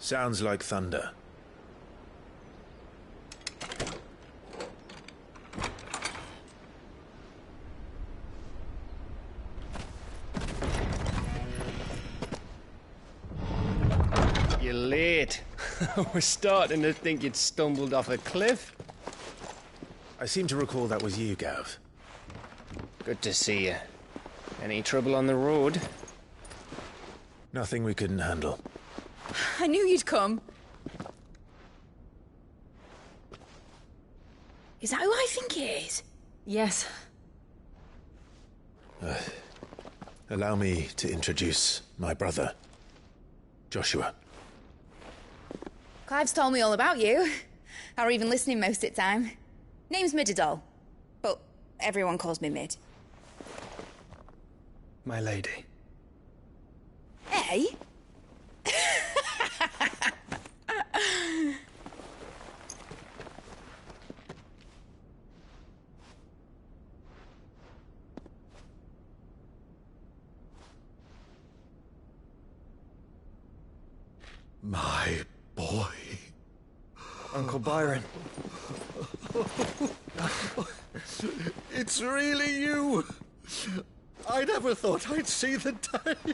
Sounds like thunder. You're late. We're starting to think you'd stumbled off a cliff. I seem to recall that was you, Gav. Good to see you. Any trouble on the road? Nothing we couldn't handle. I knew you'd come. Is that who I think it is? Yes. Allow me to introduce my brother, Joshua. Clive's told me all about you. Or even listening most of the time. Name's Midadol, but everyone calls me Mid. My lady. Hey? My boy. Uncle Byron. It's really you. I never thought I'd see the day.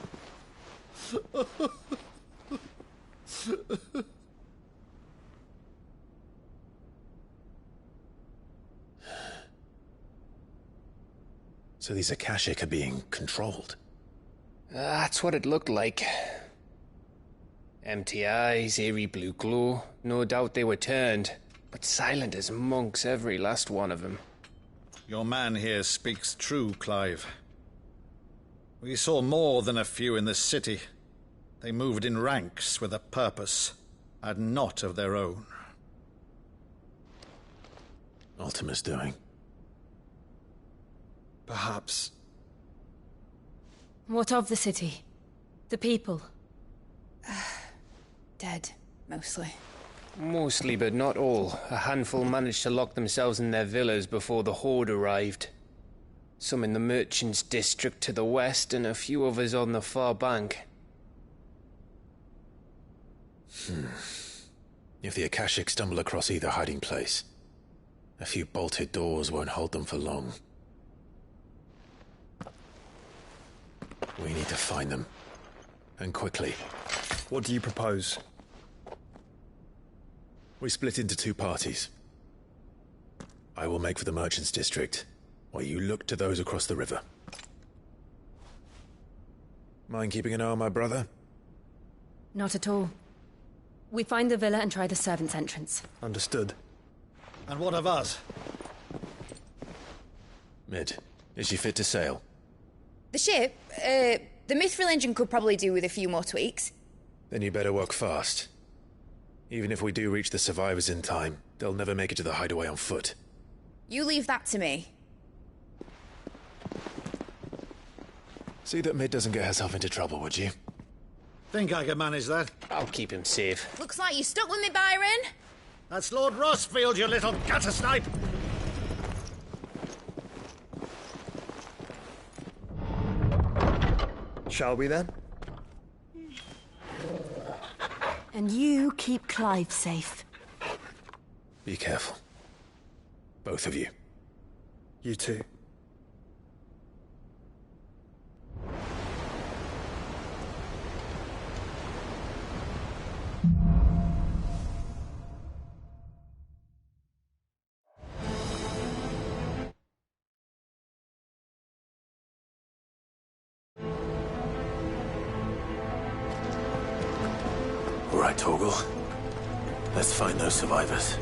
So these Akashic are being controlled? That's what it looked like. Empty eyes, eerie blue glow. No doubt they were turned, but silent as monks, every last one of them. Your man here speaks true, Clive. We saw more than a few in the city. They moved in ranks with a purpose, and not of their own. Ultima's doing. Perhaps. What of the city? The people? Dead, mostly. Mostly, but not all. A handful managed to lock themselves in their villas before the Horde arrived. Some in the Merchants' District to the west, and a few others on the far bank. If the Akashic stumble across either hiding place, a few bolted doors won't hold them for long. We need to find them. And quickly. What do you propose? We split into two parties. I will make for the Merchants' District, while you look to those across the river. Mind keeping an eye on my brother? Not at all. We find the villa and try the servants' entrance. Understood. And what of us? Mid, is she fit to sail? The ship, the Mithril engine could probably do with a few more tweaks. Then you better work fast. Even if we do reach the survivors in time, they'll never make it to the hideaway on foot. You leave that to me. See that Mid doesn't get herself into trouble, would you? Think I can manage that? I'll keep him safe. Looks like you stuck with me, Byron. That's Lord Rossfield, you little gutter snipe! Shall we then? And you keep Clive safe. Be careful. Both of you. You too. All right, Torgal. Let's find those survivors.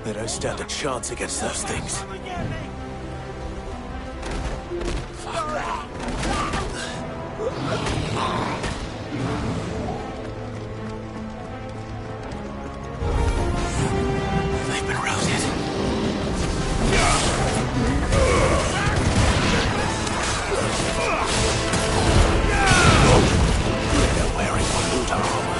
They don't stand a chance against those things. They've been routed. They're wearing Waluda armor.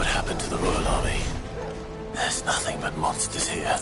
what happened to the Royal Army. There's nothing but monsters here.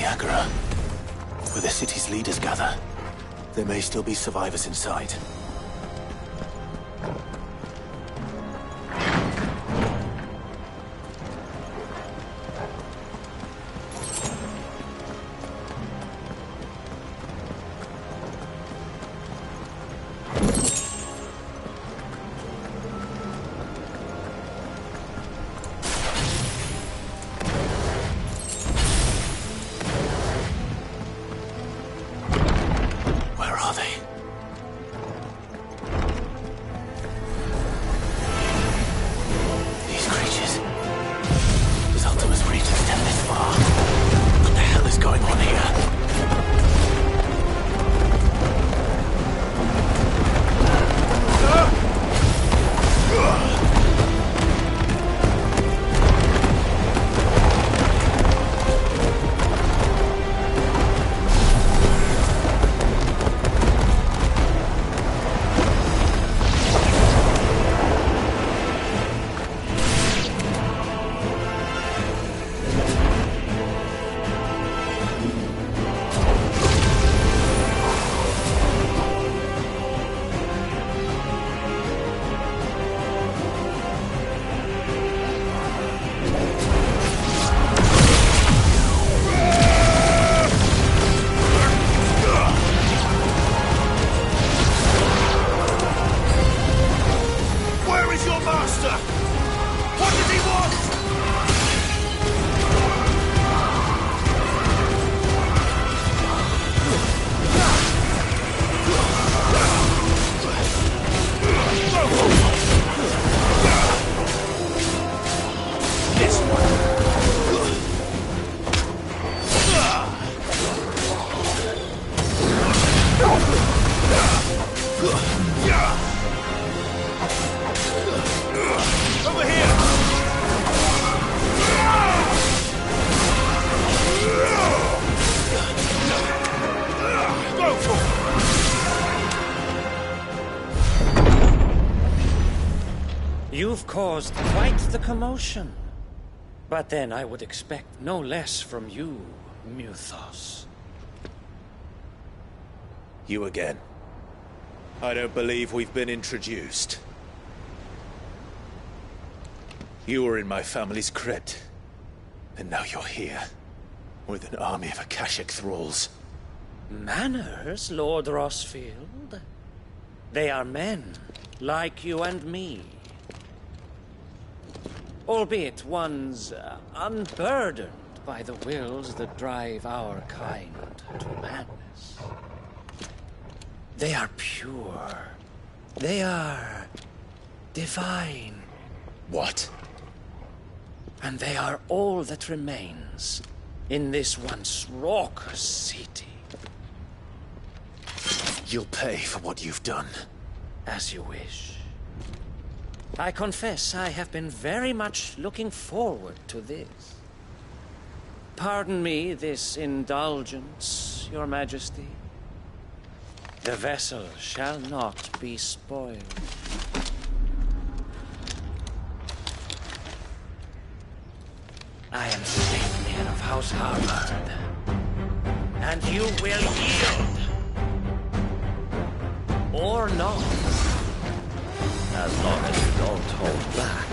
Agora, where the city's leaders gather. There may still be survivors inside. You've caused quite the commotion. But then I would expect no less from you, Muthos. You again. I don't believe we've been introduced. You were in my family's crypt. And now you're here. With an army of Akashic thralls. Manners, Lord Rossfield? They are men, like you and me. Albeit ones unburdened by the wills that drive our kind to madness. They are pure. They are divine. What? And they are all that remains in this once raucous city. You'll pay for what you've done. As you wish. I confess I have been very much looking forward to this. Pardon me this indulgence, Your Majesty. The vessel shall not be spoiled. I am Statman of House Harvard, and you will yield. Or not. As long as you don't hold back.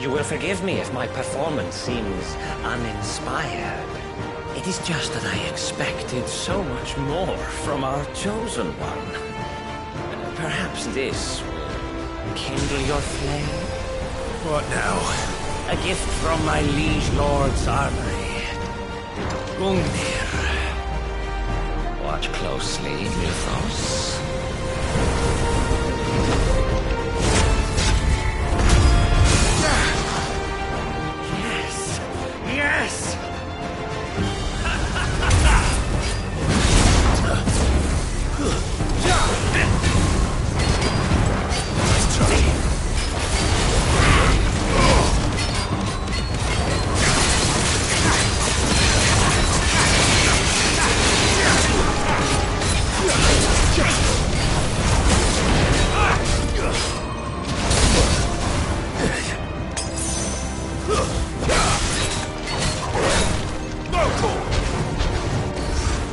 You will forgive me if my performance seems uninspired. It is just that I expected so much more from our chosen one. Perhaps this will kindle your flame? What now? A gift from my liege lord's armory. Gungnir. Watch closely, Mythos. Yes! Yes!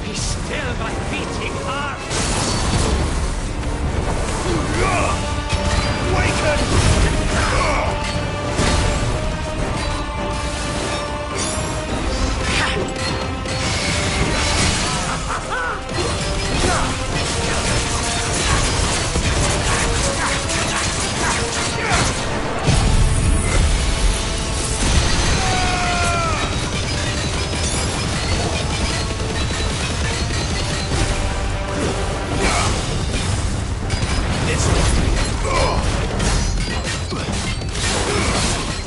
Be still, my beating heart!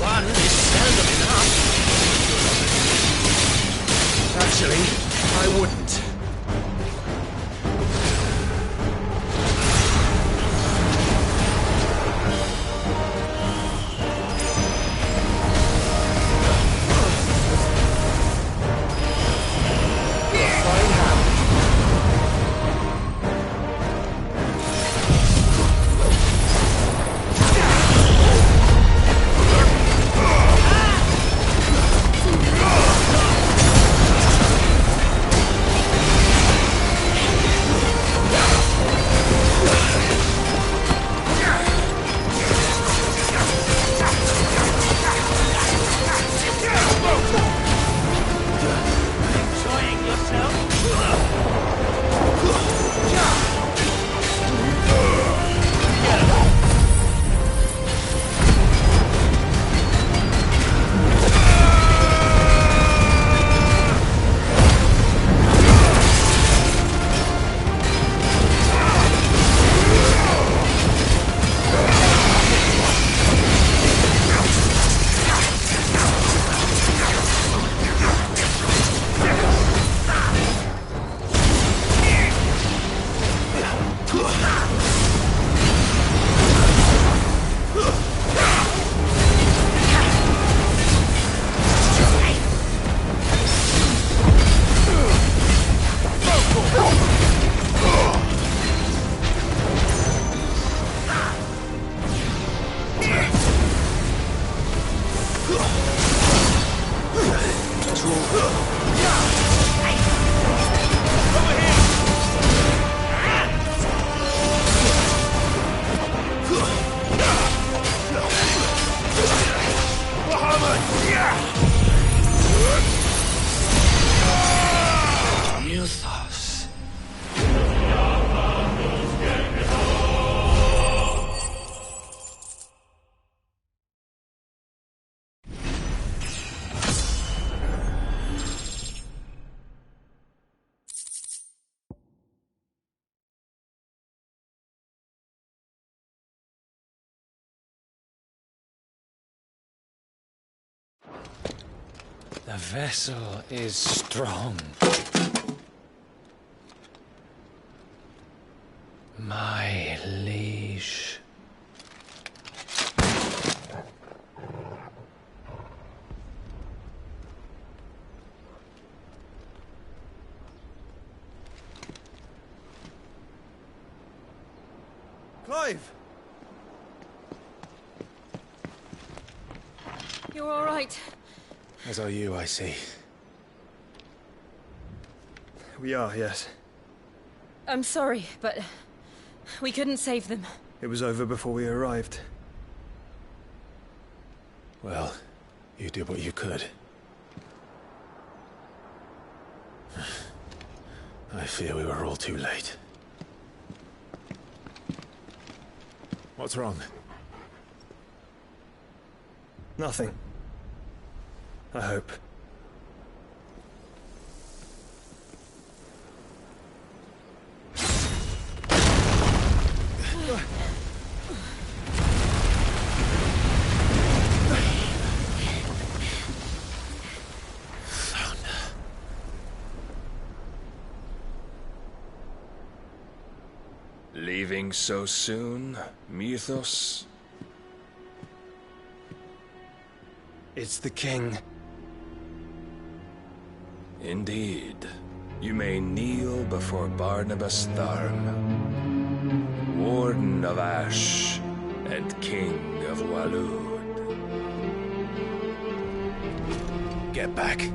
One is seldom enough. Actually, I wouldn't. Enjoying yourself? Mythos. The vessel is strong. My liege. Clive! You're all right. As are you, I see. We are, yes. I'm sorry, but We couldn't save them. It was over before we arrived. Well, you did what you could. I fear we were all too late. What's wrong? Nothing. I hope. Leaving so soon, Mythos? It's the king. Indeed. You may kneel before Barnabas Tharm, Warden of Ash and King of Waloed. Get back.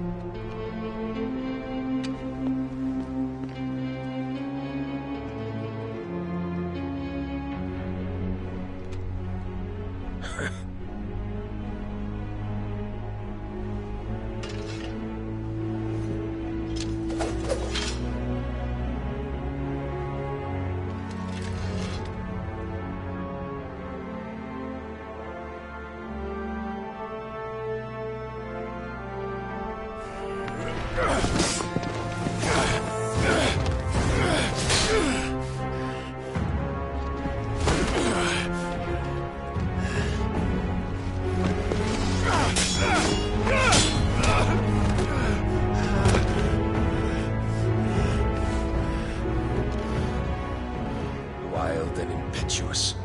Wild and impetuous.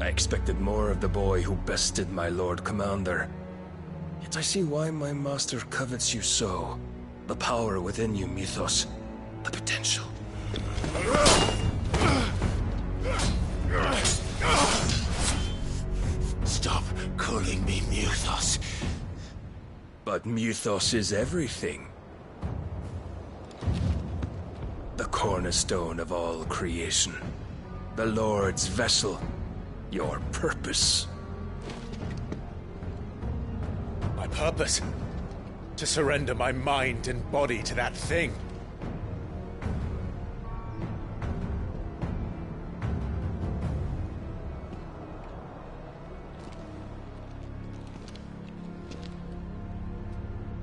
I expected more of the boy who bested my Lord Commander. Yet I see why my master covets you so. The power within you, Mythos. The potential. Stop calling me Mythos. But Mythos is everything. The cornerstone of all creation. The Lord's vessel. Your purpose. My purpose? To surrender my mind and body to that thing.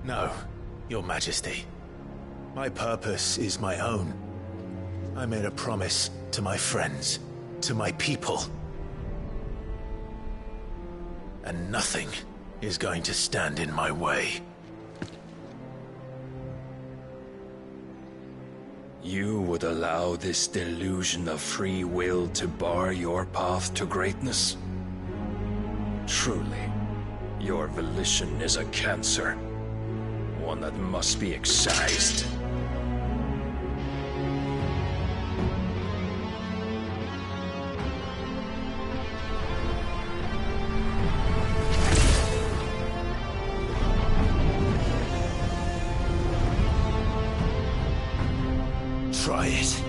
No, Your Majesty. My purpose is my own. I made a promise to my friends, to my people. And nothing is going to stand in my way. You would allow this delusion of free will to bar your path to greatness? Truly, your volition is a cancer. One that must be excised. Try it.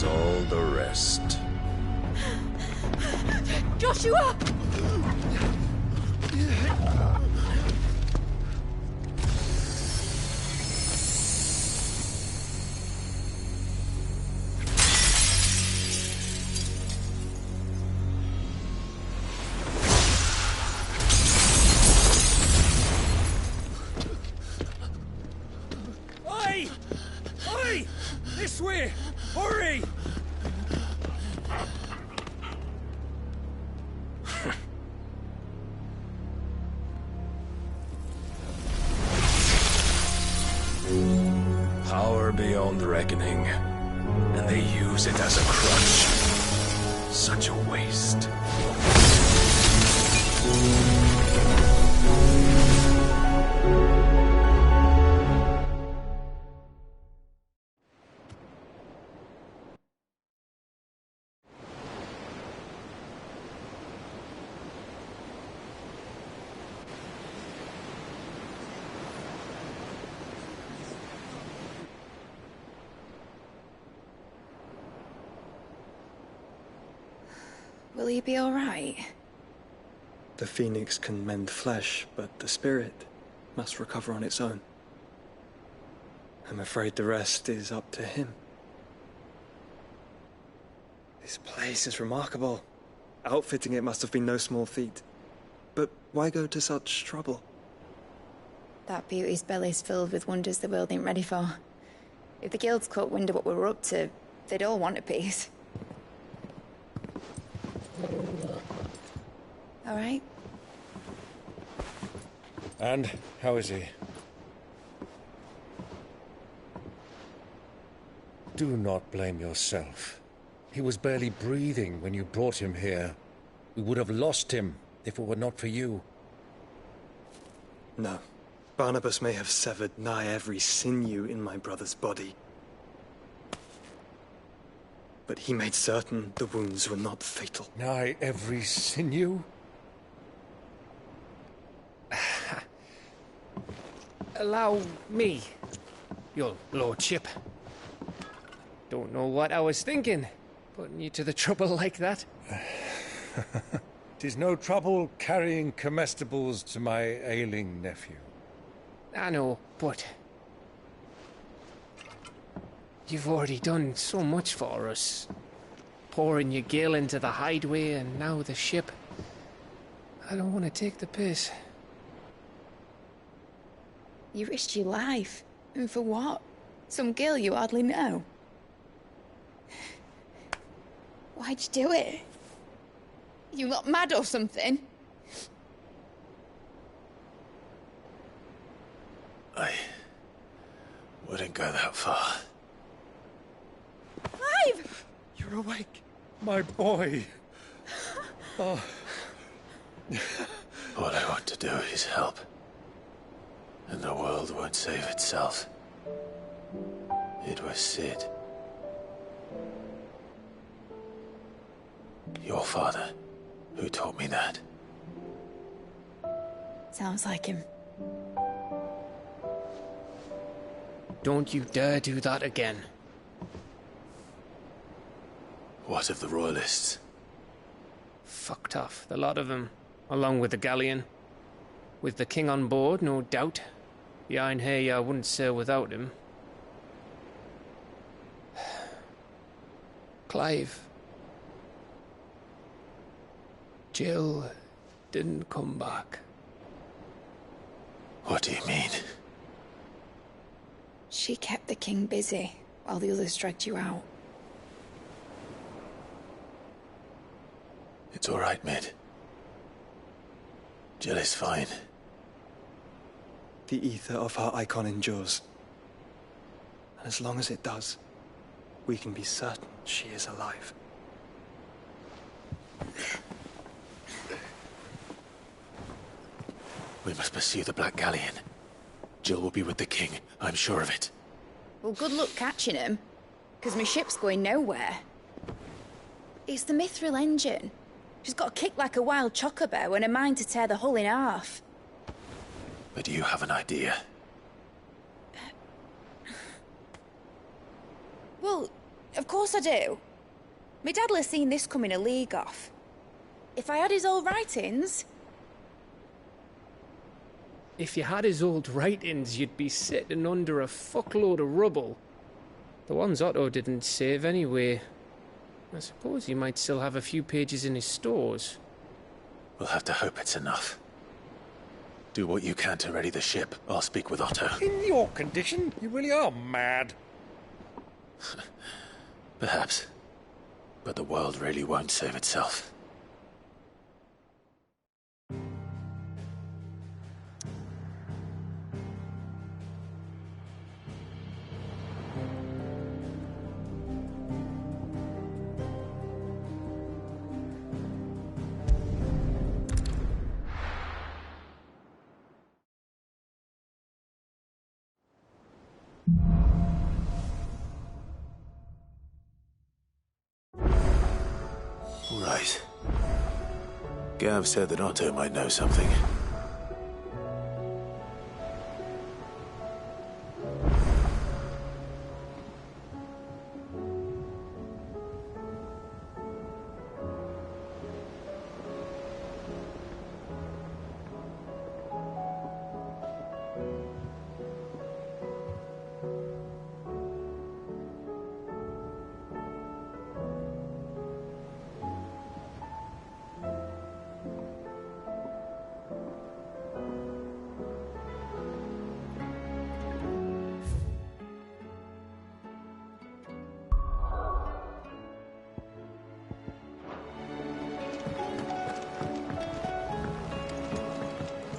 All the rest. Joshua! Oi! Oi! This way! Hurry! Power beyond reckoning, and they use it as a crutch. Such a waste. Will he be alright? The phoenix can mend flesh, but the spirit must recover on its own. I'm afraid the rest is up to him. This place is remarkable. Outfitting it must have been no small feat. But why go to such trouble? That beauty's belly's filled with wonders the world ain't ready for. If the guilds caught wind of what we were up to, they'd all want a piece. All right? And how is he? Do not blame yourself. He was barely breathing when you brought him here. We would have lost him if it were not for you. No. Barnabas may have severed nigh every sinew in my brother's body. But he made certain the wounds were not fatal. Nigh every sinew? Allow me, your lordship. Don't know what I was thinking, putting you to the trouble like that. 'Tis no trouble carrying comestibles to my ailing nephew. I know, but you've already done so much for us. Pouring your gil into the hideaway and now the ship. I don't want to take the piss. You risked your life. And for what? Some girl you hardly know. Why'd you do it? You not mad or something? I wouldn't go that far. Clive! You're awake, my boy. Oh. All I want to do is help. And the world won't save itself. It was Sid. Your father, who taught me that. Sounds like him. Don't you dare do that again. What of the Royalists? Fucked off, the lot of them, along with the galleon. With the king on board, no doubt. Behind here, I wouldn't sail without him. Clive. Jill didn't come back. What do you mean? She kept the king busy while the others dragged you out. It's all right, Mid. Jill is fine. The ether of her icon endures. And as long as it does, we can be certain she is alive. We must pursue the Black Galleon. Jill will be with the king, I'm sure of it. Well, good luck catching him, because my ship's going nowhere. It's the Mithril engine. She's got a kick like a wild chocobo and a mind to tear the hull in half. But do you have an idea? Well, of course I do. My dad'll have seen this coming a league off. If I had his old writings... If you had his old writings, you'd be sitting under a fuckload of rubble. The ones Otto didn't save anyway. I suppose he might still have a few pages in his stores. We'll have to hope it's enough. Do what you can to ready the ship. I'll speak with Otto. In your condition, you really are mad. Perhaps. But the world really won't save itself. Gav said that Otto might know something.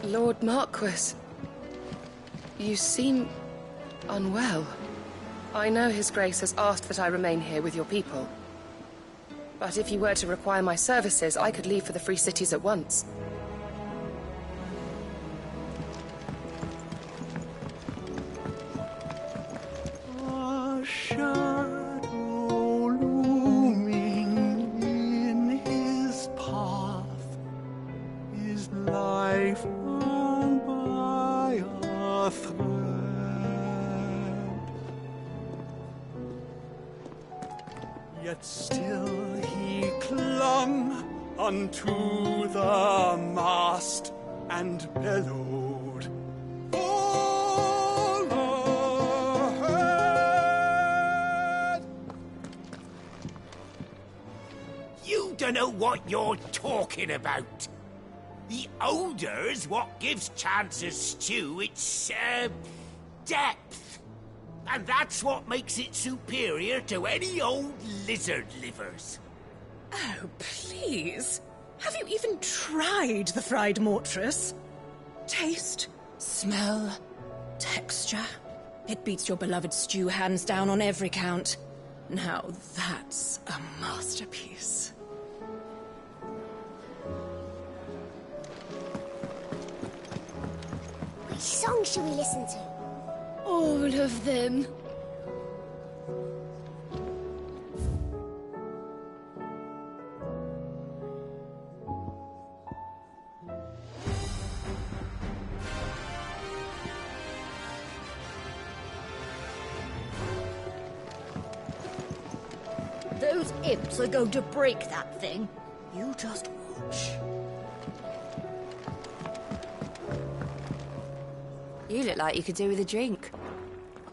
Lord Marquis, you seem unwell. I know His Grace has asked that I remain here with your people. But if you were to require my services, I could leave for the Free Cities at once. A shadow looming in his path is life hung by a thread. Yet still he clung unto the mast and bellowed, "All ahead!" You dunno what you're talking about. The odour's what gives Chance's stew its, depth. And that's what makes it superior to any old lizard livers. Oh, please. Have you even tried the fried mortress? Taste, smell, texture. It beats your beloved stew hands down on every count. Now that's a masterpiece. Which song should we listen to? All of them. Those imps are going to break that thing. You just watch. You look like you could do with a drink.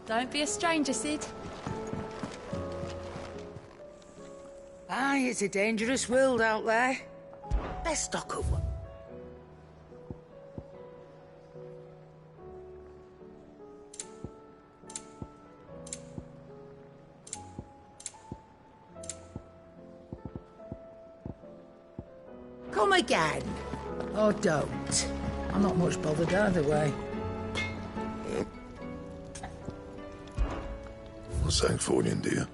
Don't be a stranger, Sid. Aye, it's a dangerous world out there. Best stock up one. Come again. Or don't. I'm not much bothered either way. What's Angforian, dear?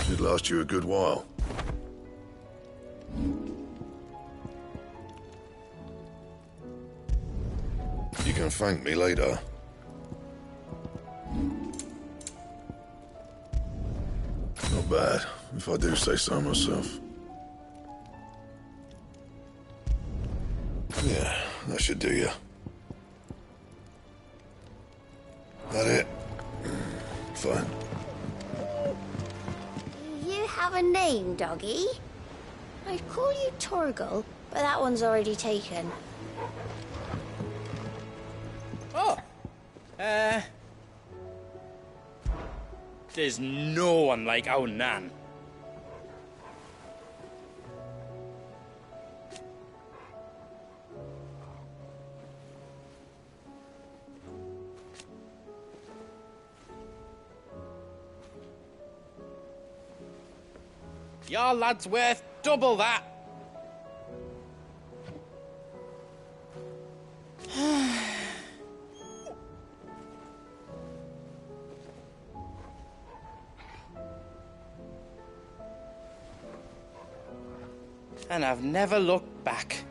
Should last you a good while. You can thank me later. Not bad, if I do say so myself. Yeah, that should do you. That it? Fine. You have a name, doggy? I'd call you Torgal, but that one's already taken. Oh! There's no one like our Nan. Your lad's worth double that. And I've never looked back.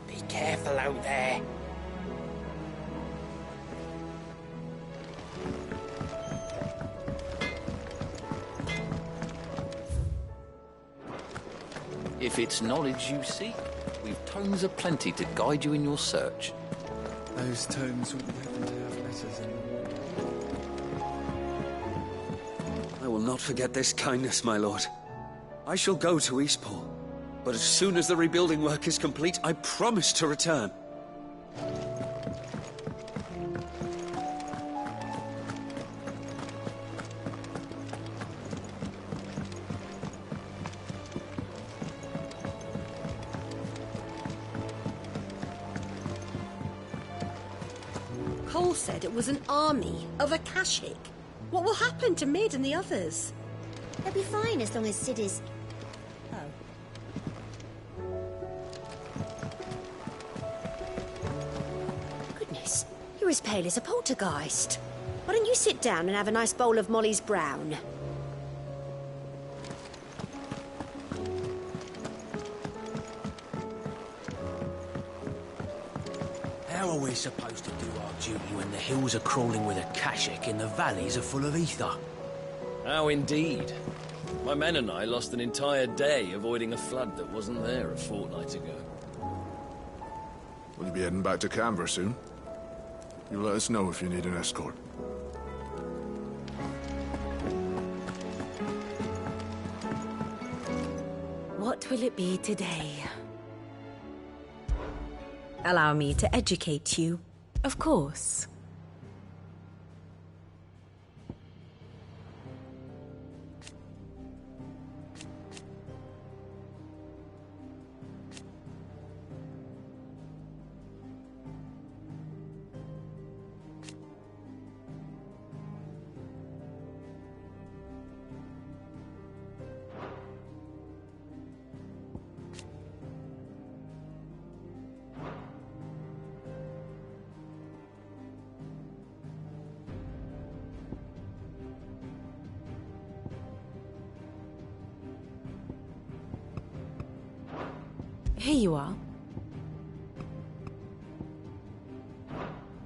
Be careful out there. If it's knowledge you seek, we've tomes aplenty to guide you in your search. Those tomes wouldn't happen to have letters in them. I will not forget this kindness, my lord. I shall go to Eastport, but as soon as the rebuilding work is complete, I promise to return. Cole said it was an army of Akashic. What will happen to Mid and the others? They'll be fine as long as Sid is... Goodness, you're as pale as a poltergeist. Why don't you sit down and have a nice bowl of Molly's Brown? How are we supposed to do our duty when the hills are crawling with Akashic and the valleys are full of ether? How indeed. My men and I lost an entire day avoiding a flood that wasn't there a fortnight ago. Will you be heading back to Canberra soon? You let us know if you need an escort. What will it be today? Allow me to educate you, of course. Here you are.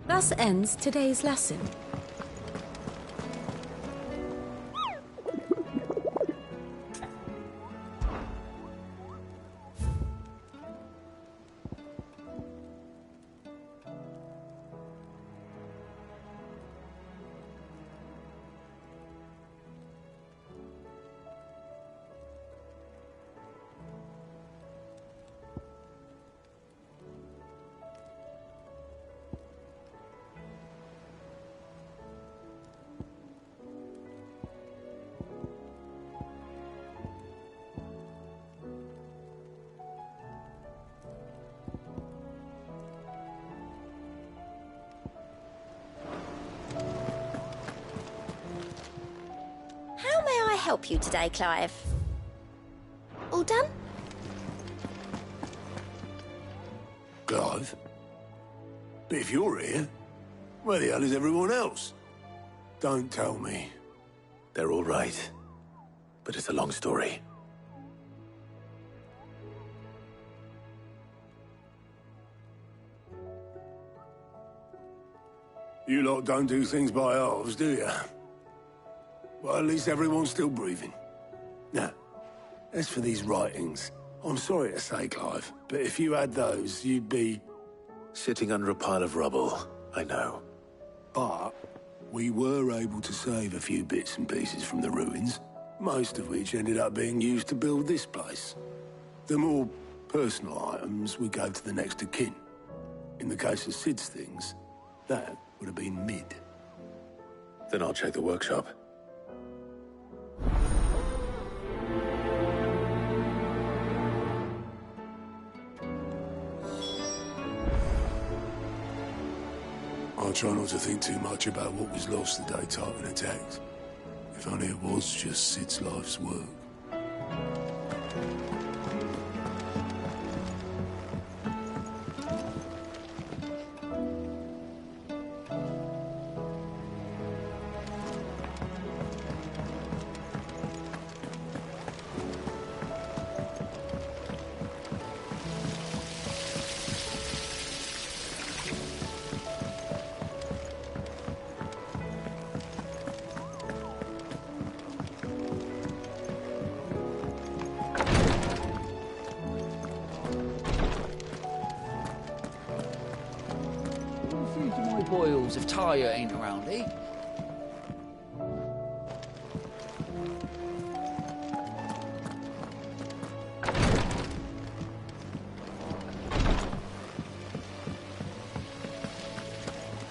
Thus ends today's lesson. How may I help you today, Clive? All done? Clive? But if you're here, where the hell is everyone else? Don't tell me. They're all right. But it's a long story. You lot don't do things by halves, do you? Well, at least everyone's still breathing. Now, as for these writings, I'm sorry to say, Clive, but if you had those, you'd be... sitting under a pile of rubble, I know. But we were able to save a few bits and pieces from the ruins, most of which ended up being used to build this place. The more personal items we gave to the next of kin. In the case of Sid's things, that would have been mid. Then I'll check the workshop. I'll try not to think too much about what was lost the day Tartan attacked. If only it was just Sid's life's work. Boils if Tyre ain't around, eh?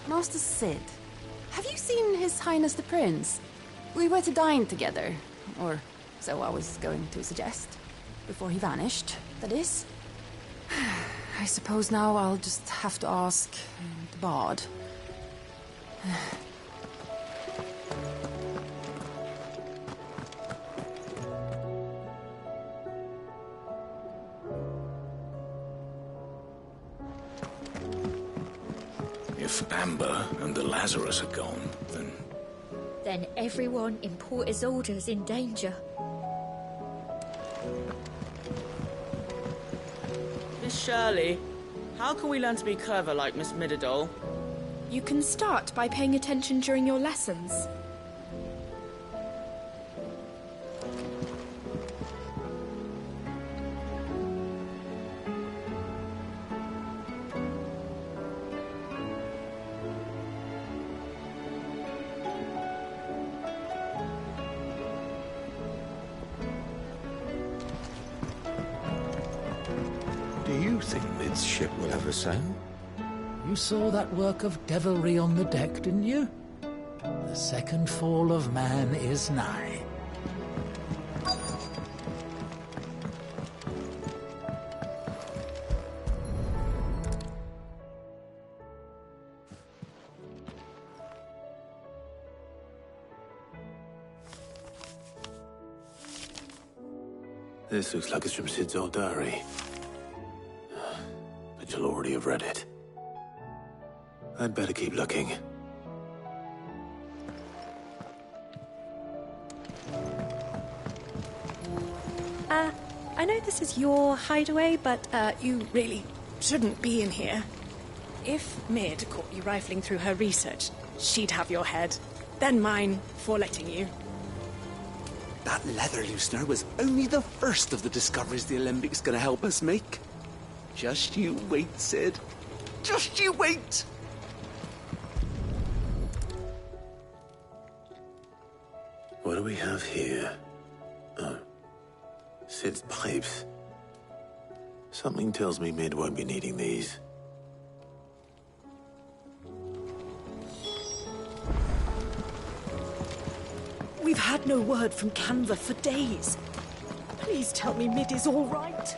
Master Sid, have you seen His Highness the Prince? We were to dine together, or so I was going to suggest. Before he vanished, that is. I suppose now I'll just have to ask the Bard. If Amber and the Lazarus are gone, then... Then everyone in Port Isolde's in danger. Miss Shirley, how can we learn to be clever like Miss Midadol? You can start by paying attention during your lessons. Do you think Mid's ship will ever sail? You saw that work of devilry on the deck, didn't you? The second fall of man is nigh. This looks like it's from Sid's old diary. But you'll already have read it. I'd better keep looking. I know this is your hideaway, but you really shouldn't be in here. If Mid caught you rifling through her research, she'd have your head. Then mine for letting you. That leather loosener was only the first of the discoveries the Alembic gonna help us make. Just you wait, Sid. Just you wait! What do we have here? Oh. Sid's pipes. Something tells me Mid won't be needing these. We've had no word from Canva for days. Please tell me Mid is all right.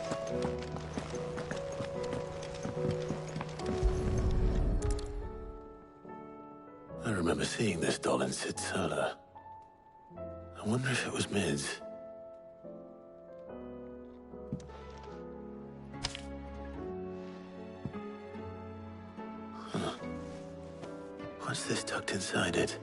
I remember seeing this doll in Sid's cellar. I wonder if it was Mid's. Huh. What's this tucked inside it?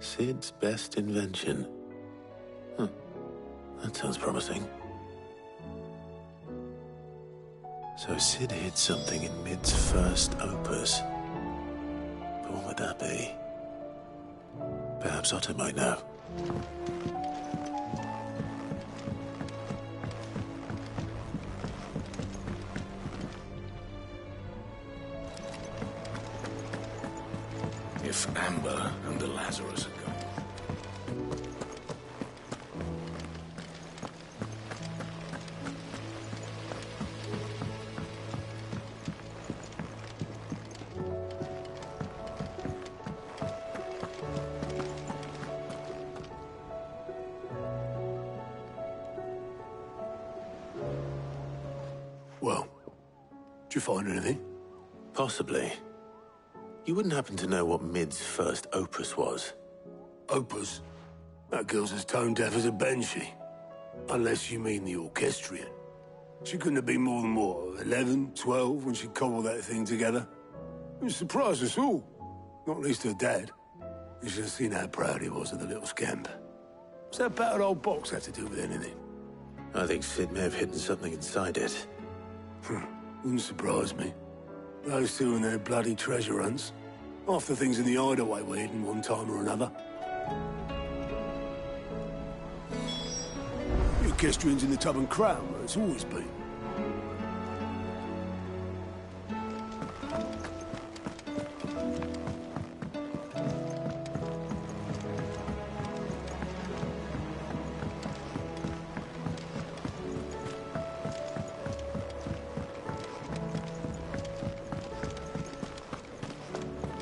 Sid's best invention. Huh. That sounds promising. So Sid hid something in Mid's first opus. But what would that be? Perhaps Otto might know. If Amber and the Lazarus had gone. Well, did you find anything? Possibly. You wouldn't happen to know what Mid's first opus was? Opus? That girl's as tone deaf as a banshee. Unless you mean the orchestrion. She couldn't have been more than, what, 11, 12 when she cobbled that thing together? It surprised us all. Not least her dad. You should have seen how proud he was of the little scamp. What's that battered old box have to do with anything? I think Sid may have hidden something inside it. Wouldn't surprise me. Those two and their bloody treasure hunts. Half the things in the hideaway were hidden one time or another. The orchestrion's in the tub and crown, where it's always been.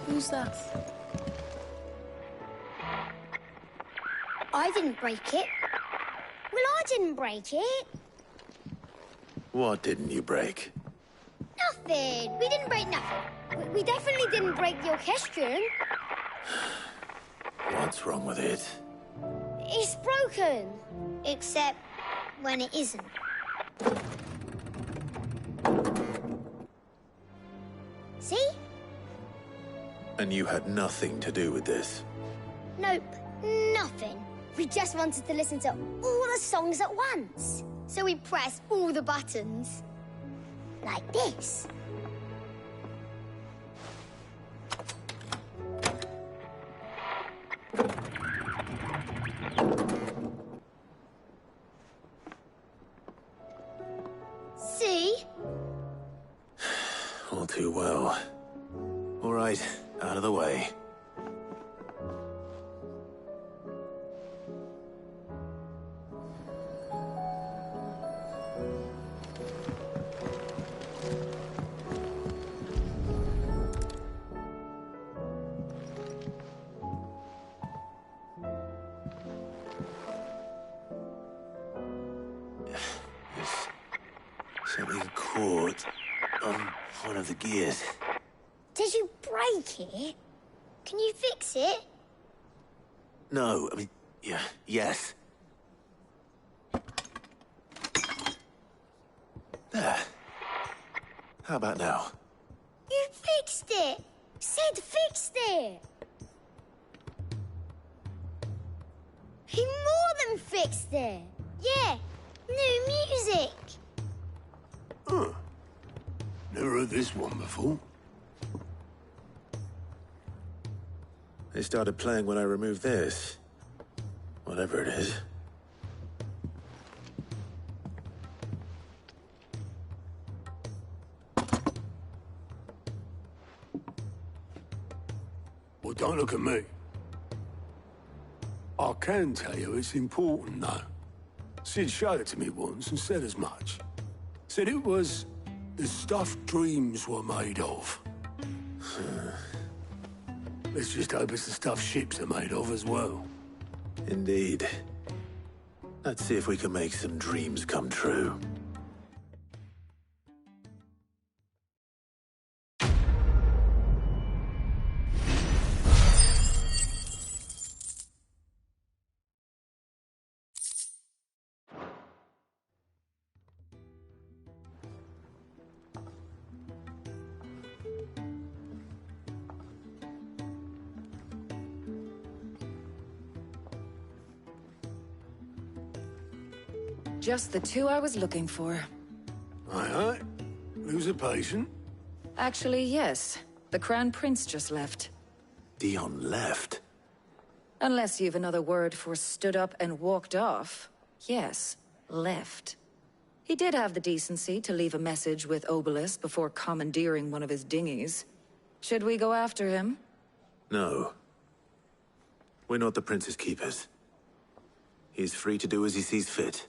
Who's that? I didn't break it. Well, I didn't break it. What didn't you break? Nothing. We didn't break nothing. We definitely didn't break the orchestrion. What's wrong with it? It's broken. Except when it isn't. See? And you had nothing to do with this? Nope, nothing. We just wanted to listen to all the songs at once. So we pressed all the buttons. Like this. See? All too well. All right, out of the way. Something caught on one of the gears. Did you break it? Can you fix it? No, I mean, yeah, yes. There. How about now? You fixed it! Sid fixed it! He more than fixed it! Yeah, new music! Huh. Never heard this one before. They started playing when I removed this. Whatever it is. Well, don't look at me. I can tell you it's important, though. Sid showed it to me once and said as much. Said it was the stuff dreams were made of. Let's just hope it's the stuff ships are made of as well. Indeed. Let's see if we can make some dreams come true. Just the two I was looking for. Aye, aye. Who's a patient? Actually, yes. The Crown Prince just left. Dion left? Unless you've another word for stood up and walked off. Yes, left. He did have the decency to leave a message with Obelisk before commandeering one of his dinghies. Should we go after him? No. We're not the Prince's keepers. He's free to do as he sees fit.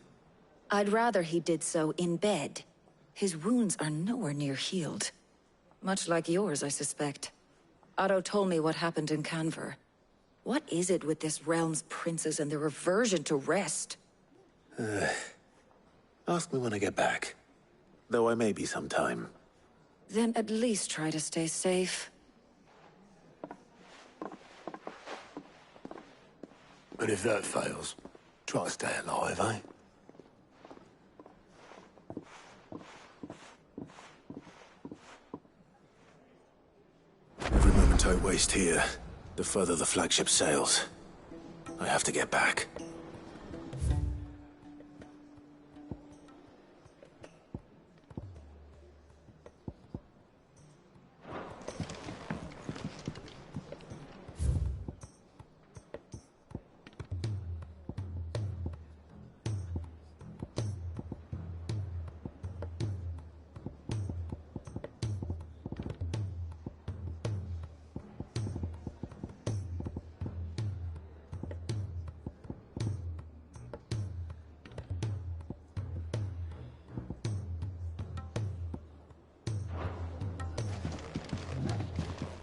I'd rather he did so in bed. His wounds are nowhere near healed. Much like yours, I suspect. Otto told me what happened in Canver. What is it with this realm's princes and their aversion to rest? Ask me when I get back. Though I may be sometime. Then at least try to stay safe. And if that fails, try to stay alive, eh? Every moment I waste here, the further the flagship sails. I have to get back.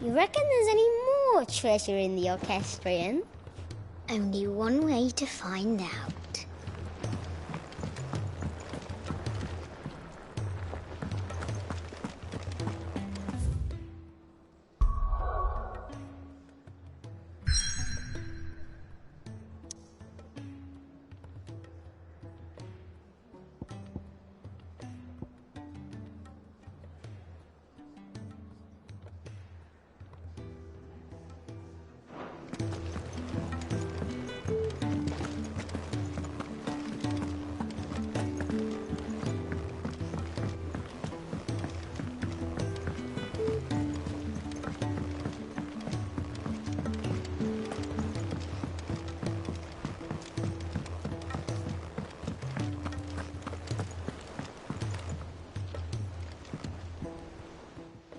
You reckon there's any more treasure in the orchestrion? Only one way to find out.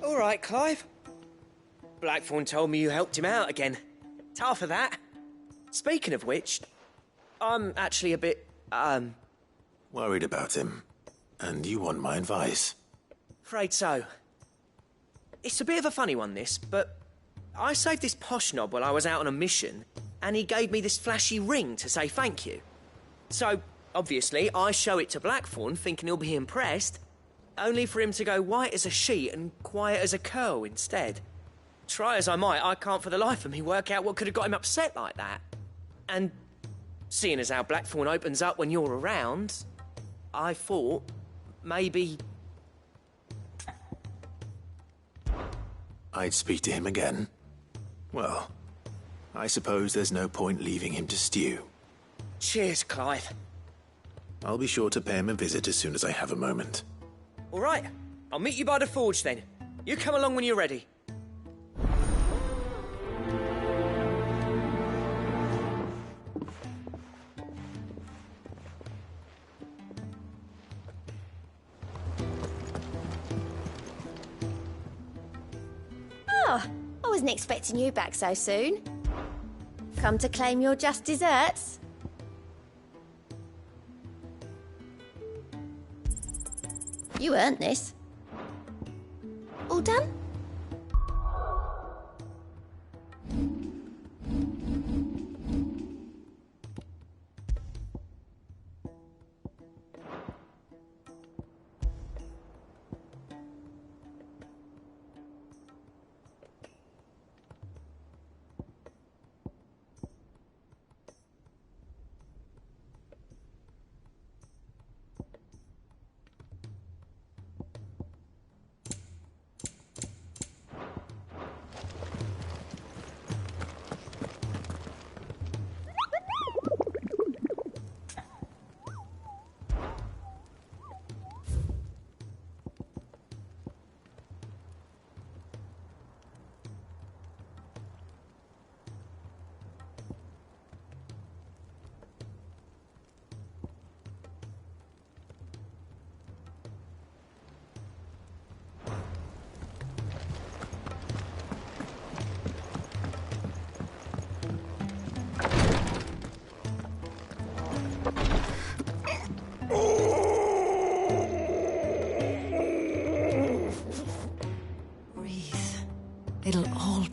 All right, Clive. Blackthorn told me you helped him out again. Tough for that. Speaking of which, I'm actually a bit, Worried about him. And you want my advice? afraid so. It's a bit of a funny one, this, but I saved this posh knob while I was out on a mission, and he gave me this flashy ring to say thank you. So, obviously, I show it to Blackthorn, thinking he'll be impressed, only for him to go white as a sheet and quiet as a curl instead. Try as I might, I can't for the life of me work out what could have got him upset like that. And seeing as how Blackthorn opens up when you're around, I thought maybe... I'd speak to him again. Well, I suppose there's no point leaving him to stew. Cheers, Clive. I'll be sure to pay him a visit as soon as I have a moment. All right, I'll meet you by the forge then. You come along when you're ready. Oh, I wasn't expecting you back so soon. Come to claim your just desserts? You earned this. All done?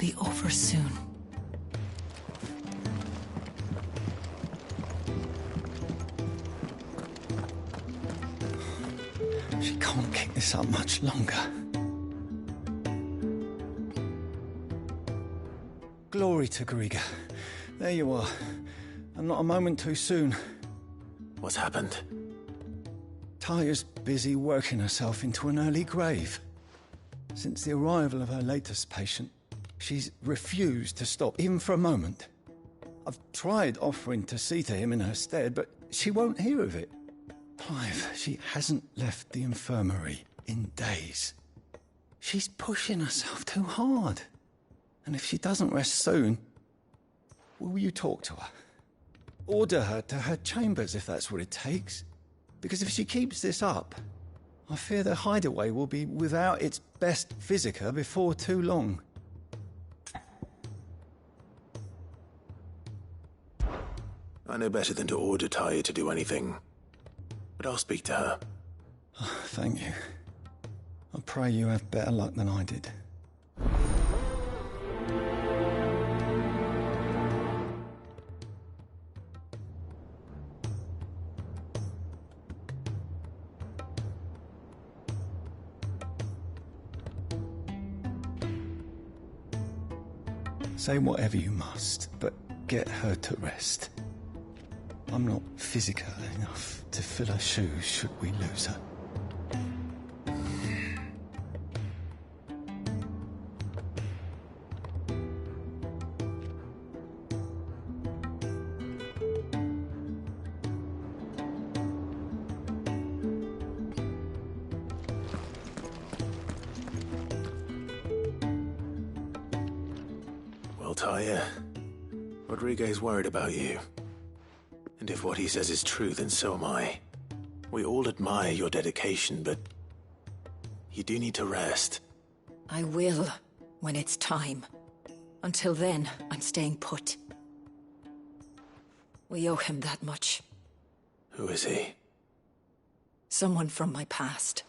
be over soon. She can't keep this up much longer. Glory to Griga. There you are. And not a moment too soon. What's happened? Taya's busy working herself into an early grave. Since the arrival of her latest patient, she's refused to stop, even for a moment. I've tried offering to see to him in her stead, but she won't hear of it. Clive, she hasn't left the infirmary in days. She's pushing herself too hard. And if she doesn't rest soon, will you talk to her? Order her to her chambers if that's what it takes. Because if she keeps this up, I fear the hideaway will be without its best physica before too long. I know better than to order Taya to do anything. But I'll speak to her. Oh, thank you. I pray you have better luck than I did. Say whatever you must, but get her to rest. I'm not physical enough to fill her shoes should we lose her. Well, Taya, Rodriguez worried about you. And if what he says is true, then so am I. We all admire your dedication, but you do need to rest. I will, when it's time. Until then, I'm staying put. We owe him that much. Who is he? Someone from my past.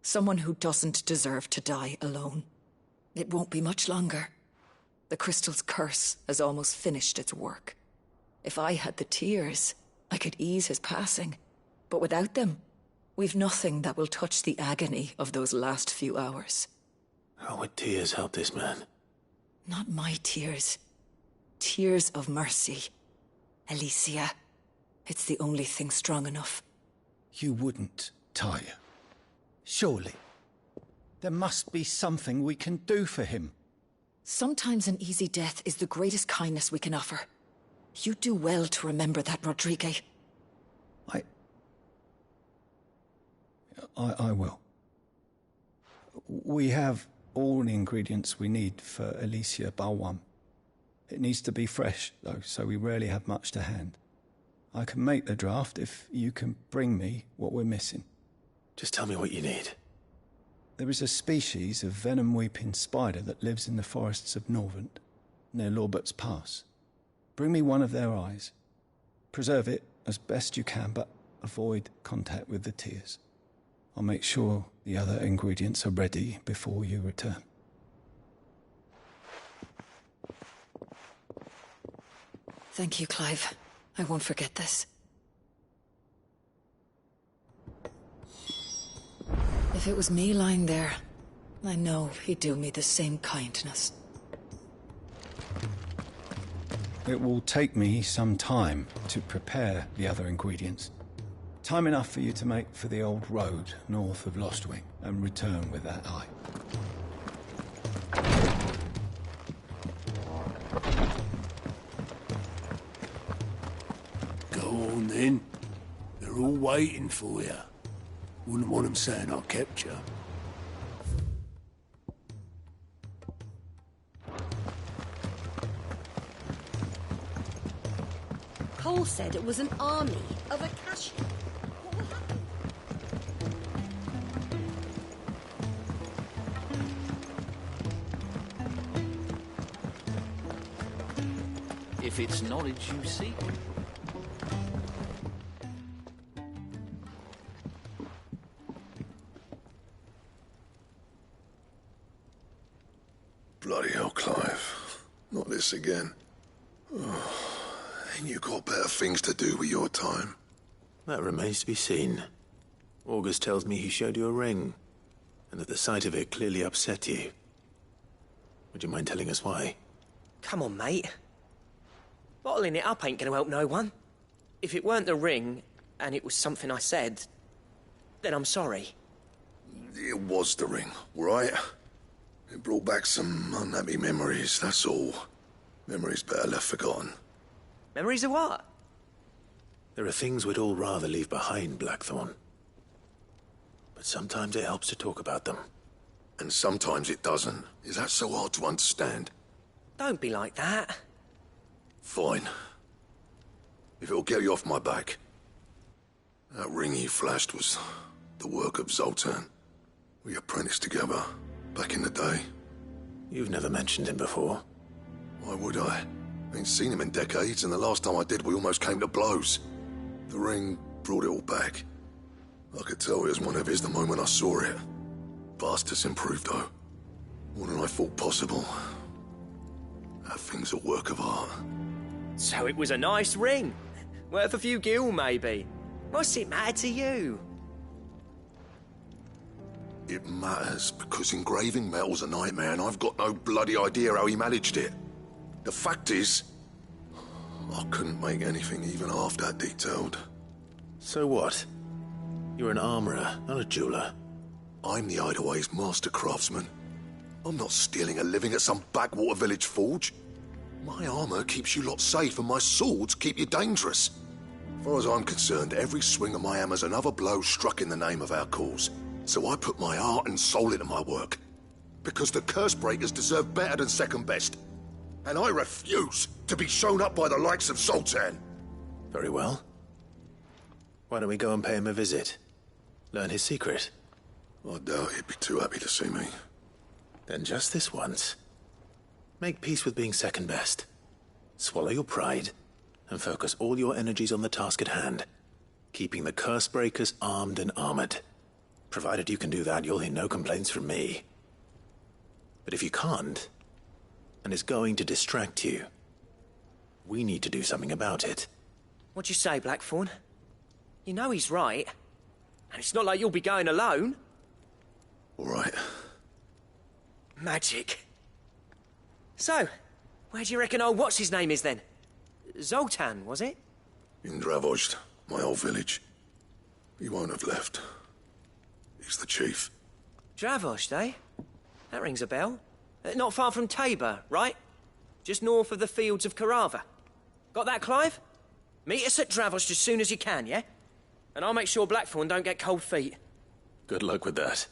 Someone who doesn't deserve to die alone. It won't be much longer. The crystal's curse has almost finished its work. If I had the tears, I could ease his passing. But without them, we've nothing that will touch the agony of those last few hours. How would tears help this man? Not my tears. Tears of mercy. Alicia. It's the only thing strong enough. You wouldn't, Taya. Surely. There must be something we can do for him. Sometimes an easy death is the greatest kindness we can offer. You do well to remember that, Rodriguez. I will. We have all the ingredients we need for Alicia Balwam. It needs to be fresh, though, so we rarely have much to hand. I can make the draft if you can bring me what we're missing. Just tell me what you need. There is a species of venom-weeping spider that lives in the forests of Norvent, near Lorbert's Pass. Bring me one of their eyes. Preserve it as best you can, but avoid contact with the tears. I'll make sure the other ingredients are ready before you return. Thank you, Clive. I won't forget this. If it was me lying there, I know he'd do me the same kindness. It will take me some time to prepare the other ingredients. Time enough for you to make for the old road north of Lostwing and return with that eye. Go on then. They're all waiting for you. Wouldn't want them saying I kept you. Cole said it was an army of Akashi. What will happen? If it's knowledge you seek. Bloody hell, Clive. this again. Ain't you got better things to do with your time? That remains to be seen. August tells me he showed you a ring, and that the sight of it clearly upset you. Would you mind telling us why? Come on, mate. Bottling it up ain't gonna help no one. If it weren't the ring, and it was something I said, then I'm sorry. It was the ring, right? It brought back some unhappy memories, that's all. Memories better left forgotten. Memories of what? There are things we'd all rather leave behind, Blackthorn. But sometimes it helps to talk about them. And sometimes it doesn't. Is that so hard to understand? Don't be like that. Fine. If it'll get you off my back. That ring you flashed was the work of Zoltan. We apprenticed together, back in the day. You've never mentioned him before. Why would I? Ain't seen him in decades, and the last time I did, we almost came to blows. The ring brought it all back. I could tell it was one of his the moment I saw it. Vast has improved, though. More than I thought possible. That thing's a work of art. So it was a nice ring. Worth a few gil, maybe. What's it matter to you? It matters, because engraving metal's a nightmare, and I've got no bloody idea how he managed it. The fact is, I couldn't make anything even half that detailed. So what? You're an armorer, not a jeweler. I'm the Hideaway's master craftsman. I'm not stealing a living at some backwater village forge. My armor keeps you lot safe, and my swords keep you dangerous. As far as I'm concerned, every swing of my hammer's another blow struck in the name of our cause. So I put my heart and soul into my work. Because the curse breakers deserve better than second best. And I refuse to be shown up by the likes of Zoltan. Very well. Why don't we go and pay him a visit? Learn his secret. I doubt he'd be too happy to see me. Then just this once. Make peace with being second best. Swallow your pride, and focus all your energies on the task at hand. Keeping the curse breakers armed and armored. Provided you can do that, you'll hear no complaints from me. But if you can't, and it's going to distract you, we need to do something about it. What'd you say, Blackthorn? You know he's right. And it's not like you'll be going alone. All right. Magic. So, where do you reckon old what's-his-name is then? Zoltan, was it? In Dravozd, my old village. He won't have left. He's the chief. Dravozd, eh? That rings a bell. Not far from Tabor, right? Just north of the fields of Carava. Got that, Clive? Meet us at Dravozd as soon as you can, yeah? And I'll make sure Blackthorn don't get cold feet. Good luck with that.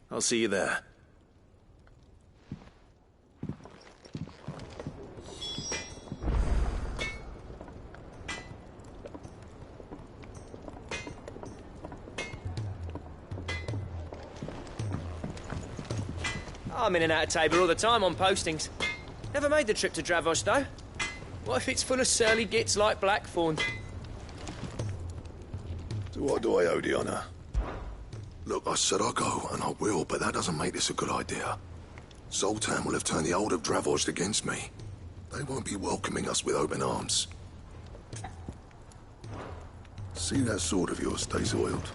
I'll see you there. I'm in and out of Tabor all the time on postings. Never made the trip to Dravozd, though. What if it's full of surly gits like Blackthorn? So what do I owe the honour? Look, I said I'll go, and I will, but that doesn't make this a good idea. Zoltan will have turned the old of Dravozd against me. They won't be welcoming us with open arms. See that sword of yours stays oiled.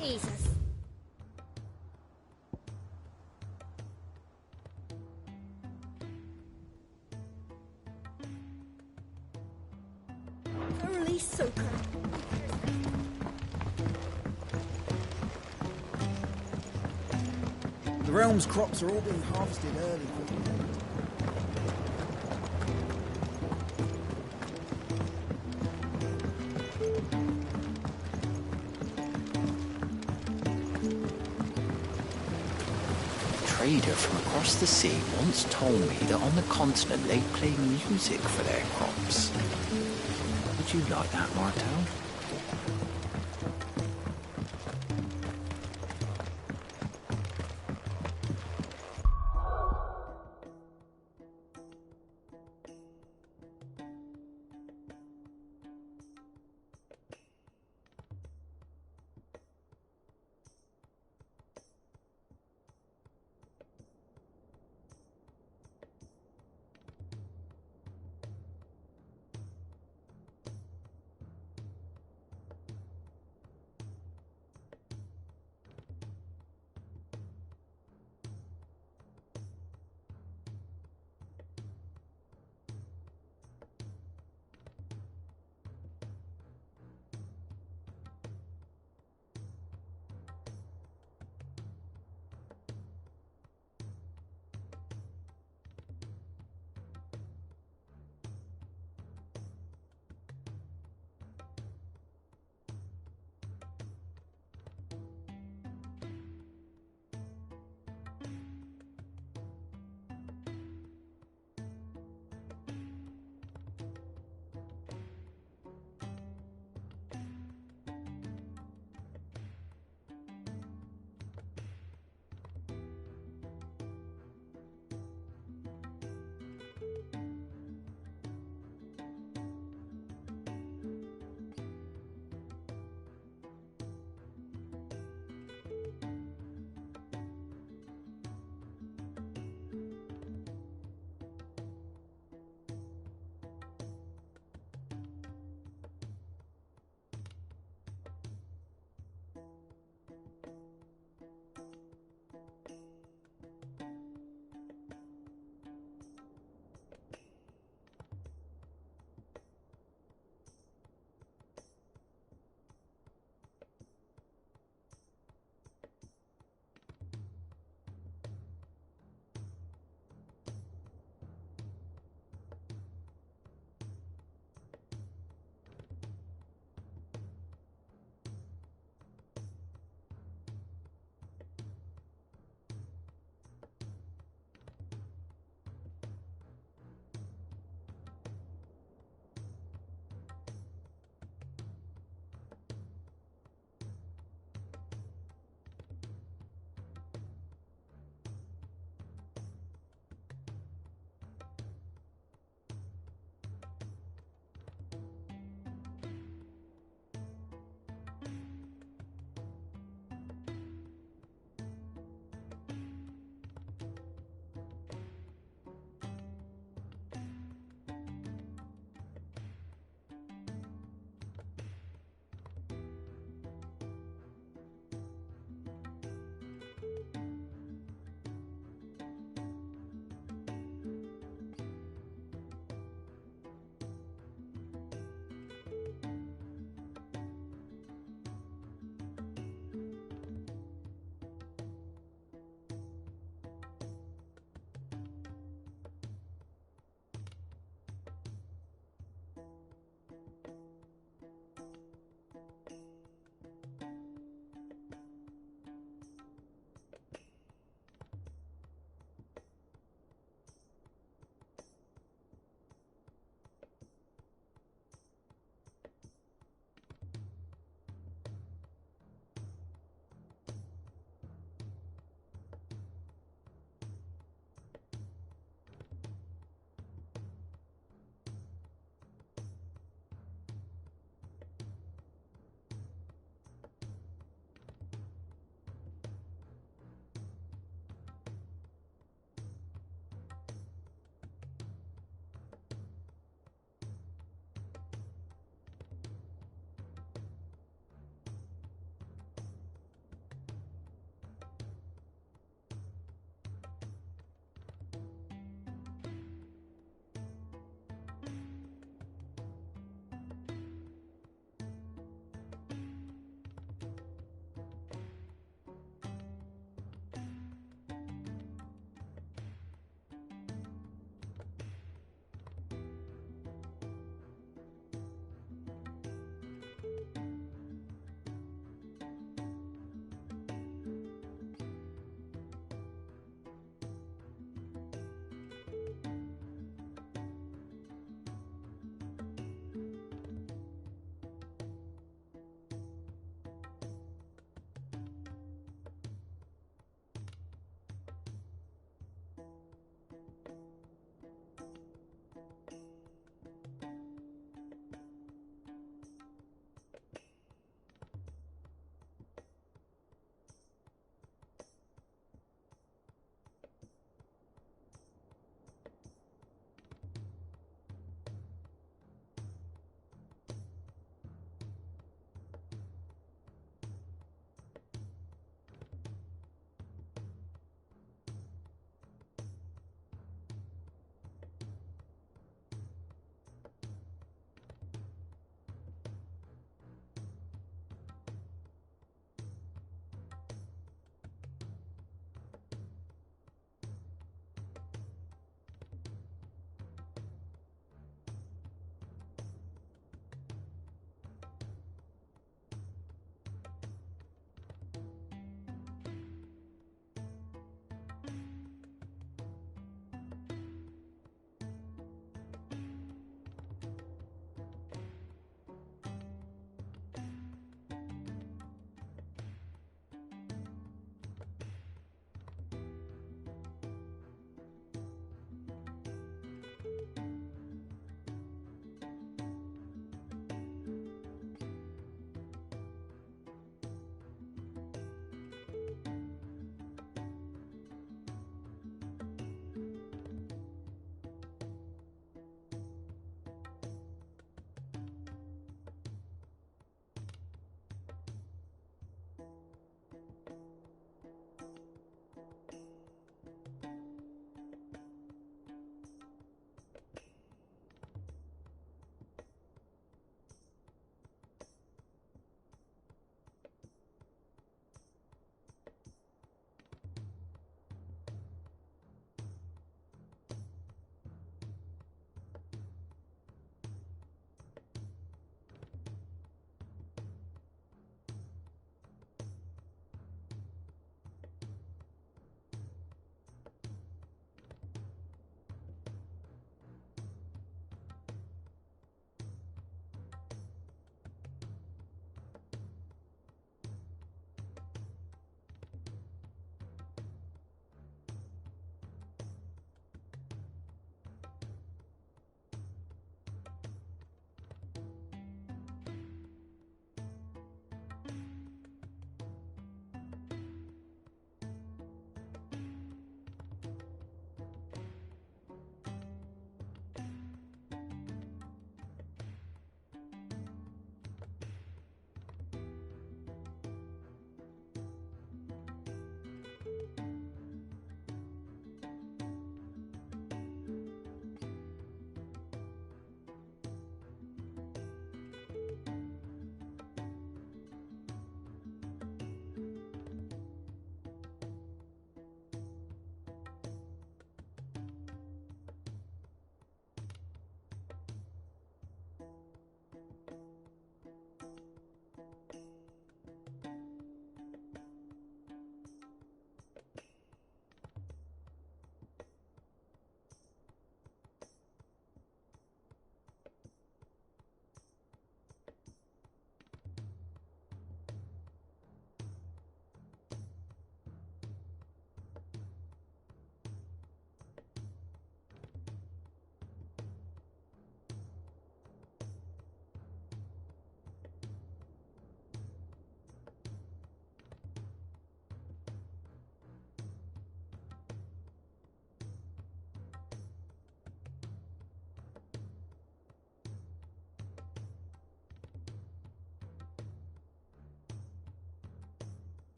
Jesus. Release Soka. The realm's crops are all being harvested early. A trader from across the sea once told me that on the continent they play music for their crops. Would you like that, Martel?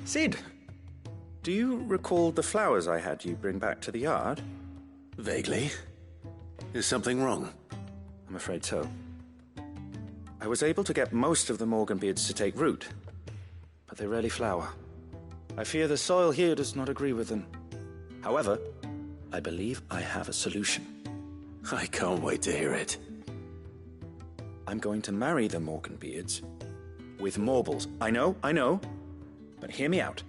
Sid, do you recall the flowers I had you bring back to the yard? Vaguely. Is something wrong? I'm afraid so. I was able to get most of the Morganbeards to take root, but they rarely flower. I fear the soil here does not agree with them. However, I believe I have a solution. I can't wait to hear it. I'm going to marry the Morganbeards with Morbles. I know, but hear me out.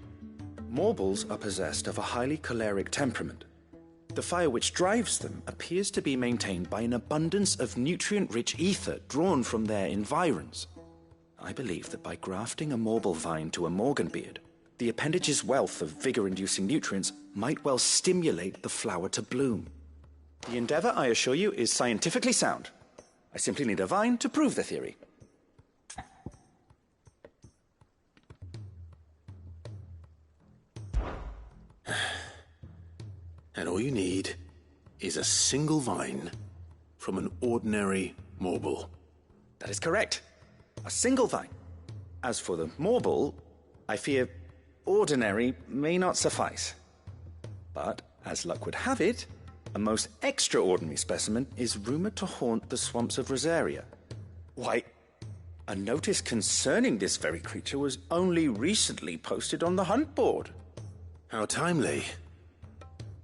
Morbles are possessed of a highly choleric temperament. The fire which drives them appears to be maintained by an abundance of nutrient-rich ether drawn from their environs. I believe that by grafting a Morble vine to a Morganbeard, the appendage's wealth of vigor-inducing nutrients might well stimulate the flower to bloom. The endeavor, I assure you, is scientifically sound. I simply need a vine to prove the theory. And all you need is a single vine from an ordinary Morble. That is correct. A single vine. As for the Morble, I fear ordinary may not suffice. But, as luck would have it, a most extraordinary specimen is rumored to haunt the swamps of Rosaria. Why, a notice concerning this very creature was only recently posted on the hunt board. How timely.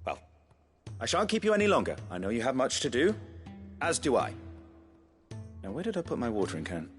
Well, I shan't keep you any longer. I know you have much to do, as do I. Now, where did I put my watering can?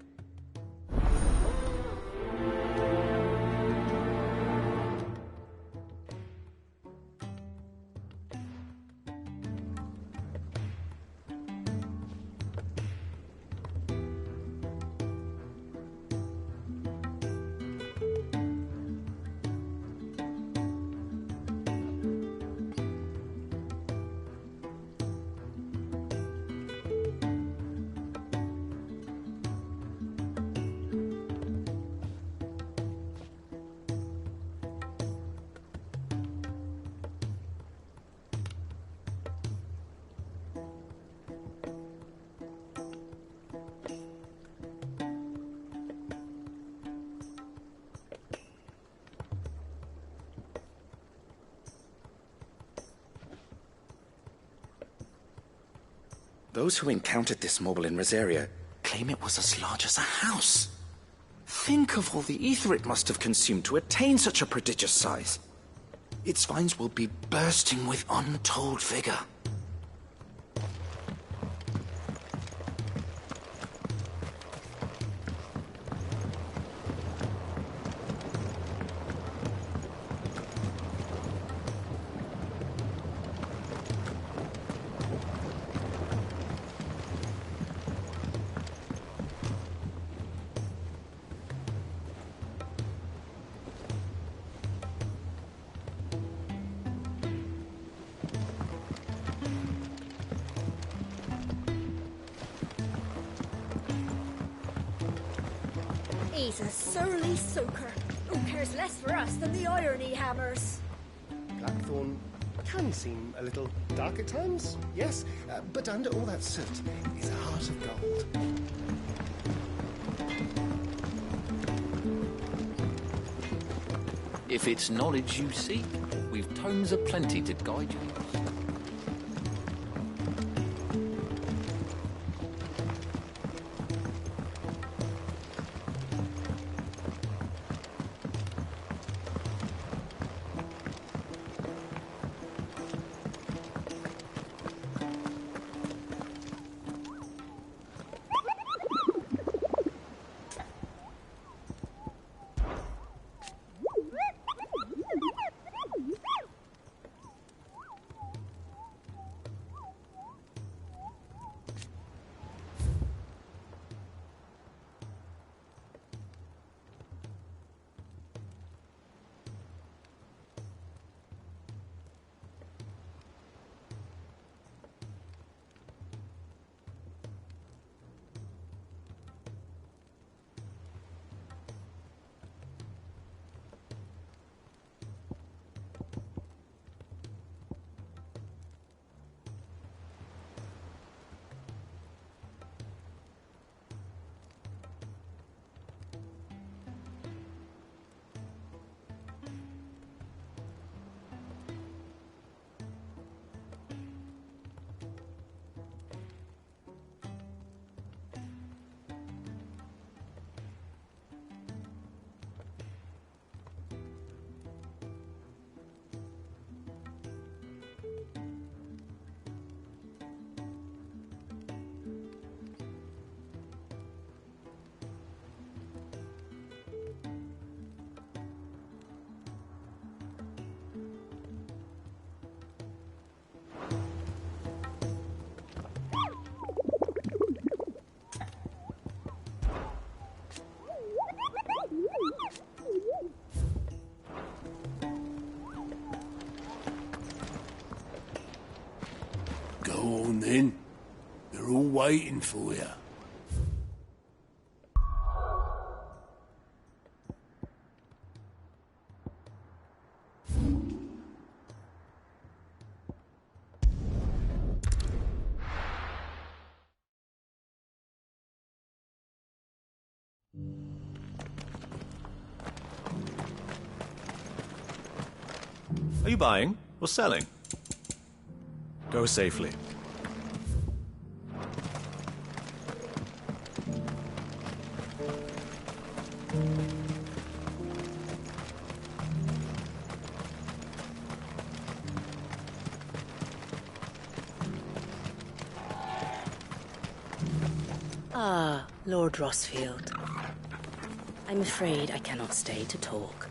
Those who encountered this Morble in Rosaria claim it was as large as a house. Think of all the ether it must have consumed to attain such a prodigious size. Its vines will be bursting with untold vigor. He's a surly soaker. Who cares less for us than the iron he hammers? Blackthorn can seem a little dark at times, yes, but under all that soot is a heart of gold. If it's knowledge you seek, we've tomes aplenty to guide you. Go on then. They're all waiting for you. Are you buying or selling? Go safely. Ah, Lord Rossfield. I'm afraid I cannot stay to talk.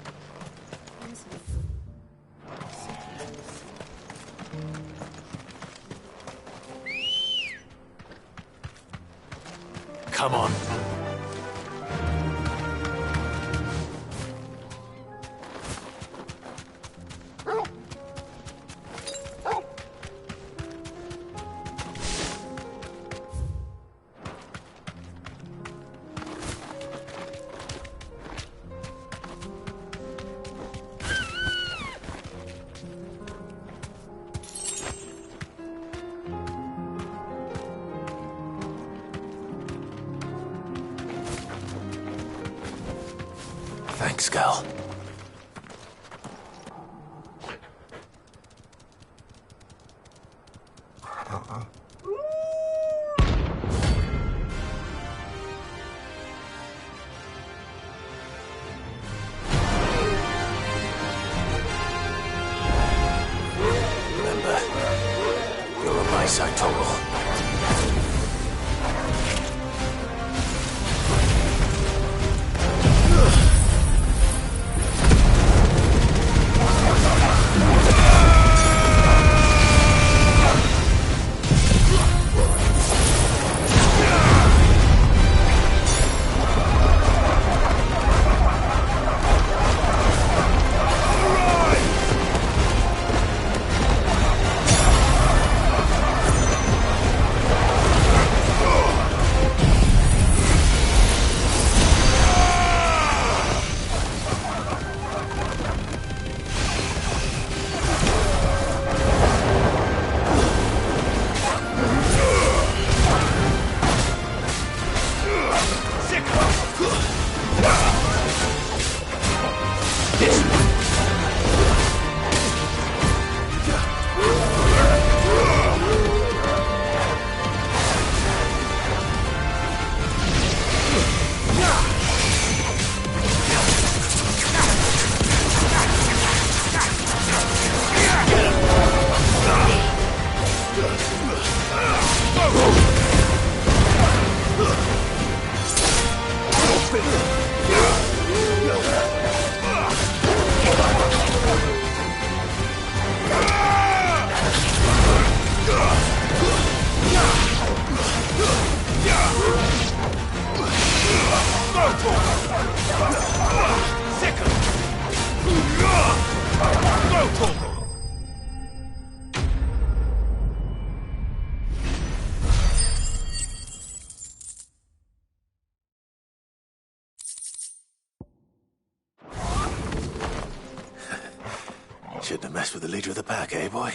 Come on. Thanks, Gal. Remember, you're on my side, Torgal. Shouldn't have messed with the leader of the pack, eh, boy?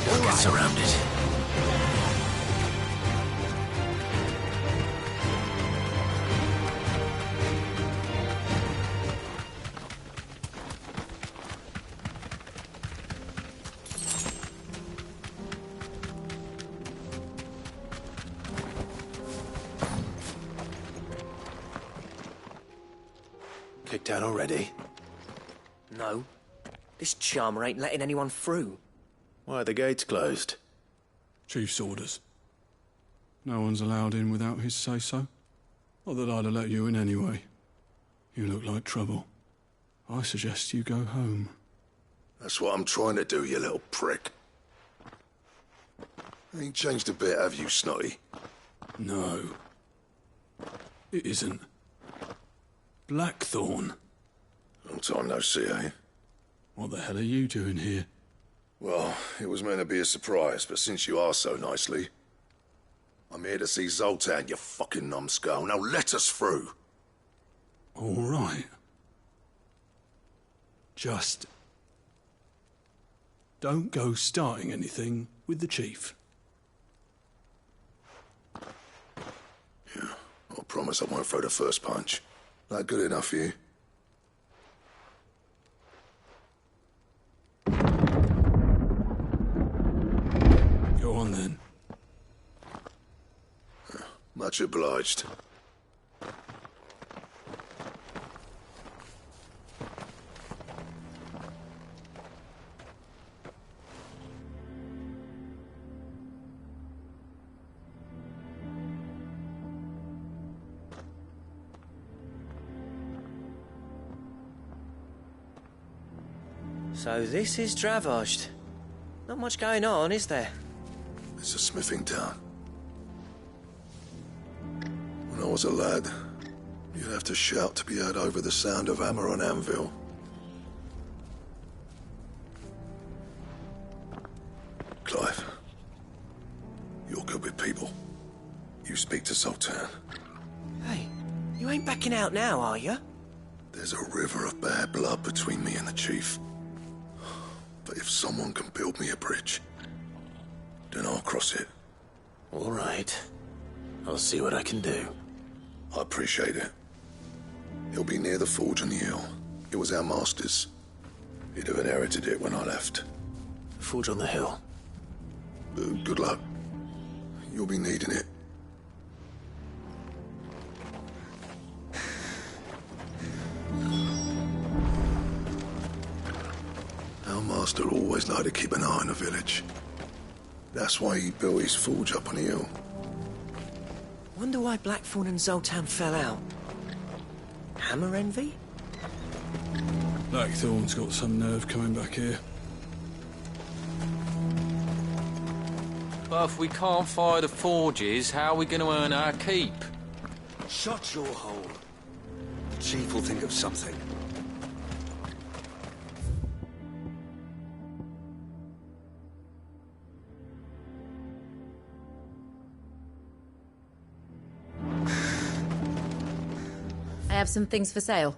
Get surrounded. kicked out already? No. This charmer ain't letting anyone through. Why are the gates closed? Chief's orders. No one's allowed in without his say-so. Not that I'd have let you in anyway. You look like trouble. I suggest you go home. That's what I'm trying to do, you little prick. Ain't changed a bit, have you, Snotty? No. It isn't. Blackthorn. Long time no see, eh? What the hell are you doing here? Well, it was meant to be a surprise, but since you asked so nicely... I'm here to see Zoltan, you fucking numbskull. Now let us through. All right. Just... don't go starting anything with the chief. Yeah, I promise I won't throw the first punch. That good enough for you? Go on then. Much obliged. So this is Dravaged. Not much going on, is there? It's a smithing town. When I was a lad, you'd have to shout to be heard over the sound of hammer on anvil. Clive, you're good with people. You speak to Zoltan. Hey, you ain't backing out now, are you? There's a river of bad blood between me and the chief. But if someone can build me a bridge, then I'll cross it. All right. I'll see what I can do. I appreciate it. He'll be near the forge on the hill. It was our master's. He'd have inherited it when I left. Forge on the hill. Good luck. You'll be needing it. Our master always liked to keep an eye on the village. That's why he built his forge up on the hill. Wonder why Blackthorn and Zoltan fell out. Hammer envy? Blackthorn's got some nerve coming back here. But if we can't fire the forges, how are we going to earn our keep? Shut your hole. The chief will think of something. I have some things for sale.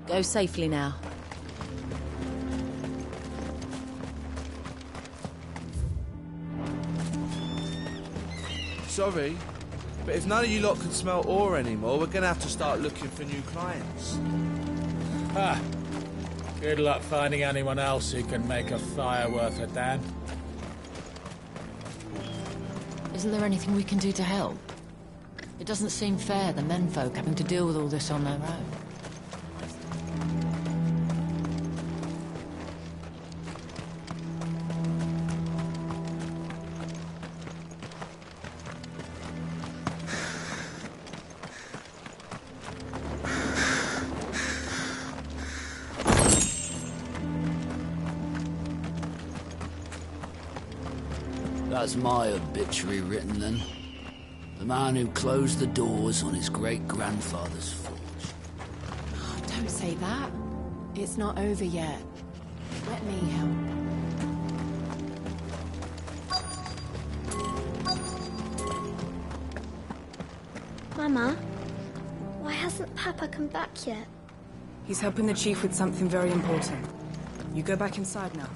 Go safely now. Sorry, but if none of you lot can smell ore anymore, we're gonna have to start looking for new clients. Ha! Good luck finding anyone else who can make a fire worth a damn. Isn't there anything we can do to help? It doesn't seem fair, the menfolk having to deal with all this on their own. That's my obituary written then. The man who closed the doors on his great-grandfather's forge. Don't say that. It's not over yet. Let me help. Mama, why hasn't Papa come back yet? He's helping the chief with something very important. You go back inside now.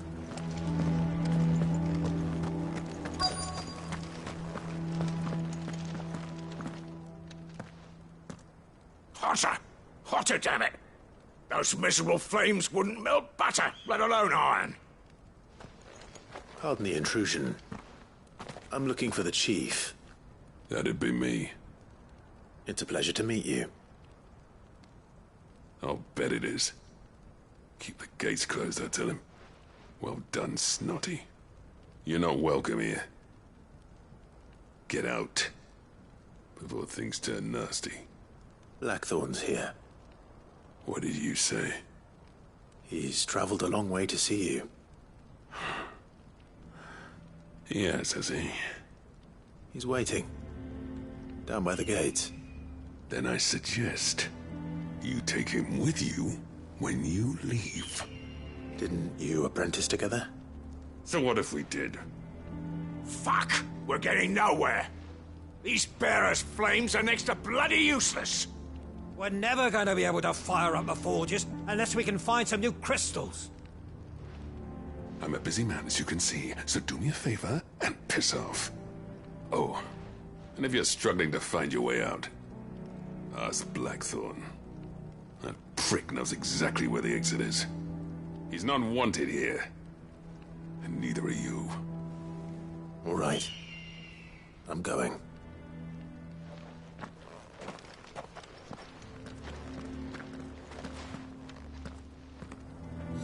Hotter! Hotter, damn it! Those miserable flames wouldn't melt butter, let alone iron. Pardon the intrusion. I'm looking for the chief. That'd be me. It's a pleasure to meet you. I'll bet it is. Keep the gates closed, I tell him. Well done, Snotty. You're not welcome here. Get out. Before things turn nasty. Blackthorn's here. What did you say? He's traveled a long way to see you. Yes, has he? He's waiting. Down by the gates. Then I suggest you take him with you when you leave. Didn't you apprentice together? So what if we did? Fuck! We're getting nowhere. These bearers' flames are next to bloody useless. We're never going to be able to fire up the forges unless we can find some new crystals. I'm a busy man, as you can see, so do me a favor and piss off. Oh, and if you're struggling to find your way out, ask Blackthorn. That prick knows exactly where the exit is. He's not wanted here. And neither are you. All right. I'm going.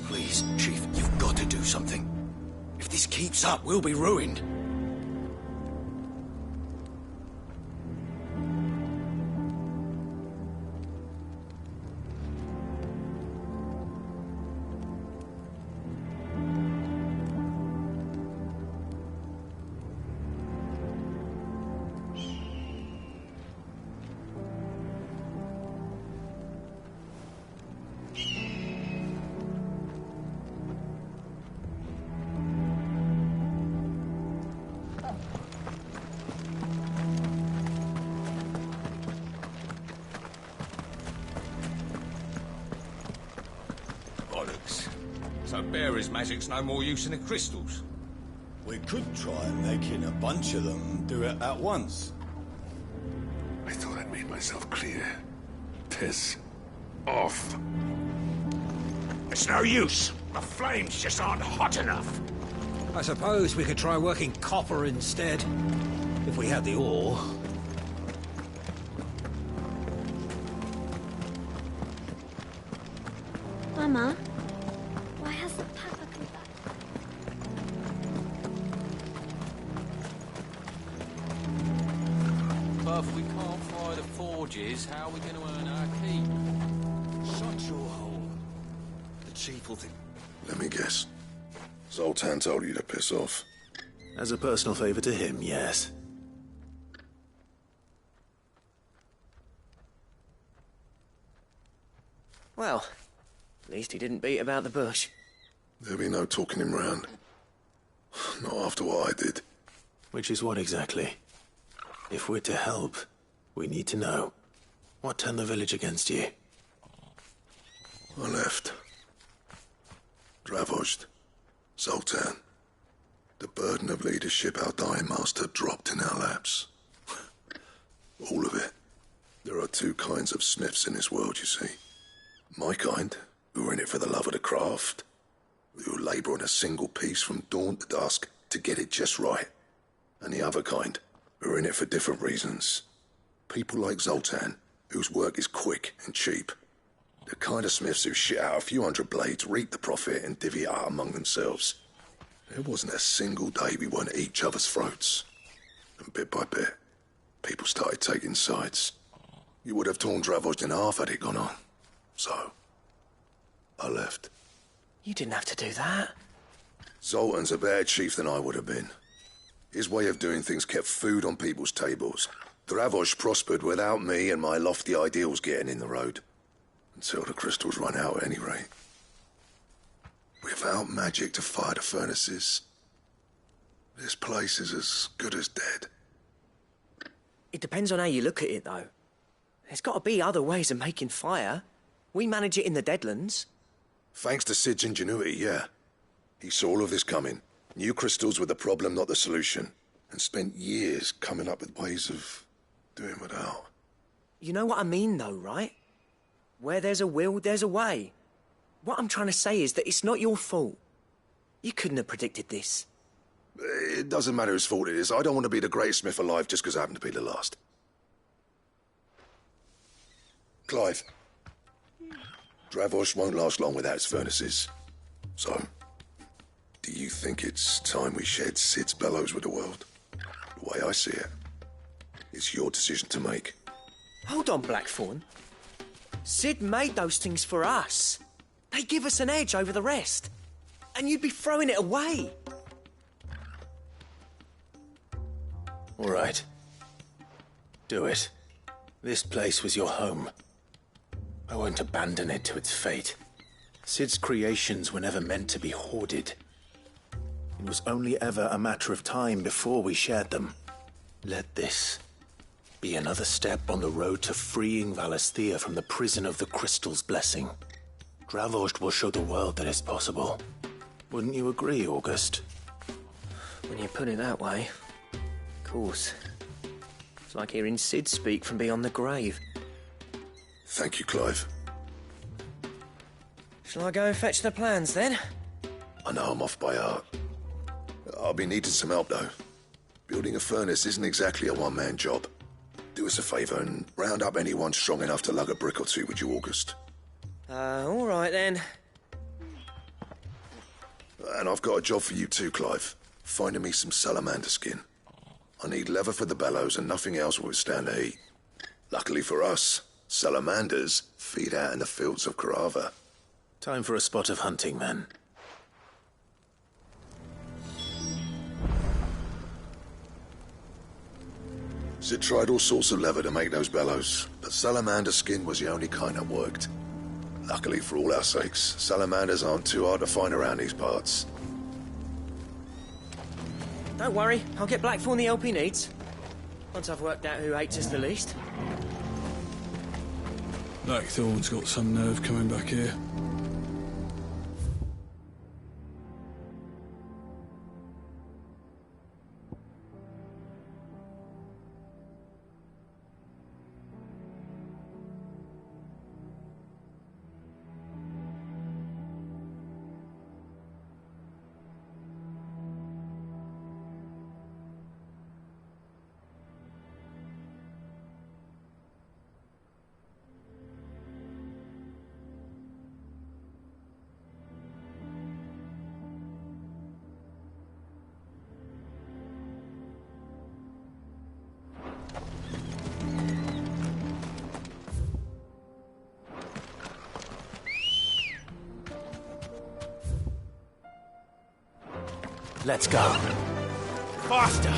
Please, Chief, you've got to do something. If this keeps up, we'll be ruined. So Bearer's magic's no more use than the crystals. We could try making a bunch of them do it at once. I thought I'd made myself clear. Piss off. It's no use. The flames just aren't hot enough. I suppose we could try working copper instead, if we had the ore. Mama, why hasn't Papa come back? But if we can't fire the forges, how are we going to earn our keep? Shut your hole. The chief will think... Let me guess. Zoltan told you to piss off. As a personal favor to him, yes. Well, at least he didn't beat about the bush. There'll be no talking him round. Not after what I did. Which is what exactly? If we're to help, we need to know. What turned the village against you? I left. Dravozd. Zoltan. The burden of leadership our dying master dropped in our laps. All of it. There are two kinds of smiths in this world, you see. My kind, who are in it for the love of the craft, who labour on a single piece from dawn to dusk to get it just right. And the other kind, who are in it for different reasons. People like Zoltan, whose work is quick and cheap. The kind of smiths who shit out a few hundred blades, reap the profit, and divvy it out among themselves. There wasn't a single day we weren't at each other's throats. And bit by bit, people started taking sides. You would have torn Dravozd in half had it gone on. So, I left. You didn't have to do that. Zoltan's a better chief than I would have been. His way of doing things kept food on people's tables. Dravozd prospered without me and my lofty ideals getting in the road. Until the crystals run out at any rate. Without magic to fire the furnaces, this place is as good as dead. It depends on how you look at it, though. There's got to be other ways of making fire. We manage it in the Deadlands. Thanks to Sid's ingenuity, yeah. He saw all of this coming, knew crystals were the problem, not the solution, and spent years coming up with ways of doing without. You know what I mean, though, right? Where there's a will, there's a way. What I'm trying to say is that it's not your fault. You couldn't have predicted this. It doesn't matter whose fault it is. I don't want to be the greatest smith alive just because I happen to be the last. Clive. Dravosh won't last long without its furnaces. So, do you think it's time we shared Sid's bellows with the world? The way I see it, it's your decision to make. Hold on, Blackthorn. Sid made those things for us. They give us an edge over the rest. And you'd be throwing it away. All right. Do it. This place was your home. I won't abandon it to its fate. Sid's creations were never meant to be hoarded. It was only ever a matter of time before we shared them. Let this be another step on the road to freeing Valisthea from the prison of the Crystal's blessing. Dravost will show the world that it's possible. Wouldn't you agree, August? When you put it that way, of course. It's like hearing Sid speak from beyond the grave. Thank you, Clive. Shall I go and fetch the plans, then? I know I'm off by heart. I'll be needing some help, though. Building a furnace isn't exactly a one-man job. Do us a favour and round up anyone strong enough to lug a brick or two, would you, August? All right, then. And I've got a job for you too, Clive. Finding me some salamander skin. I need leather for the bellows and nothing else will withstand the heat. Luckily for us, salamanders feed out in the fields of Carava. Time for a spot of hunting, then. Sid tried all sorts of leather to make those bellows, but salamander skin was the only kind that worked. Luckily for all our sakes, salamanders aren't too hard to find around these parts. Don't worry, I'll get Blackthorn the help he needs. Once I've worked out who hates us the least. Blackthorn's got some nerve coming back here. Let's go. Faster!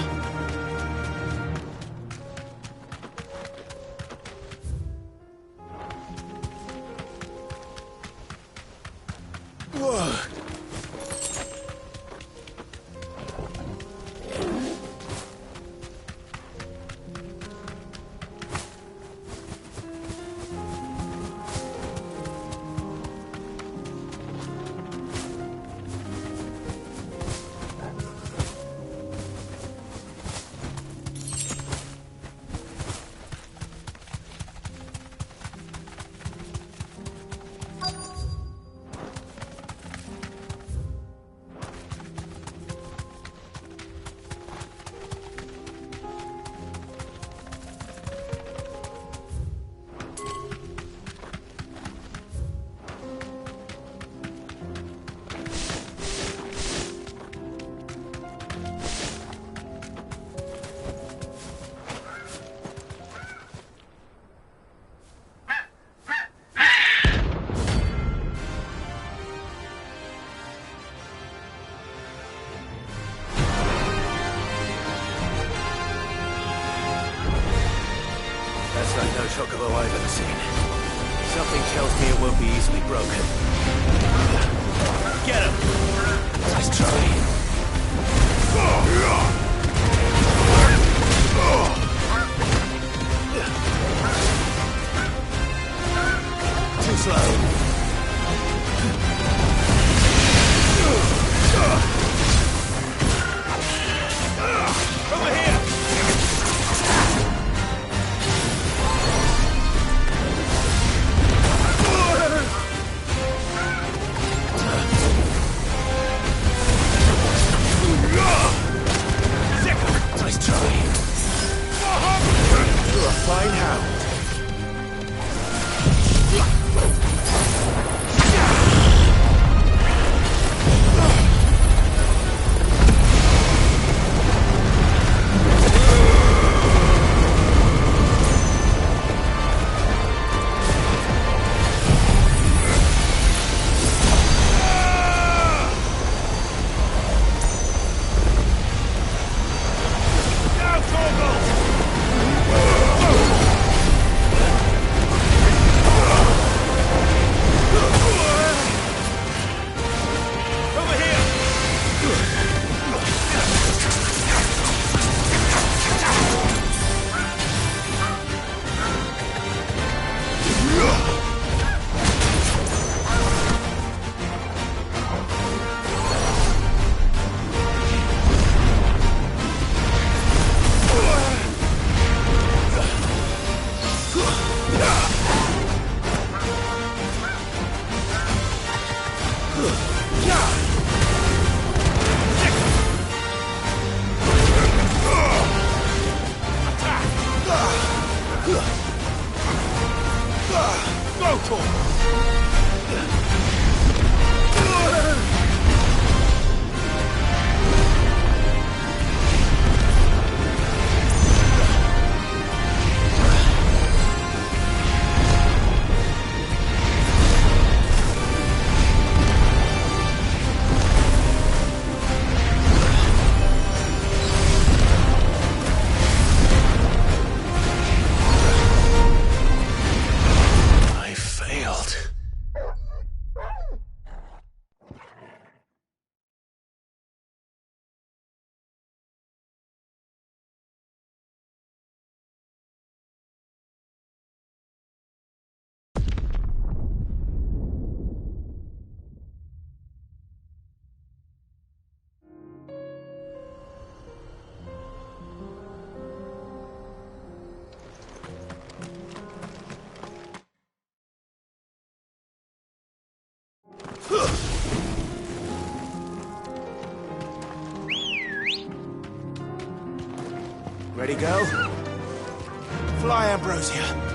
Whoa! That's like no chocobo I've ever seen. Something tells me it won't be easily broken. Get him! Nice try. Ready, go? Fly, Ambrosia.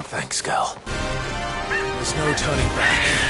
Thanks, Gal. There's no turning back.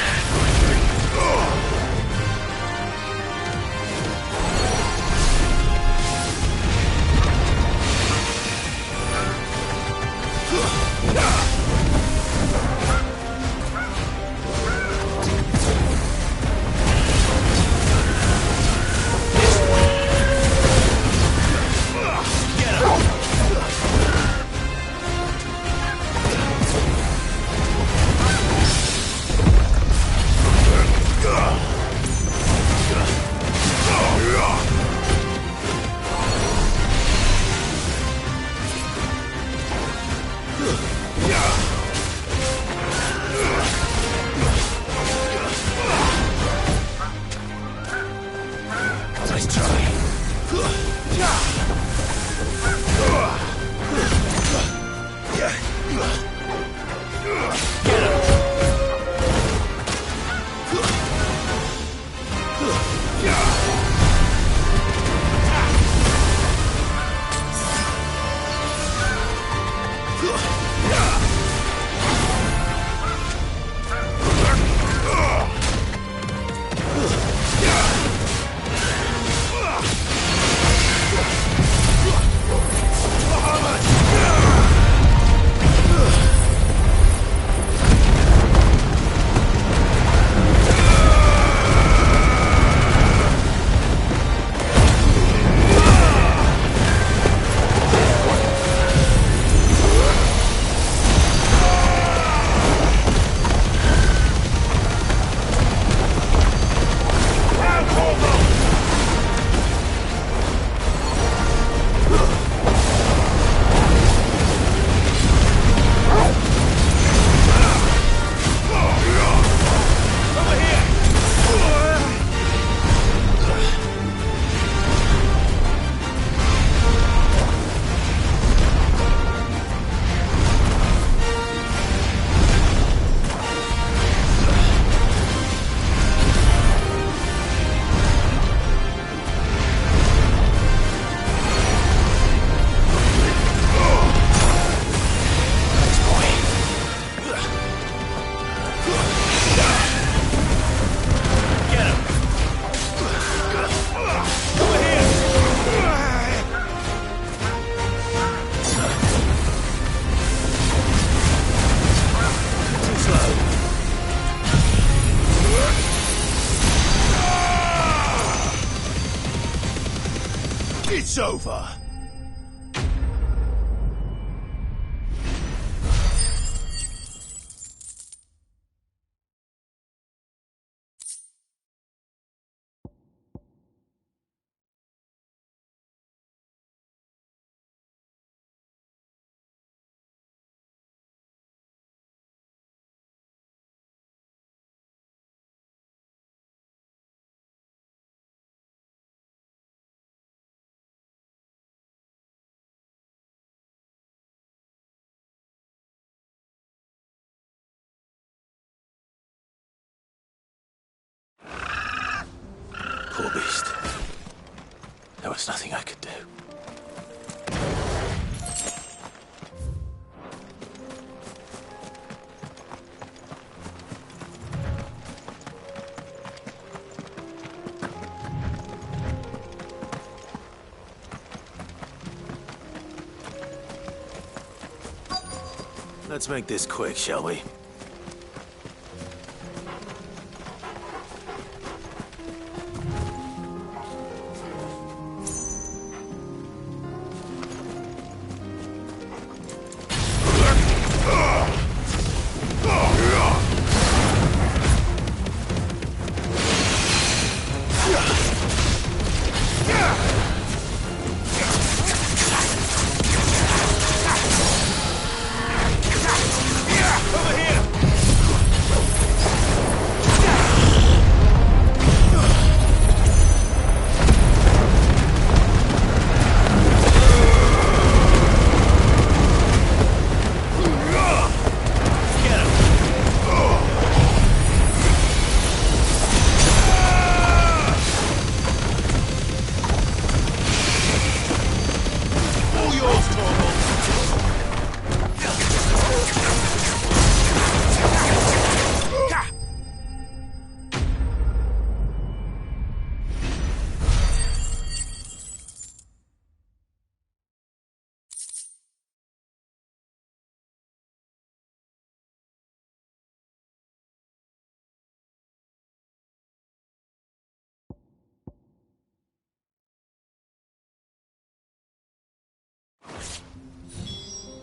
It's over. there's nothing I could do. Let's make this quick, shall we?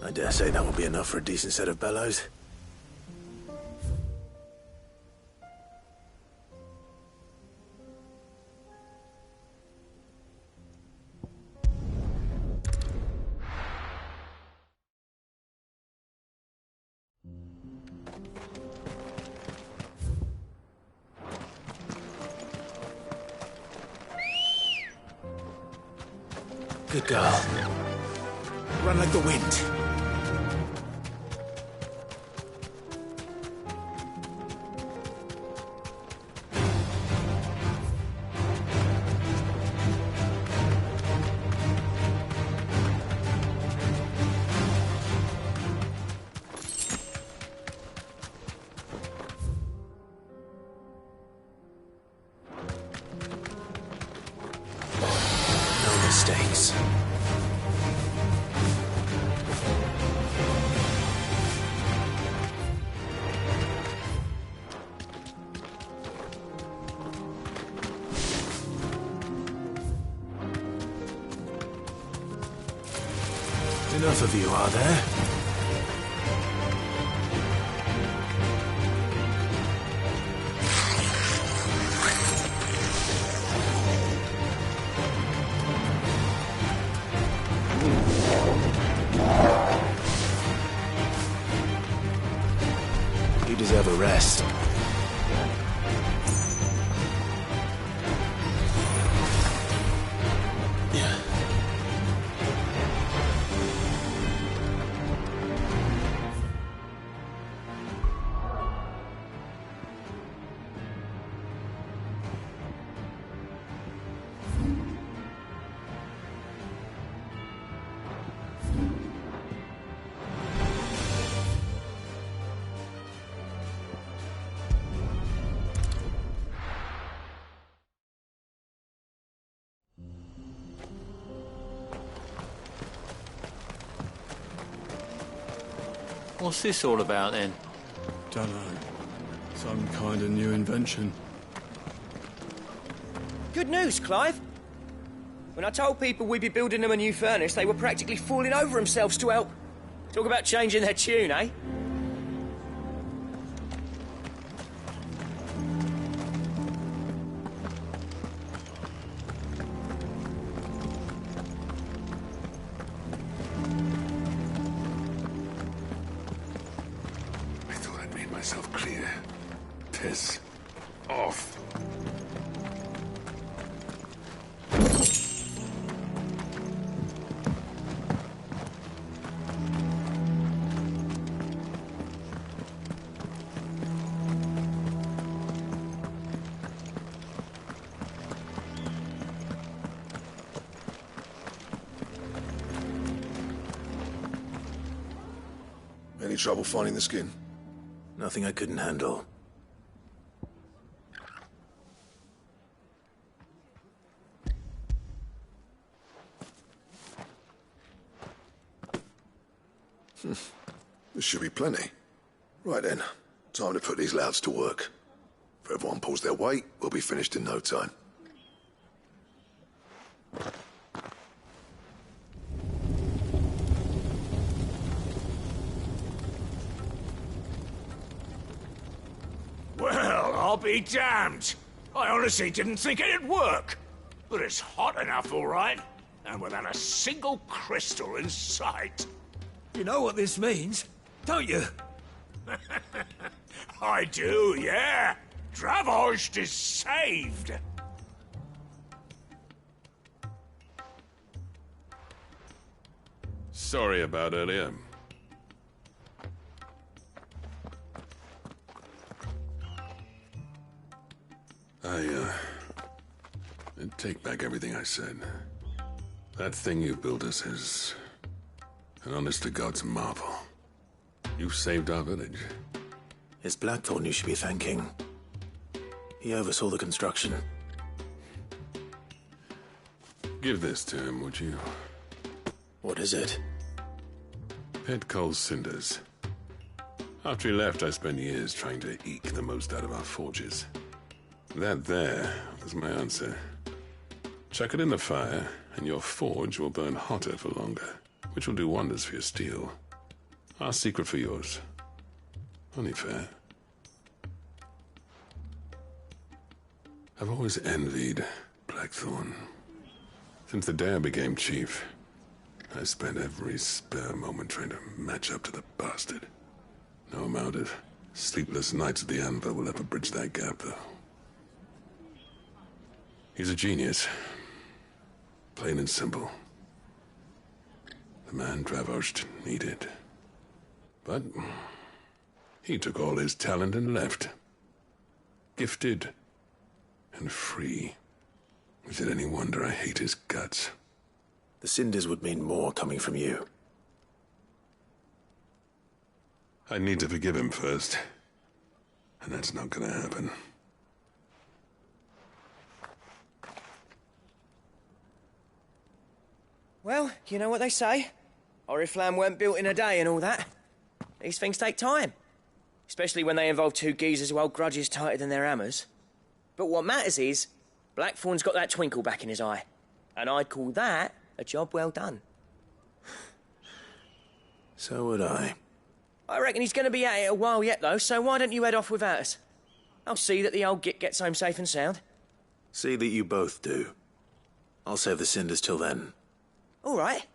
I dare say that will be enough for a decent set of bellows. Good girl. Run like the wind. No mistakes. Enough of you, are there? You deserve a rest. What's this all about, then? Dunno. Some kind of new invention. Good news, Clive. When I told people we'd be building them a new furnace, they were practically falling over themselves to help. Talk about changing their tune, eh? Myself clear. Piss off. Any trouble finding the skin? Nothing I couldn't handle. There should be plenty. Right then, time to put these louds to work. If everyone pulls their weight, we'll be finished in no time. Well, I'll be damned. I honestly didn't think it'd work. But it's hot enough, all right. And without a single crystal in sight. You know what this means, don't you? I do, yeah. Dravost is saved. Sorry about earlier. I take back everything I said. That thing you built us is an honest-to-God's marvel. You've saved our village. It's Blackthorn you should be thanking. He oversaw the construction. Give this to him, would you? What is it? Pet Cole's cinders. After he left, I spent years trying to eke the most out of our forges. That there was my answer. Chuck it in the fire, and your forge will burn hotter for longer, which will do wonders for your steel. Our secret for yours. Only fair. I've always envied Blackthorn. Since the day I became chief, I spent every spare moment trying to match up to the bastard. No amount of sleepless nights at the anvil will ever bridge that gap, though. He's a genius. Plain and simple. The man Dravost needed. But he took all his talent and left. Gifted and free. Is it any wonder I hate his guts? The cinders would mean more coming from you. I need to forgive him first. And that's not gonna happen. Well, you know what they say. Oriflamme weren't built in a day and all that. These things take time. Especially when they involve two geezers who hold grudges tighter than their hammers. But what matters is, Blackthorn's got that twinkle back in his eye. And I'd call that a job well done. So would I. I reckon he's going to be at it a while yet, though, so why don't you head off without us? I'll see that the old git gets home safe and sound. See that you both do. I'll save the cinders till then. All right.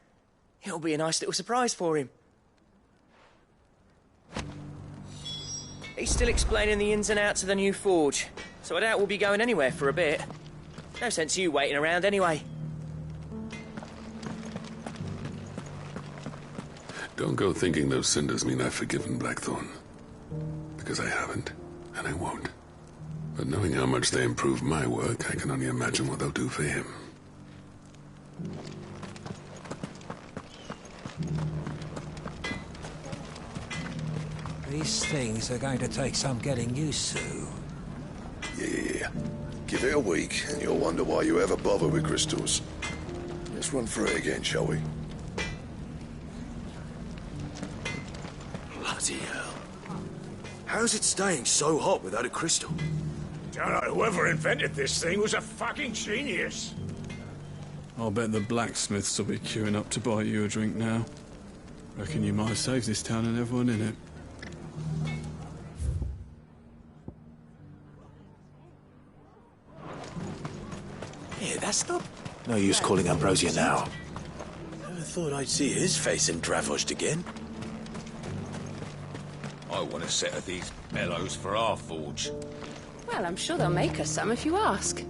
It'll be a nice little surprise for him. He's still explaining the ins and outs of the new forge, so I doubt we'll be going anywhere for a bit. No sense you waiting around anyway. Don't go thinking those cinders mean I've forgiven Blackthorn. Because I haven't, and I won't. But knowing how much they improve my work, I can only imagine what they'll do for him. These things are going to take some getting used to. Yeah. Give it a week, and you'll wonder why you ever bother with crystals. Let's run through it again, shall we? Bloody hell. How's it staying so hot without a crystal? Don't know, whoever invented this thing was a fucking genius. I'll bet the blacksmiths will be queuing up to buy you a drink now. Reckon you might save this town and everyone in it. Yeah, that's not... No use calling Ambrosia now. Never thought I'd see his face in Dravost again. I want a set of these bellows for our forge. Well, I'm sure they'll make us some if you ask.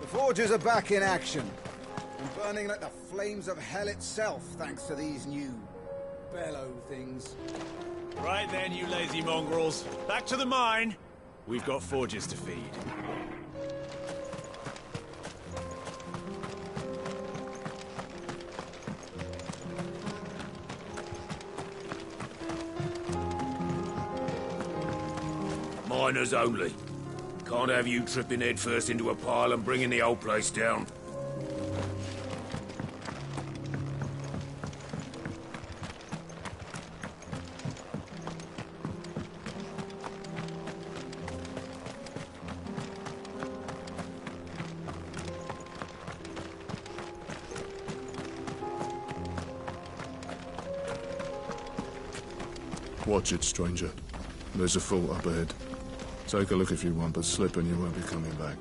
The Forges are back in action, and burning like the flames of hell itself, thanks to these new bellow things. Right then, you lazy mongrels. Back to the mine. We've got forges to feed. Miners only. Can't have you tripping headfirst into a pile and bringing the whole place down. Watch it, stranger. There's a fort up ahead. Take a look if you want, but slip and you won't be coming back.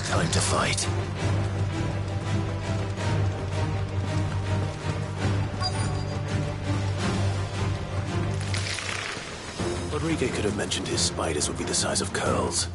Time to fight. Rodrigo could have mentioned his spiders would be the size of curls.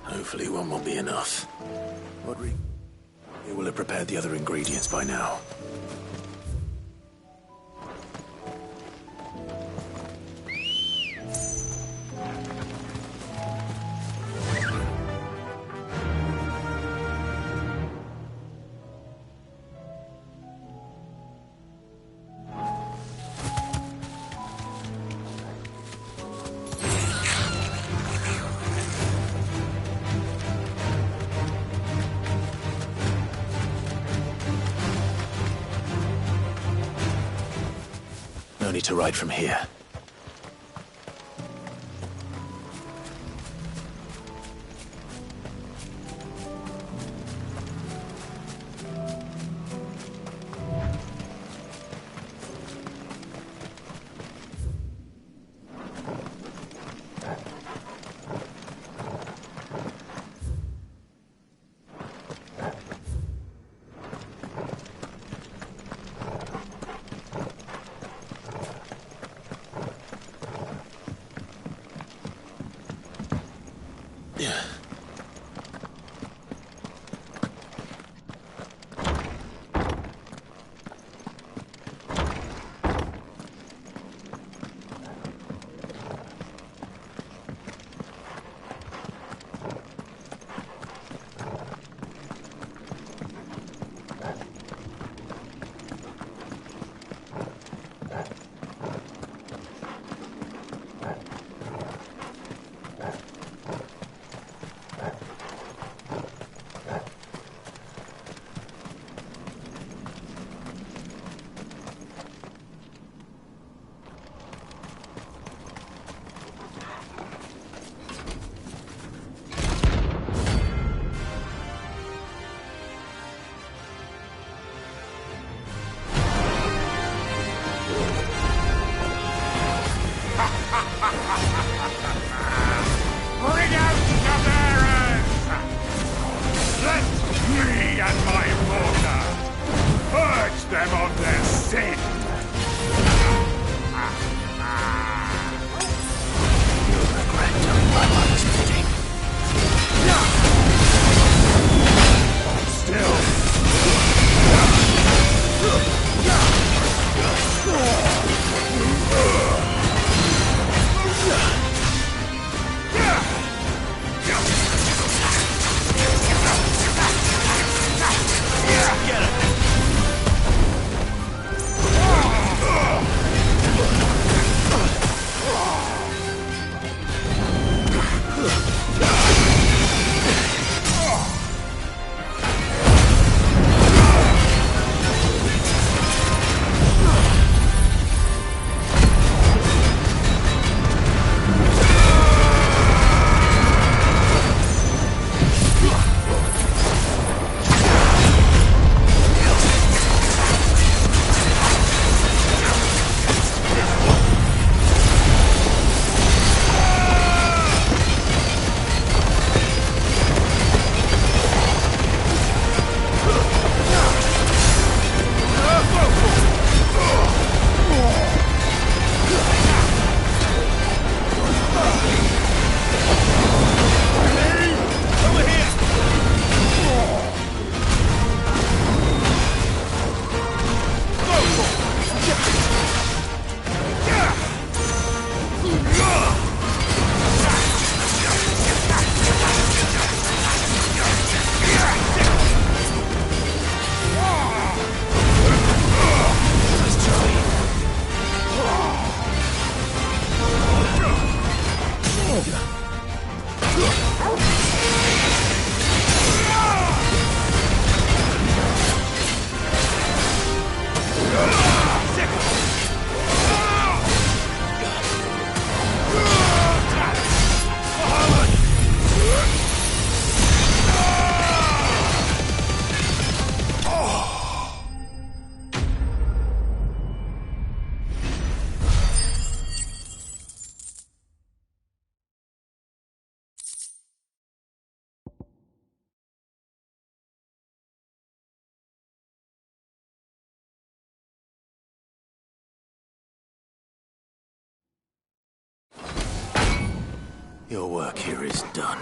Hopefully one will be enough. Rodrigo will have prepared the other ingredients by now. No need to ride from here. Bring out the bearers! Let me and my mortar purge them of their sin! You'll regret doing my mother's bidding. Your work here is done.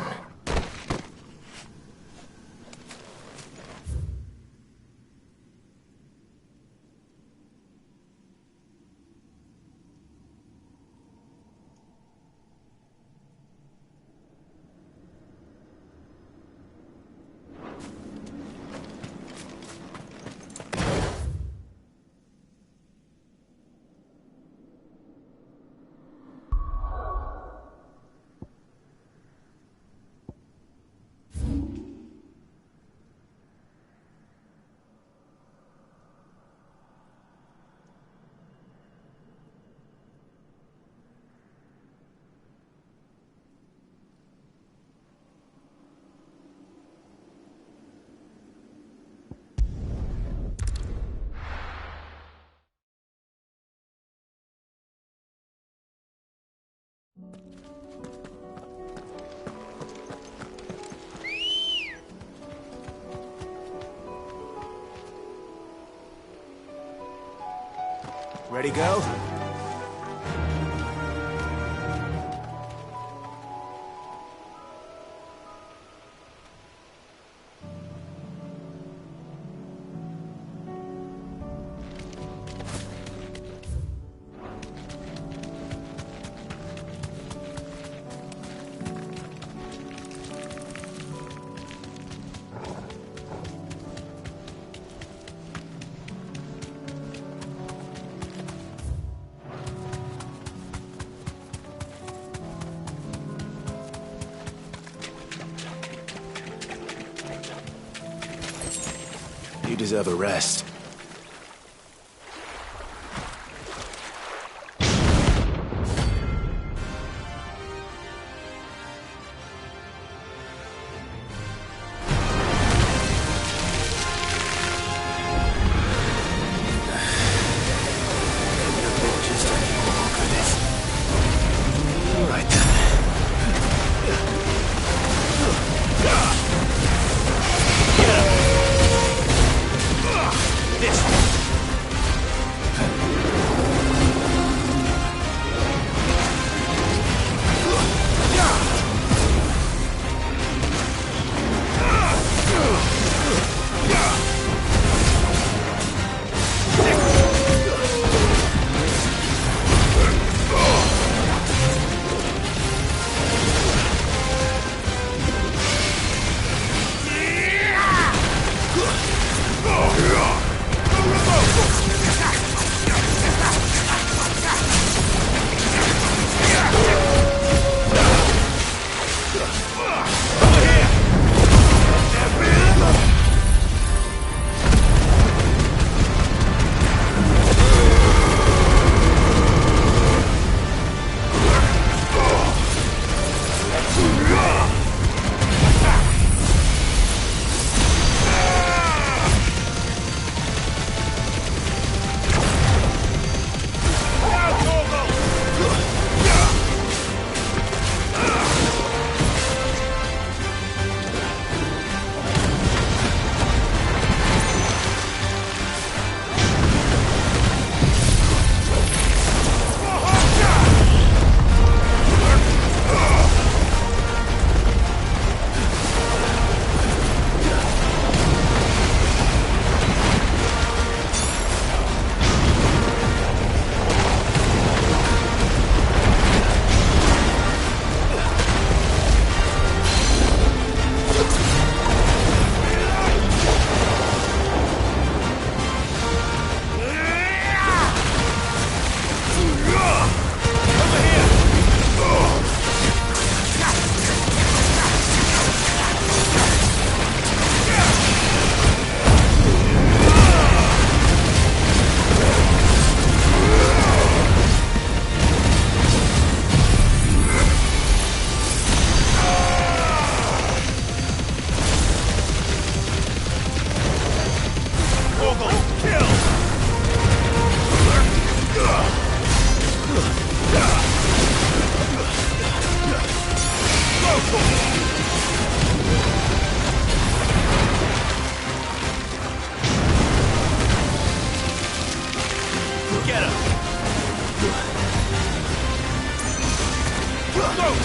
Ready, go? You deserve a rest.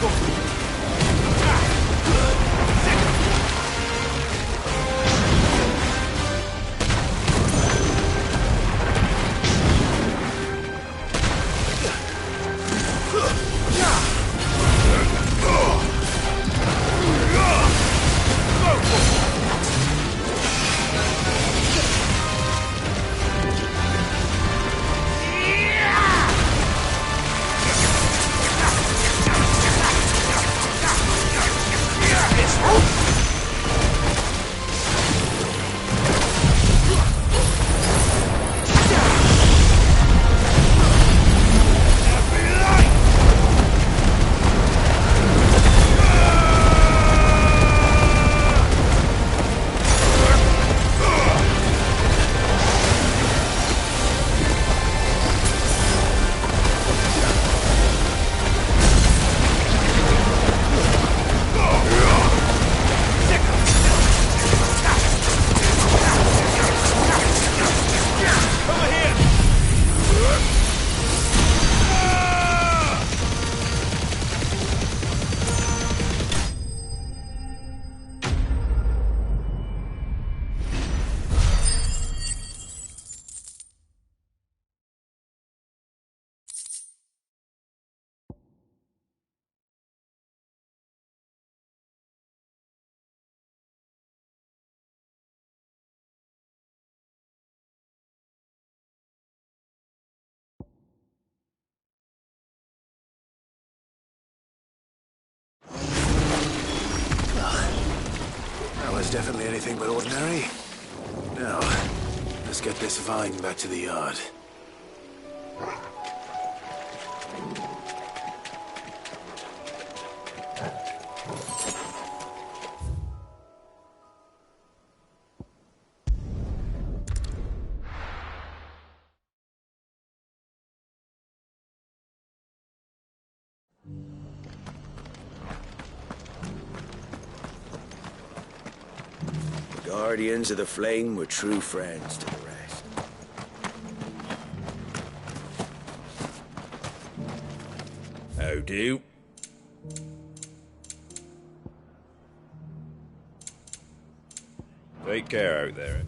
Go! definitely anything but ordinary. Now, let's get this vine back to the yard. Guardians of the Flame were true friends to the rest. How do? Take care out there.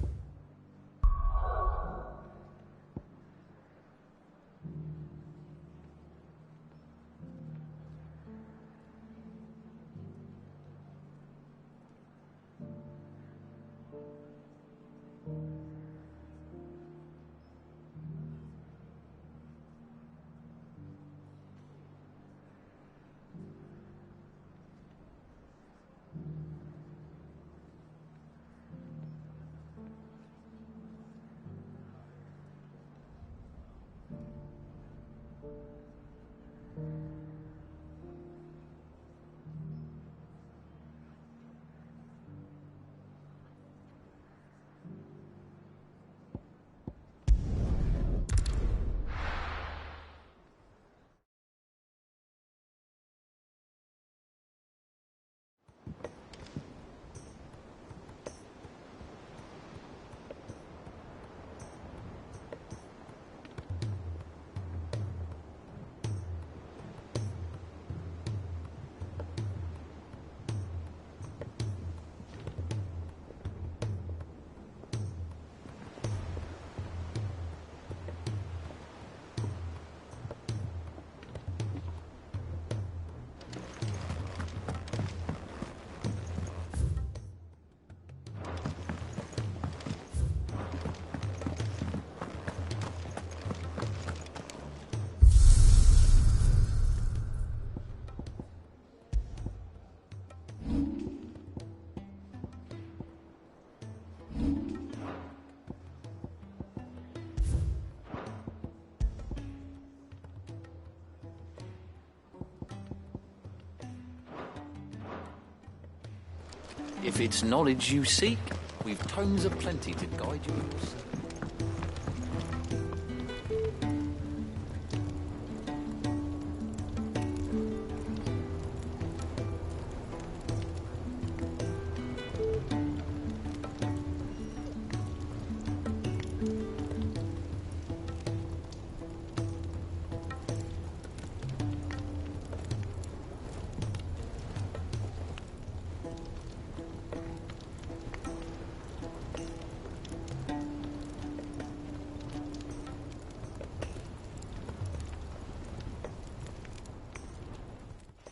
If it's knowledge you seek, we've tomes aplenty to guide you in your search.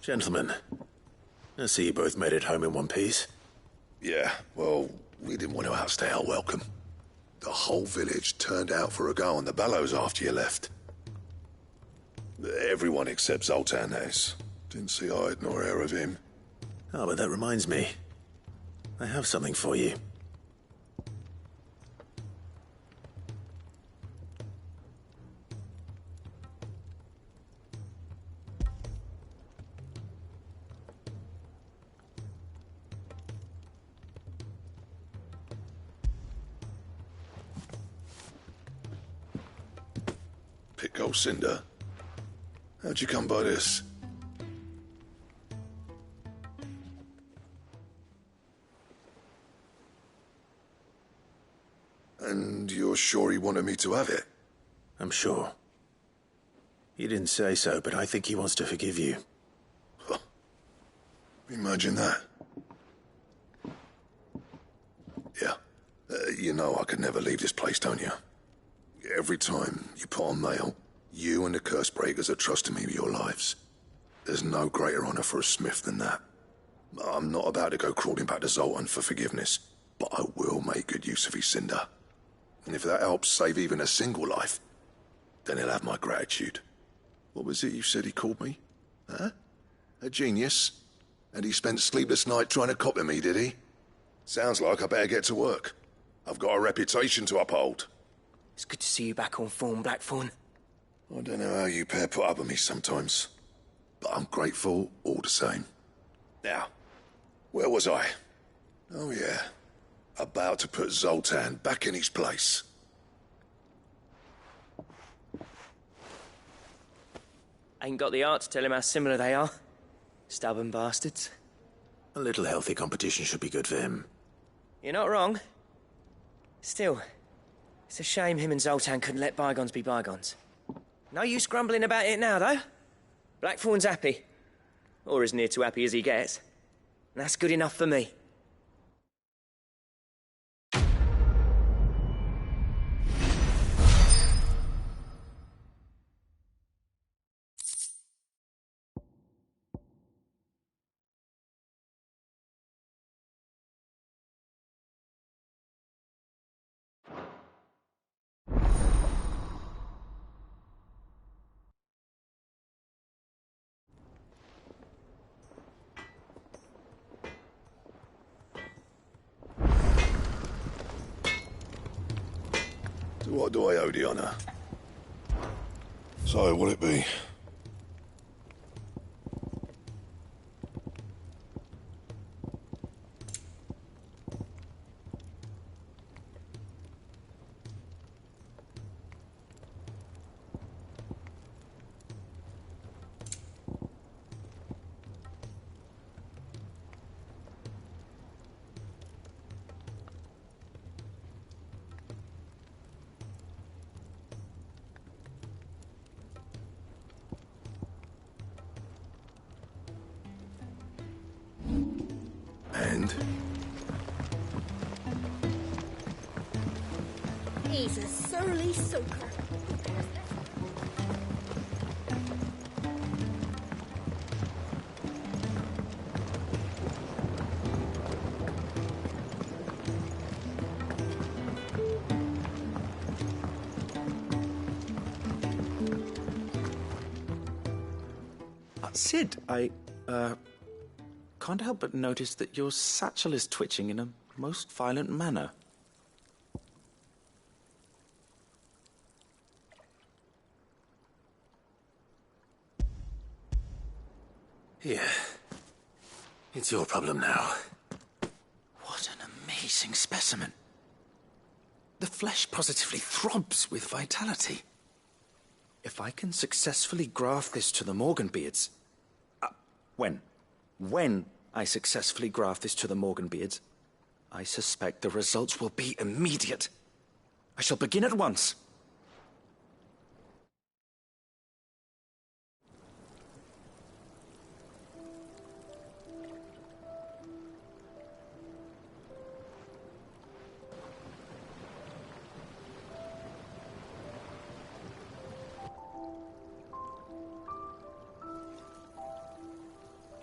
Gentlemen, I see you both made it home in one piece. Yeah, well, we didn't want to outstay our welcome. The whole village turned out for a go on the bellows after you left. Everyone except Zoltan, that is. Didn't see hide nor hair of him. Oh, but that reminds me. I have something for you. Pick old Cinder. How'd you come by this? And you're sure he wanted me to have it? I'm sure. He didn't say so, but I think he wants to forgive you. Huh. Imagine that. Yeah. You know I could never leave this place, don't you? Every time you put on mail, you and the curse breakers are trusting me with your lives. There's no greater honor for a smith than that. I'm not about to go crawling back to Zoltan for forgiveness, but I will make good use of his Cinder. And if that helps save even a single life, then he'll have my gratitude. What was it you said he called me? Huh? A genius? And he spent sleepless night trying to copy me, did he? Sounds like I better get to work. I've got a reputation to uphold. It's good to see you back on form, Blackthorn. I don't know how you pair put up with me sometimes, but I'm grateful all the same. Now, where was I? Oh yeah, about to put Zoltan back in his place. Ain't got the art to tell him how similar they are. Stubborn bastards. A little healthy competition should be good for him. You're not wrong. Still, it's a shame him and Zoltan couldn't let bygones be bygones. No use grumbling about it now, though. Blackthorn's happy. Or as near to happy as he gets. And that's good enough for me. To what do I owe the honour? So, what'll it be? And? He's a surly soaker. Sid, I can't help but notice that your satchel is twitching in a most violent manner. Here. It's your problem now. What an amazing specimen. The flesh positively throbs with vitality. If I can successfully graft this to the Morganbeards... When I successfully graft this to the Morganbeards, I suspect the results will be immediate. I shall begin at once.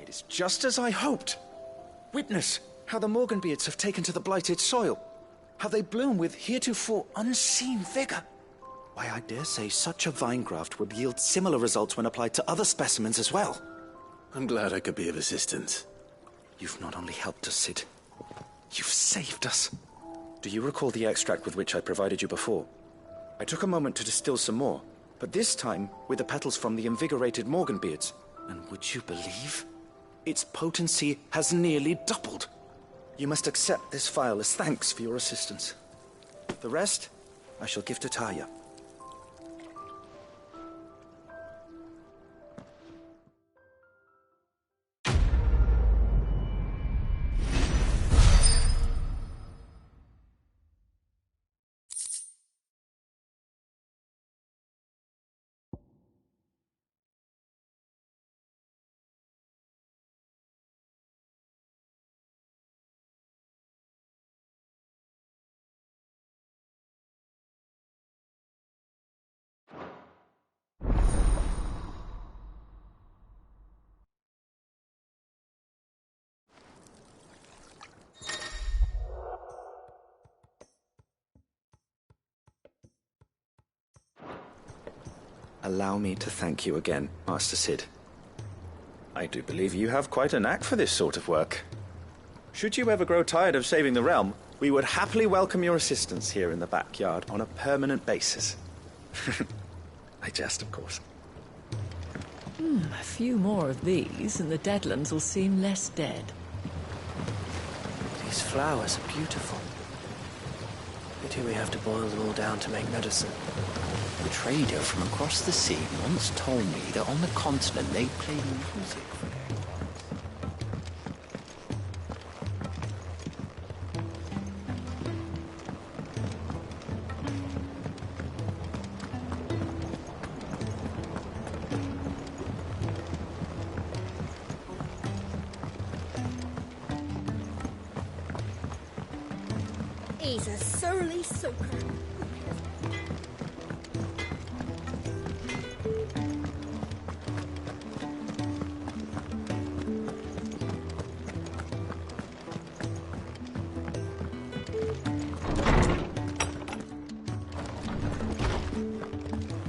It is just as I hoped. Witness how the Morganbeards have taken to the blighted soil. How they bloom with heretofore unseen vigor. Why, I dare say such a vine graft would yield similar results when applied to other specimens as well. I'm glad I could be of assistance. You've not only helped us, Sid, you've saved us. Do you recall the extract with which I provided you before? I took a moment to distill some more, but this time with the petals from the invigorated Morganbeards. And would you believe? Its potency has nearly doubled. You must accept this vial as thanks for your assistance. The rest, I shall give to Taya. Allow me to thank you again, Master Sid. I do believe you have quite a knack for this sort of work. Should you ever grow tired of saving the realm, we would happily welcome your assistance here in the backyard on a permanent basis. I jest, of course. A few more of these, and the Deadlands will seem less dead. These flowers are beautiful. Pity we have to boil them all down to make medicine. The trader from across the sea once told me that on the continent they play music for their He's a surly soaker.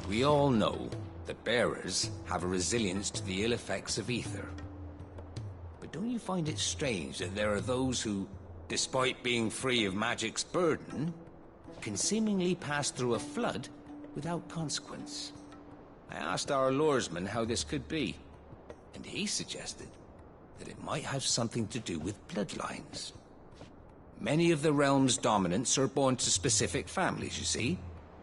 We all know that bearers have a resilience to the ill effects of ether. But don't you find it strange that there are those who, despite being free of magic's burden, can seemingly pass through a flood without consequence? I asked our luresman how this could be, and he suggested that it might have something to do with bloodlines. Many of the realm's dominants are born to specific families, you see.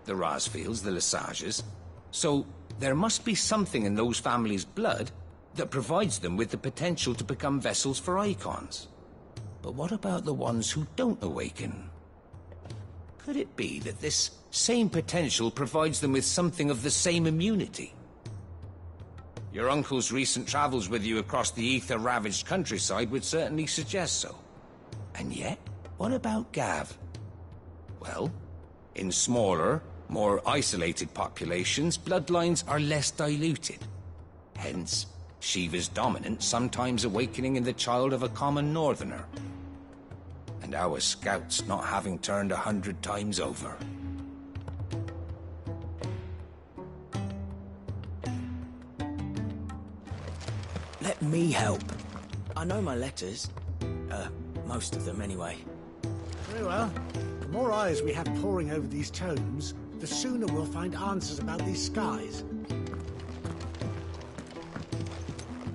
The Rosfields, the Lesages. So there must be something in those families' blood that provides them with the potential to become vessels for icons. But what about the ones who don't awaken? Could it be that this same potential provides them with something of the same immunity? Your uncle's recent travels with you across the ether-ravaged countryside would certainly suggest so. And yet, what about Gav? Well, in smaller, more isolated populations, bloodlines are less diluted. Hence, Shiva's dominant sometimes awakening in the child of a common northerner. And our scouts not having turned 100 times over. Let me help. I know my letters. Most of them anyway. Very well. The more eyes we have poring over these tomes, the sooner we'll find answers about these skies.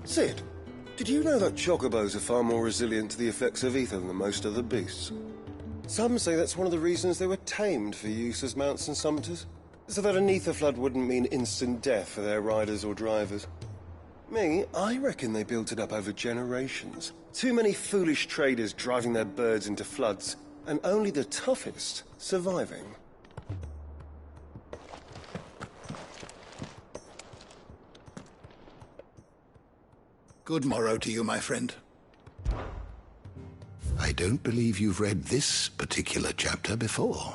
Sid, did you know that chocobos are far more resilient to the effects of ether than most other beasts? Some say that's one of the reasons they were tamed for use as mounts and summiters, so that an ether flood wouldn't mean instant death for their riders or drivers. Me, I reckon they built it up over generations. Too many foolish traders driving their birds into floods, and only the toughest surviving. Good morrow to you, my friend. I don't believe you've read this particular chapter before.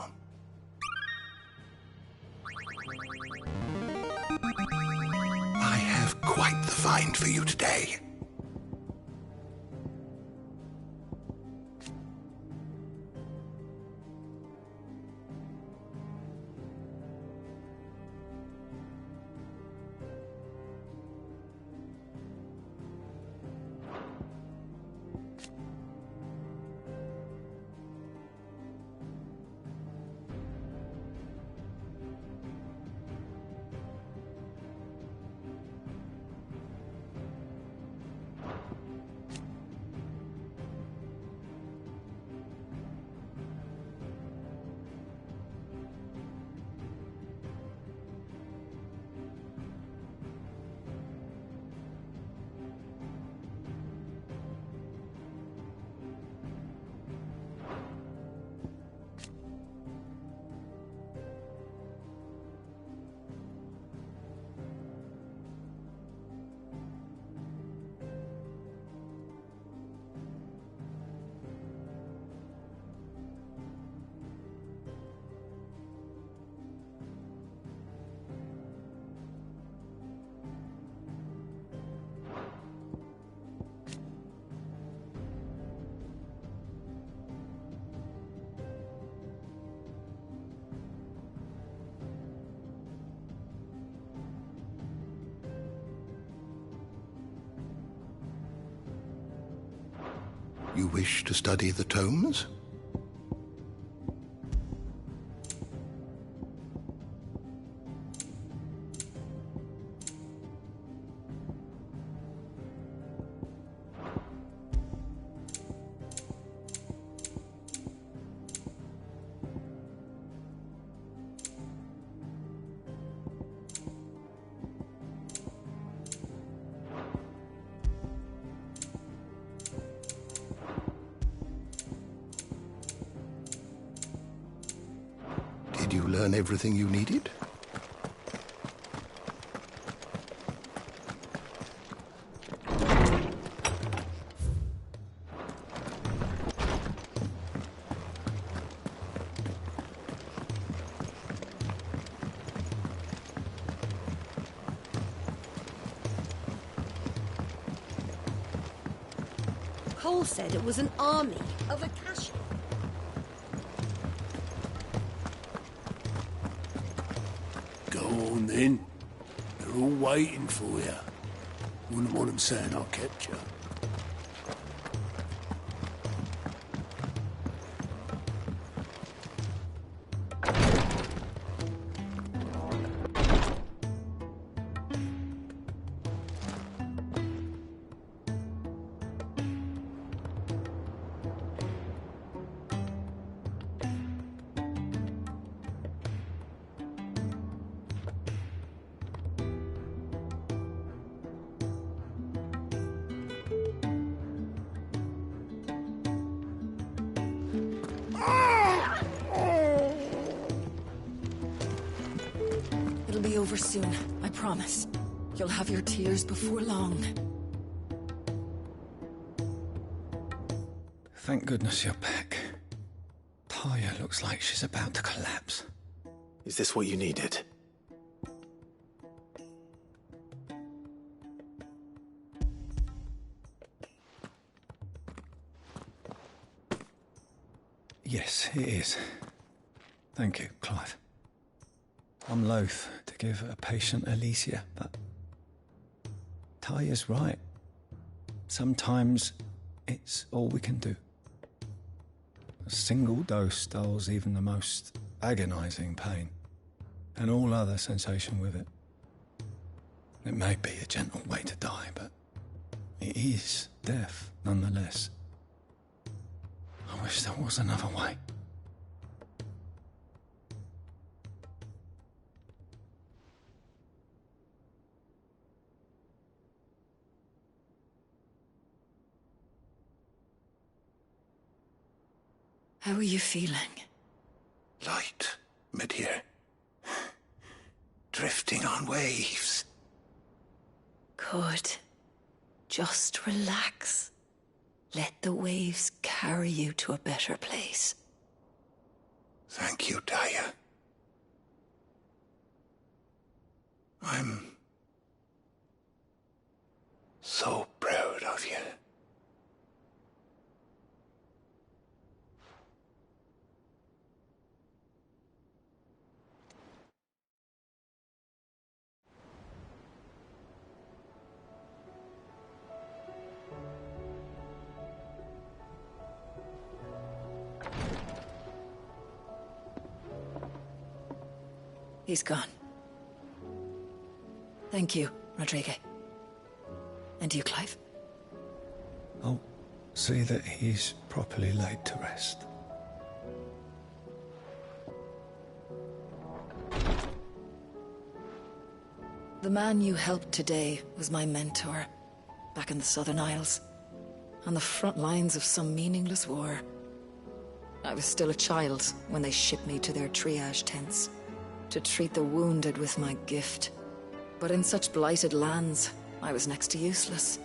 I have quite the find for you today. You wish to study the tomes? Did you learn everything you needed? Cole said it was an army of Akasha. Go on then. They're all waiting for you. Wouldn't want them saying I kept you. It'll be over soon, I promise. You'll have your tears before long. Thank goodness you're back. Taya looks like she's about to collapse. Is this what you needed? Yes, it is. Thank you, Clive. I'm loath to give a patient Alicia, but Taya's right. Sometimes it's all we can do. A single dose dulls even the most agonizing pain, and all other sensation with it. It may be a gentle way to die, but it is death nonetheless. I wish there was another way. How are you feeling? Light, Medir. Drifting on waves. Good. Just relax. Let the waves carry you to a better place. Thank you, Taya. I'm so proud of you. He's gone. Thank you, Rodrigo. And you, Clive? I'll see that he's properly laid to rest. The man you helped today was my mentor, back in the Southern Isles, on the front lines of some meaningless war. I was still a child when they shipped me to their triage tents, to treat the wounded with my gift. But in such blighted lands, I was next to useless.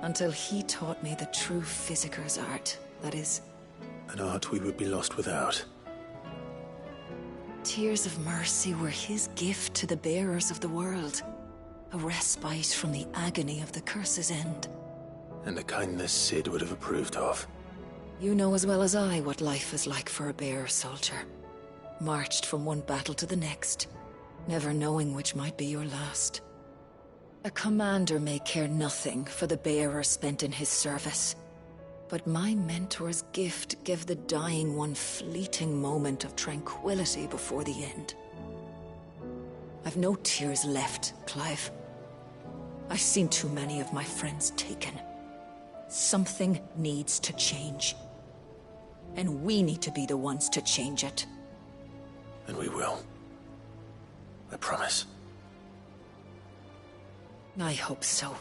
Until he taught me the true physicker's art, that is. An art we would be lost without. Tears of mercy were his gift to the bearers of the world. A respite from the agony of the curse's end. And a kindness Sid would have approved of. You know as well as I what life is like for a bearer soldier. Marched from one battle to the next, never knowing which might be your last. A commander may care nothing for the bearer spent in his service. But my mentor's gift gave the dying one fleeting moment of tranquility before the end. I've no tears left, Clive. I've seen too many of my friends taken. Something needs to change. And we need to be the ones to change it. And we will. I promise. I hope so.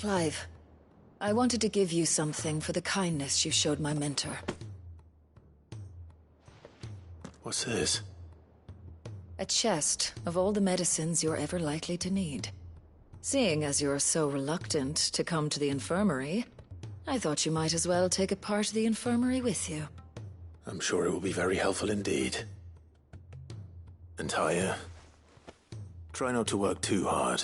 Clive, I wanted to give you something for the kindness you showed my mentor. What's this? A chest of all the medicines you're ever likely to need. Seeing as you're so reluctant to come to the infirmary, I thought you might as well take a part of the infirmary with you. I'm sure it will be very helpful indeed. And Taya, try not to work too hard.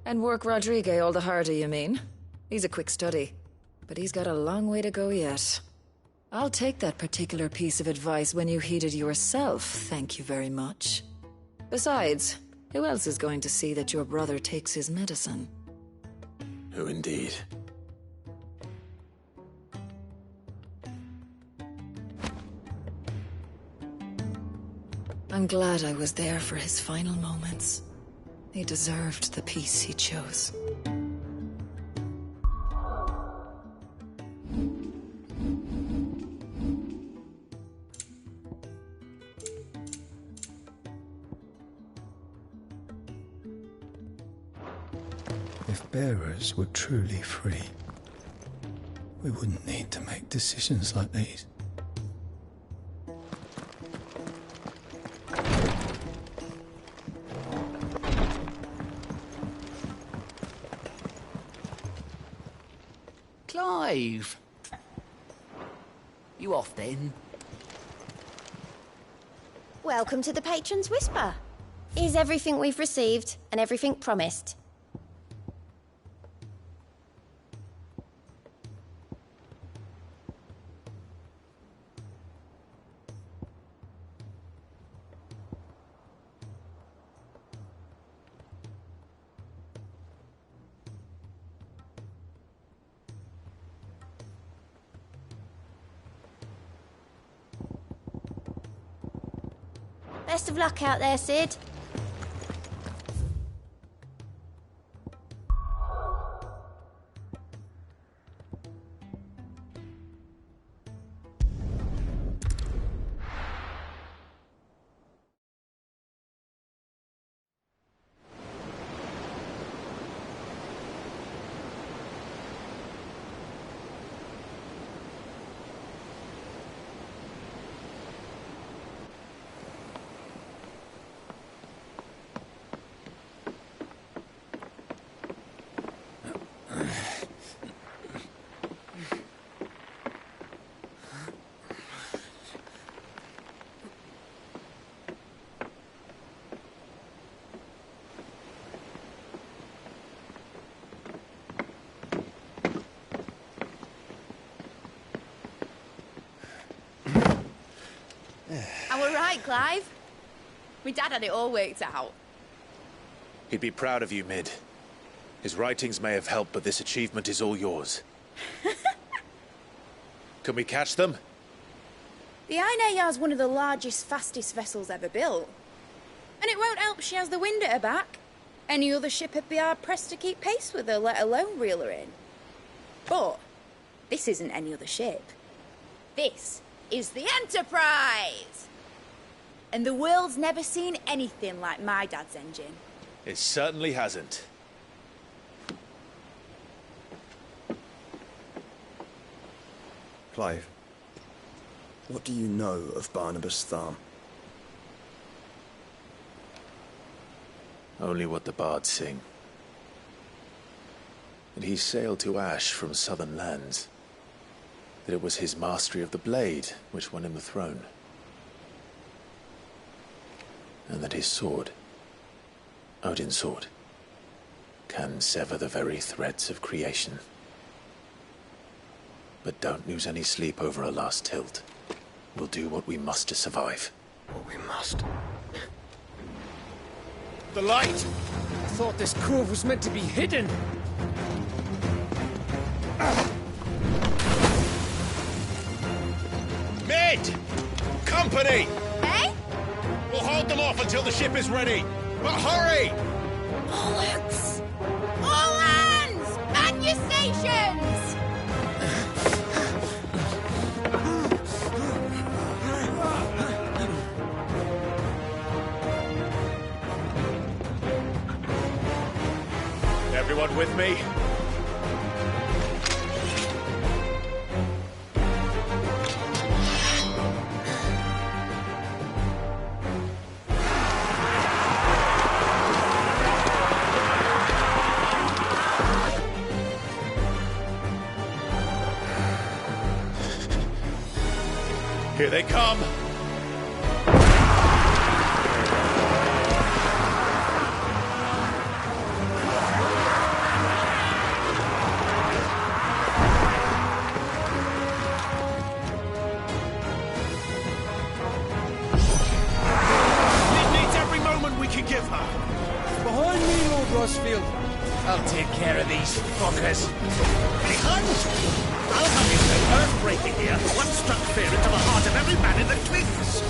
And work Rodrigue all the harder, you mean? He's a quick study, but he's got a long way to go yet. I'll take that particular piece of advice when you heed it yourself, thank you very much. Besides, who else is going to see that your brother takes his medicine? Who indeed? I'm glad I was there for his final moments. He deserved the peace he chose. If bearers were truly free, we wouldn't need to make decisions like these. Clive! You off then? Welcome to the Patron's Whisper. Is everything we've received and everything promised? Best of luck out there, Sid. Am I right, Clive? My dad had it all worked out. He'd be proud of you, Mid. His writings may have helped, but this achievement is all yours. Can we catch them? The Ainayar's one of the largest, fastest vessels ever built. And it won't help she has the wind at her back. Any other ship would be hard-pressed to keep pace with her, let alone reel her in. But this isn't any other ship. This is the Enterprise! And the world's never seen anything like my dad's engine. It certainly hasn't. Clive, What do you know of Barnabas Tharm? Only what the bards sing. That he sailed to Ash from southern lands. That it was his mastery of the blade which won him the throne. And that his sword, Odin's sword, can sever the very threads of creation. But don't lose any sleep over a last tilt. We'll do what we must to survive. What we must? The light! I thought this cove was meant to be hidden. Mid! Company! Eh? We'll hold them off until the ship is ready. But hurry! Bollocks! All hands! Man your stations! Everyone with me? Here they come! Give her. Behind me, Lord Rossfield. I'll take care of these fuckers. Behind? I'll have you know earthbreaking here. One struck fear into the heart of every man in the cliffs.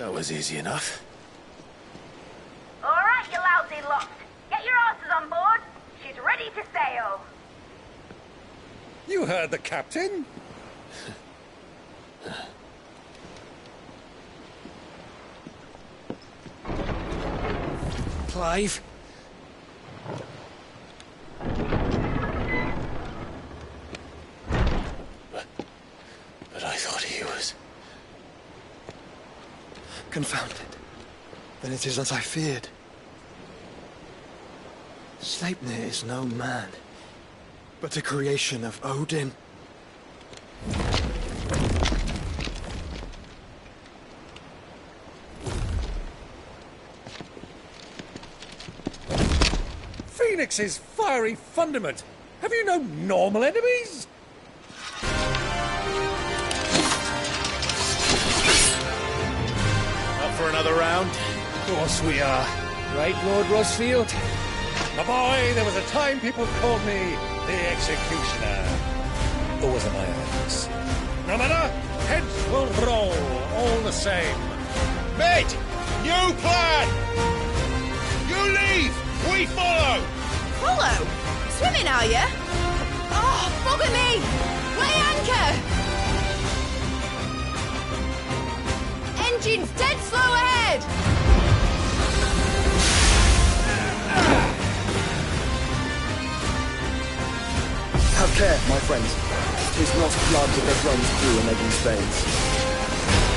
That was easy enough. All right, you lousy lot. Get your asses on board. She's ready to sail. You heard the captain. Clive? But I thought he was... Confounded. Then it is as I feared. Sleipnir is no man, but a creation of Odin. Phoenix's fiery fundament. Have you no normal enemies? Up for another round? Of course we are. Right, Lord Rosfield? My boy, there was a time people called me the Executioner. Always at my hands. No matter, heads will roll all the same. Mate! New plan! You leave! We follow! Follow? Swimming, are you? Oh, bugger me! Weigh anchor! Engine's dead slow ahead! Have care, my friends. 'Tis not blood that runs through an Egan's veins.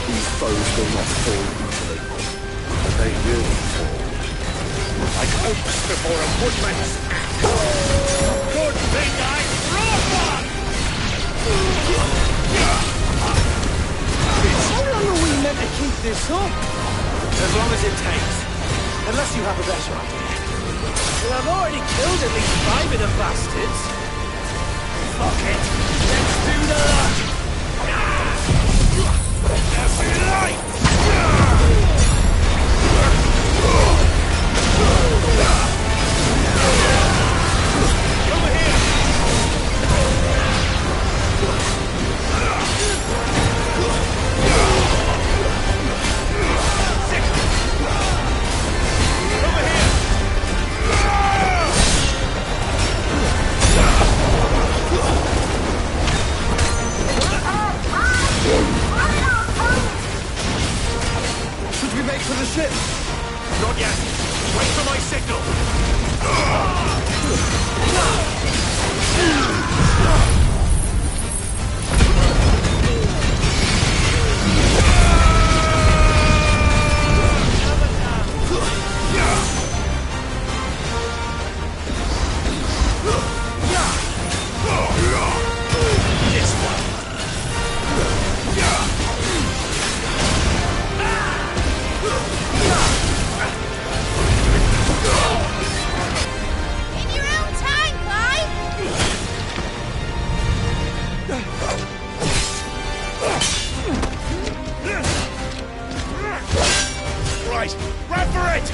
These foes will not fall easily. But they will fall. Like oaks before a woodman's axe. Good thing I brought one! How long are we meant to keep this up? As long as it takes. Unless you have a better idea. Well, I've already killed at least 5 of the bastards. Fuck it. Let's do the lot. That's it, light! Over here! Should we make for the ship? Not yet. Wait for my signal. This one. In your own time, Clive! Right, run for it!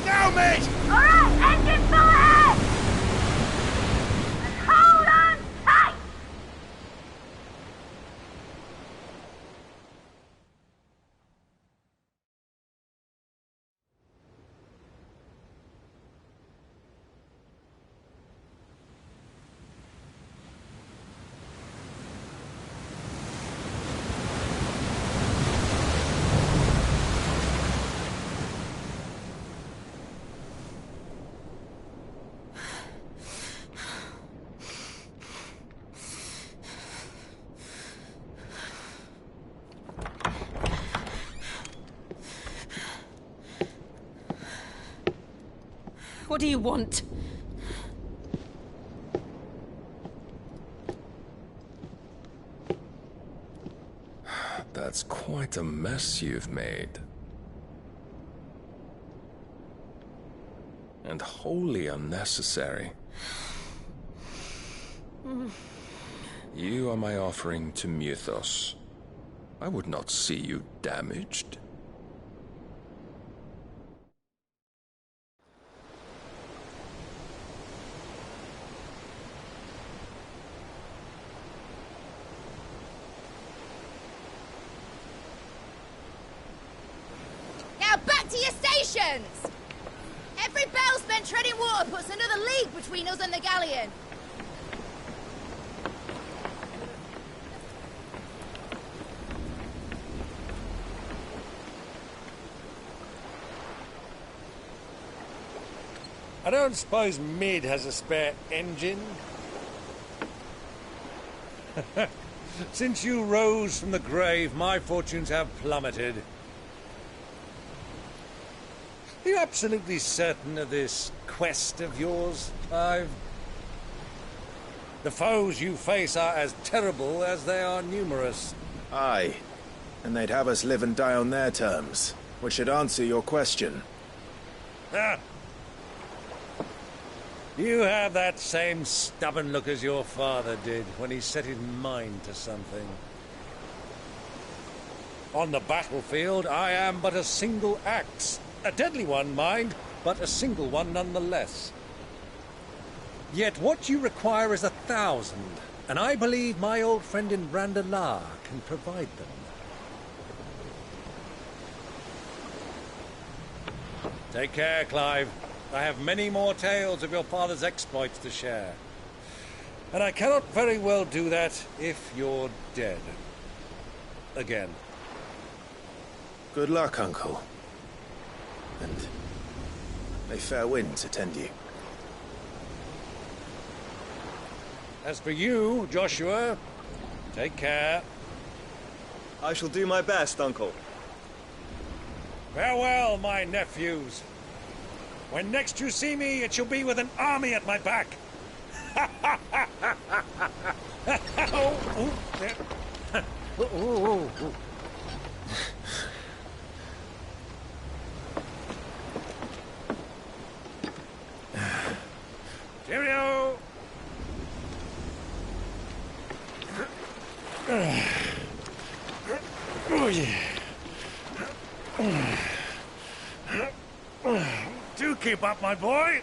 Now, mate! All right, engine full ahead! And hold on tight! What do you want? That's quite a mess you've made. And wholly unnecessary. You are my offering to Mythos. I would not see you damaged. Now back to your stations! Every bell spent treading water puts another league between us and the galleon. I don't suppose Mid has a spare engine? Since you rose from the grave, my fortunes have plummeted. Are you absolutely certain of this quest of yours, Clive? The foes you face are as terrible as they are numerous. Aye, and they'd have us live and die on their terms, which should answer your question. Ah. You have that same stubborn look as your father did when he set his mind to something. On the battlefield, I am but a single axe. A deadly one, mind, but a single one nonetheless. Yet what you require is 1,000, and I believe my old friend in Brandalar can provide them. Take care, Clive. I have many more tales of your father's exploits to share. And I cannot very well do that if you're dead. Again. Good luck, Uncle. And may fair winds attend you. As for you, Joshua, take care. I shall do my best, Uncle. Farewell, my nephews. When next you see me, it shall be with an army at my back. Cheerio! Oh, yeah. Do keep up, my boy.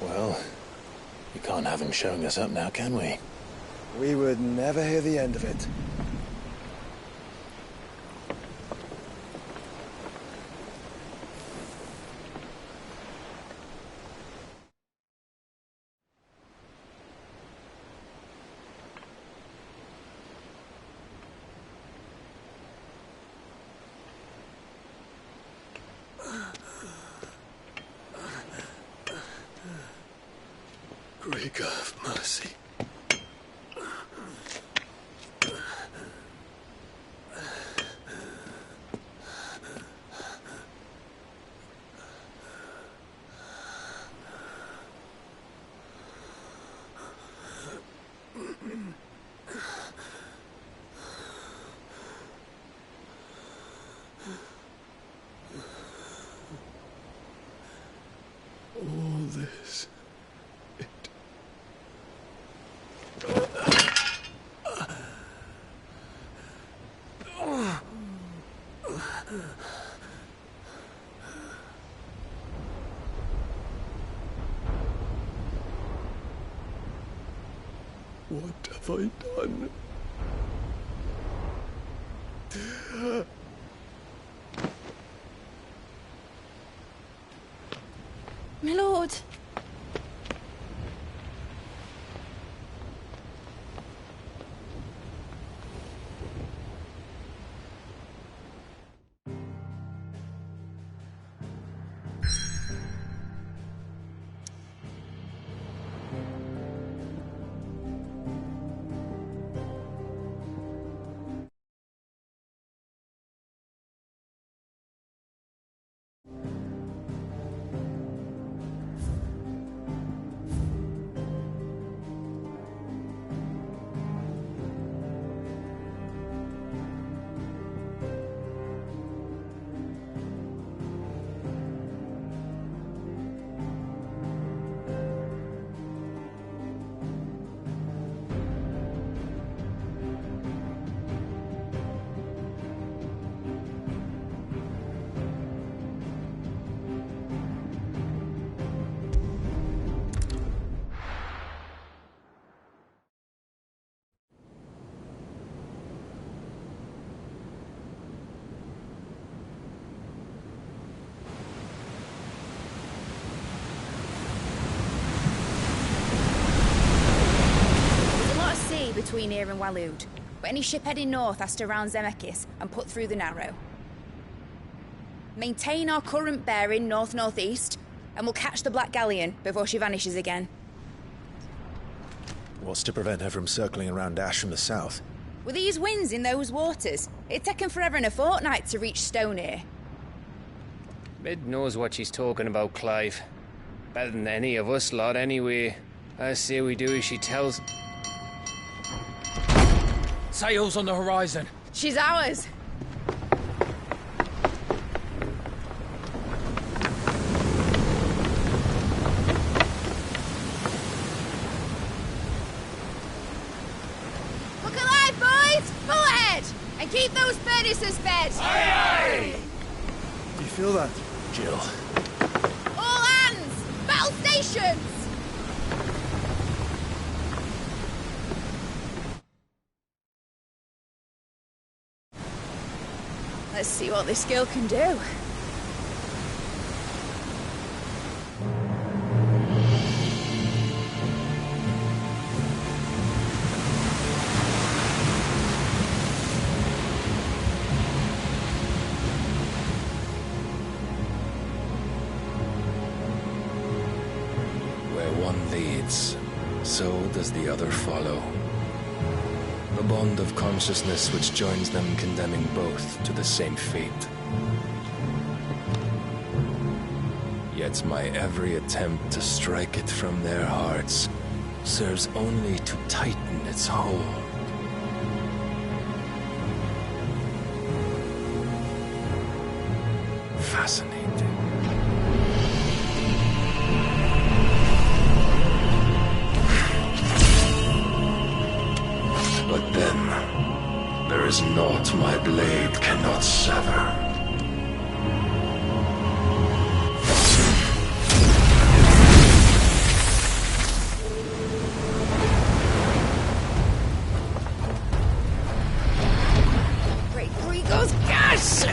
Well, we can't have him showing us up now, can we? We would never hear the end of it. Greek of mercy. All this. What have I done? My lord. here in Waloed, but any ship heading north has to round Zemeckis and put through the Narrow. Maintain our current bearing north-northeast, and we'll catch the Black Galleon before she vanishes again. What's to prevent her from circling around Ash from the south? With these winds in those waters, it'd taken forever and a fortnight to reach Stonehenge. Mid knows what she's talking about, Clive. Better than any of us lot, anyway. I say we do as she tells. Sails on the horizon. She's ours. Look alive, boys! Pull ahead! And keep those furnaces fed! Aye, aye! Do you feel that? Jill. All hands! Battle stations! Let's see what this girl can do. Where one leads, so does the other follow. A bond of consciousness which joins them, condemning both to the same fate. Yet my every attempt to strike it from their hearts serves only to tighten its hold. Fascinating. But then, there is naught my blade cannot sever. Great Grigo's gas!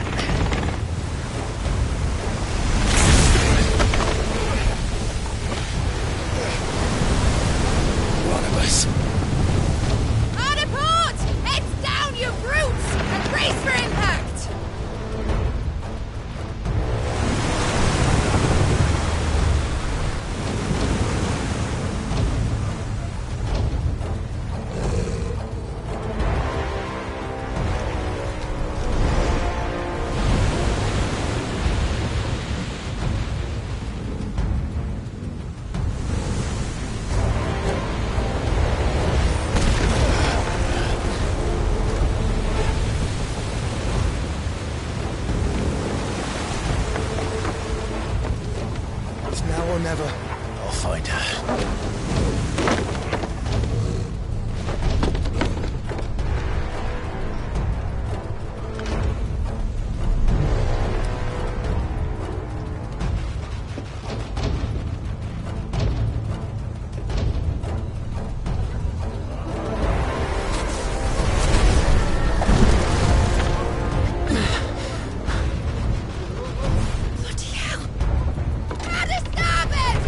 One of us. Hard a port! Heads down, you brutes! And brace for impact! It's now or never. I'll find her. Bloody hell! At a starboard!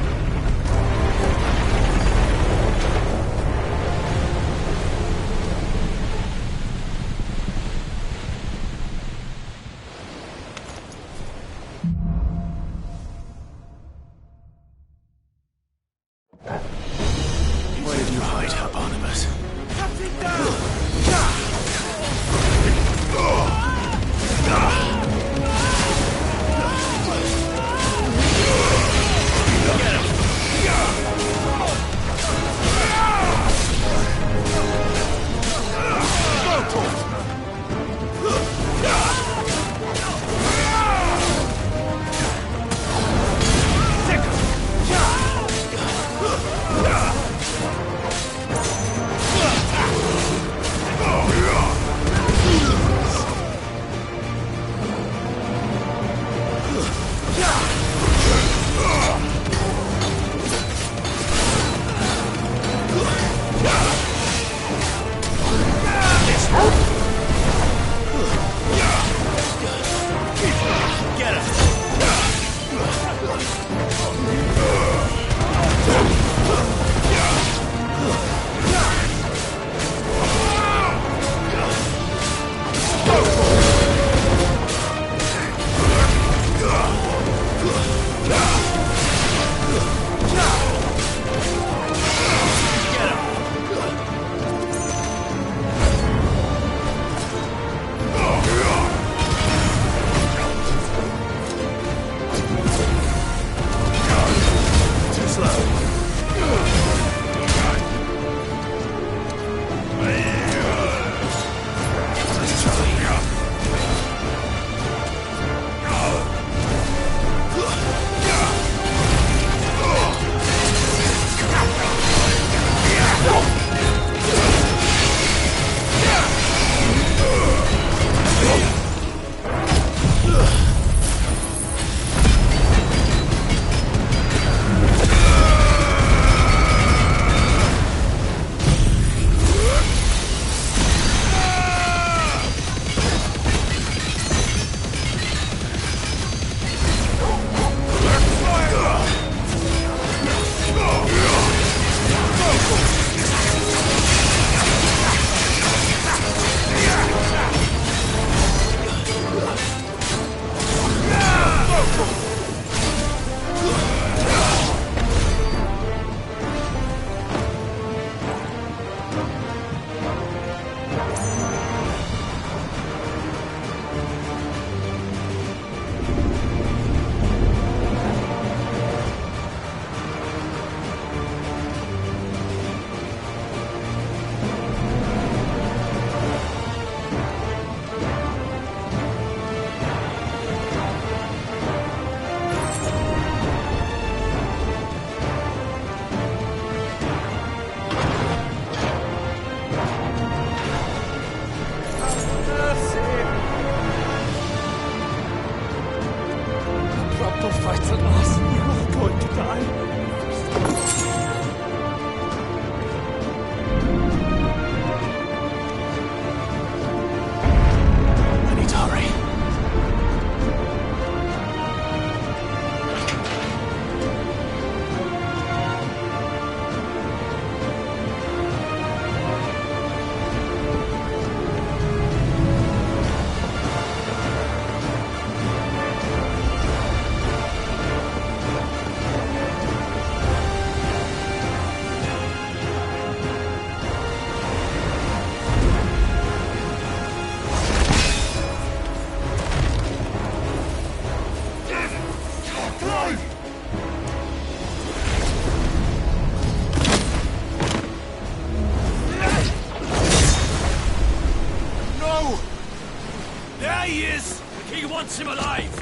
There he is! The king wants him alive!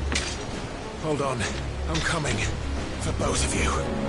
Hold on. I'm coming. For both of you.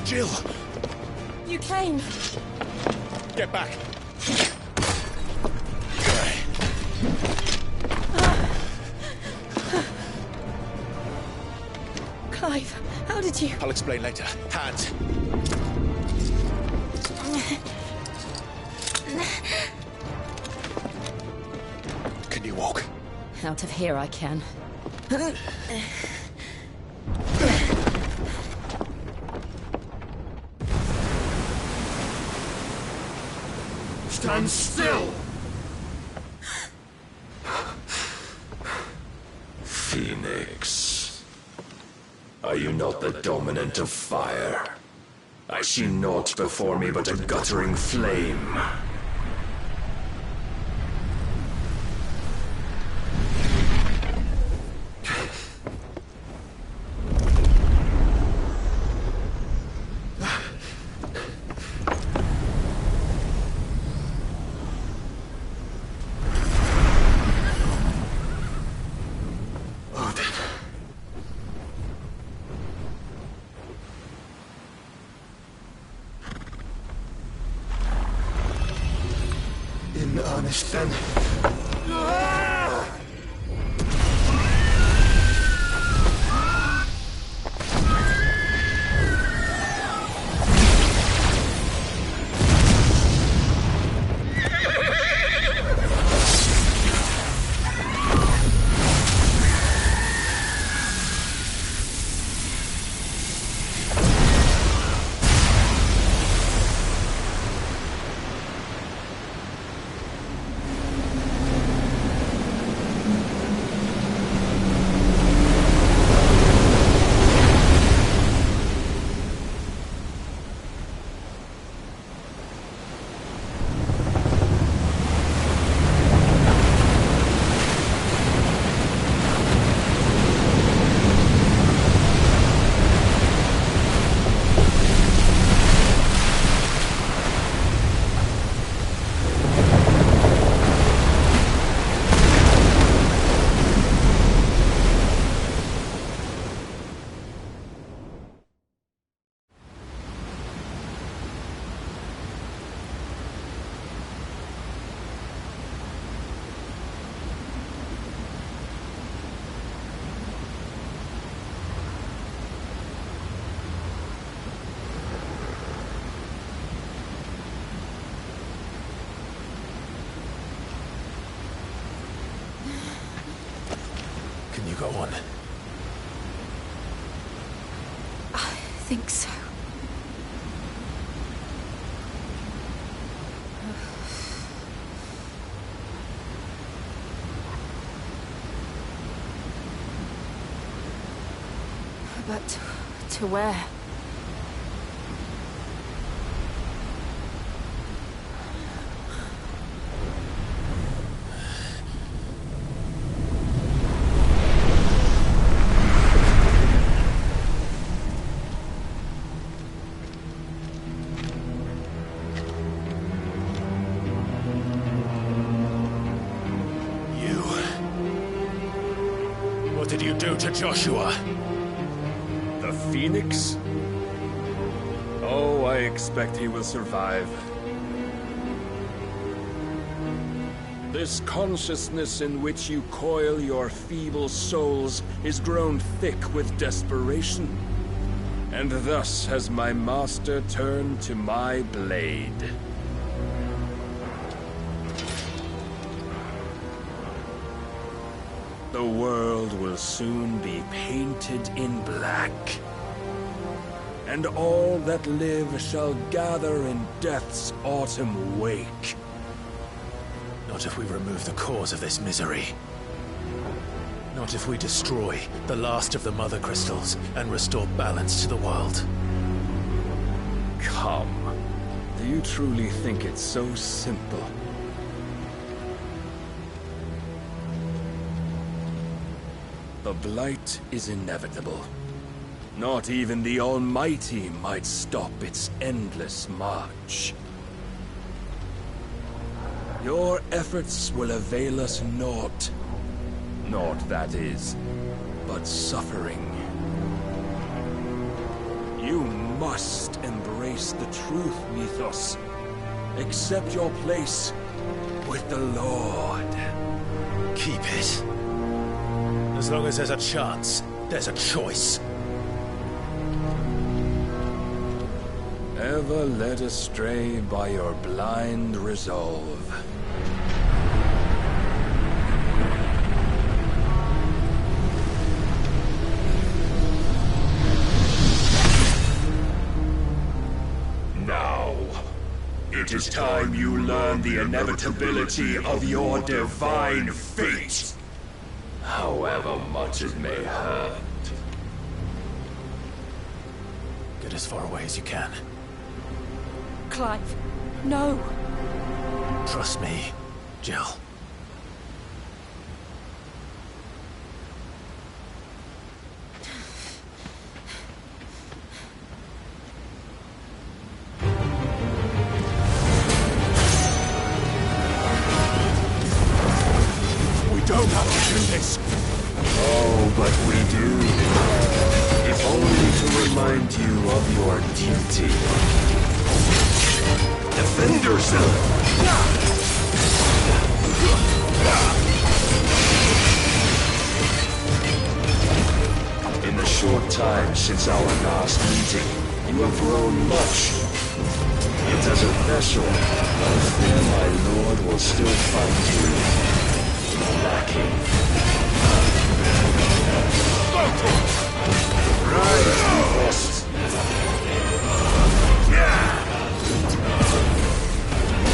Jill! You came. Get back. Clive, how did you... I'll explain later. Hands. walk. Out of here I can. Stand still! Phoenix. Are you not the dominant of fire? I see naught before me but a guttering flame. In earnest, then. Can you go on? I think so. But to where? What did you do to Joshua? The Phoenix? Oh, I expect he will survive. This consciousness in which you coil your feeble souls is grown thick with desperation. And thus has my master turned to my blade. The world will soon be painted in black. And all that live shall gather in death's autumn wake. Not if we remove the cause of this misery. Not if we destroy the last of the Mother Crystals and restore balance to the world. Come. Do you truly think it's so simple? The Blight is inevitable. Not even the Almighty might stop its endless march. Your efforts will avail us naught. Naught, that is, but suffering. You must embrace the truth, Mythos. Accept your place with the Lord. Keep it. As long as there's a chance, there's a choice. Ever led astray by your blind resolve. is time you learn the inevitability of your divine fate. However much it may hurt. Get as far away as you can. Clive, no. Trust me, Jill. Don't have to do this. Oh, but we do. If only to remind you of your duty. Defend yourself! In the short time since our last meeting, you have grown much. Yet as a vessel, I fear my lord will still find you lacking. Rise, Frost.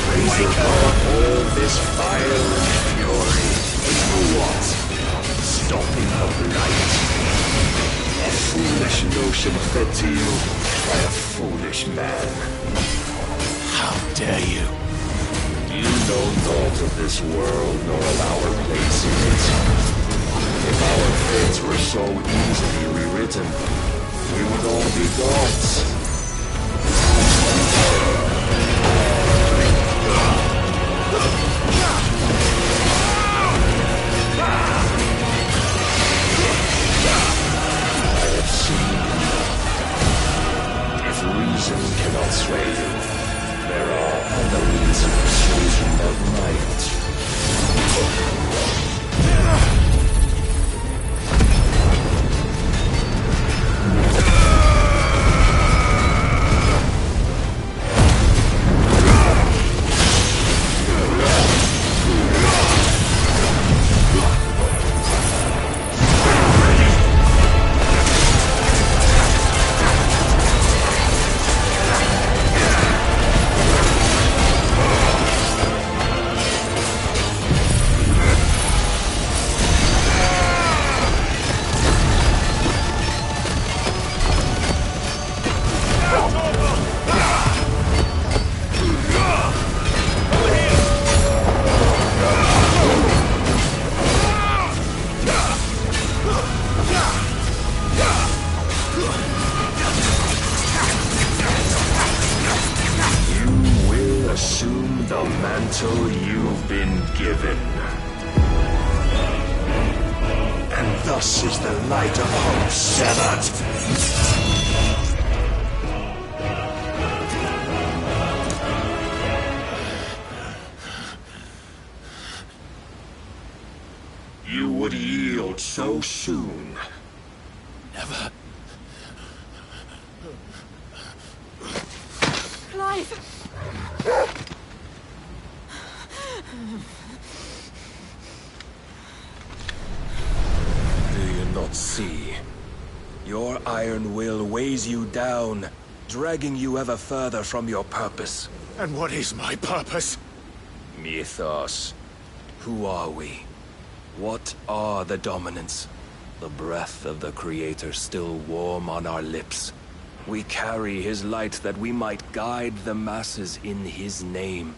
Raise above all this fire and fury. For what? Stopping the light. A foolish notion fed to you by a foolish man. How dare you? You know naught of this world nor of our place in it. If our fates were so easily rewritten, we would all be gods. I have seen enough. If reason cannot sway you, there are other reasons chosen of might. You've been given. And thus is the light of hope severed. You would yield so soon. Never. Clive! Do you not see? Your iron will weighs you down, dragging you ever further from your purpose. And what is my purpose? Mythos. Who are we? What are the dominants? The breath of the Creator still warm on our lips. We carry his light that we might guide the masses in his name.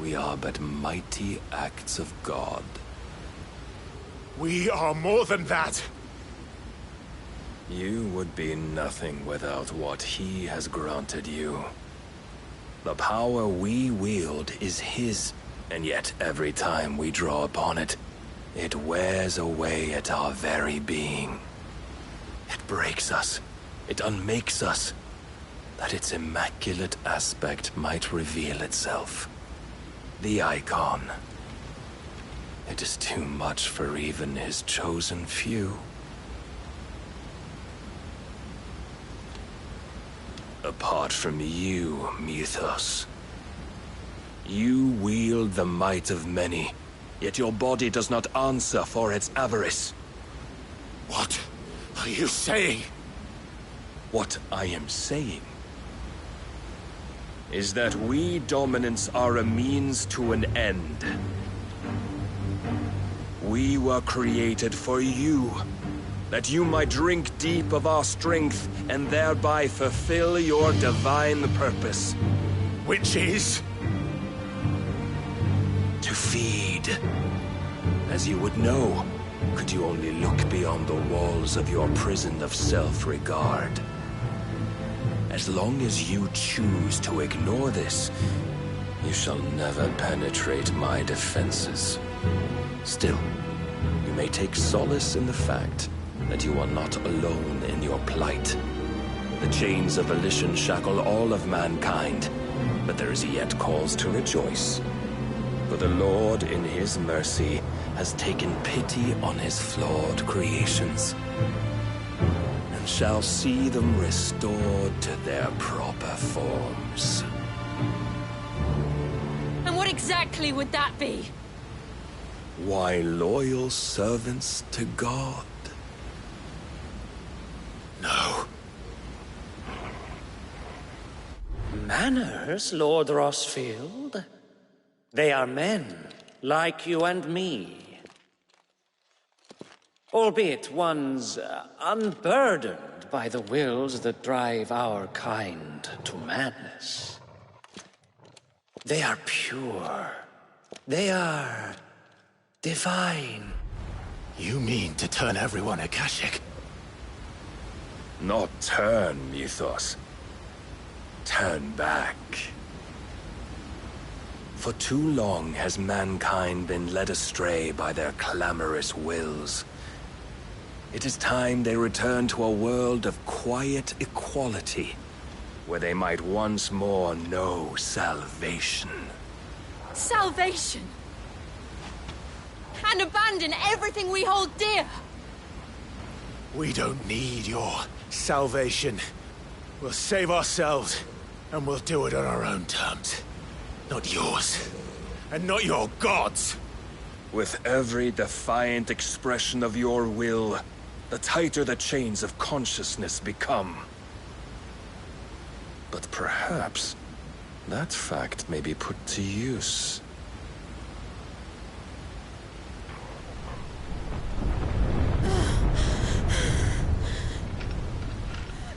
We are but mighty acts of God. We are more than that. You would be nothing without what he has granted you. The power we wield is his, and yet every time we draw upon it, it wears away at our very being. It breaks us. It unmakes us, that its immaculate aspect might reveal itself. The icon. It is too much for even his chosen few. Apart from you, Mythos, you wield the might of many, yet your body does not answer for its avarice. What are you saying? What I am saying is that we dominants are a means to an end. We were created for you, that you might drink deep of our strength and thereby fulfill your divine purpose. Which is? To feed. As you would know, could you only look beyond the walls of your prison of self-regard. As long as you choose to ignore this, you shall never penetrate my defenses. Still, you may take solace in the fact that you are not alone in your plight. The chains of volition shackle all of mankind, but there is yet cause to rejoice. For the Lord, in his mercy, has taken pity on his flawed creations, and shall see them restored to their proper forms. And what exactly would that be? Why, loyal servants to God. No. Manners, Lord Rossfield? They are men, like you and me. Albeit one's unburdened by the wills that drive our kind to madness. They are pure. They are divine. You mean to turn everyone Akashic? Not turn, Mythos. Turn back. For too long has mankind been led astray by their clamorous wills. It is time they return to a world of quiet equality, where they might once more know salvation. Salvation? And abandon everything we hold dear? We don't need your salvation. We'll save ourselves, and we'll do it on our own terms. Not yours. And not your gods. With every defiant expression of your will, the tighter the chains of consciousness become. But perhaps that fact may be put to use.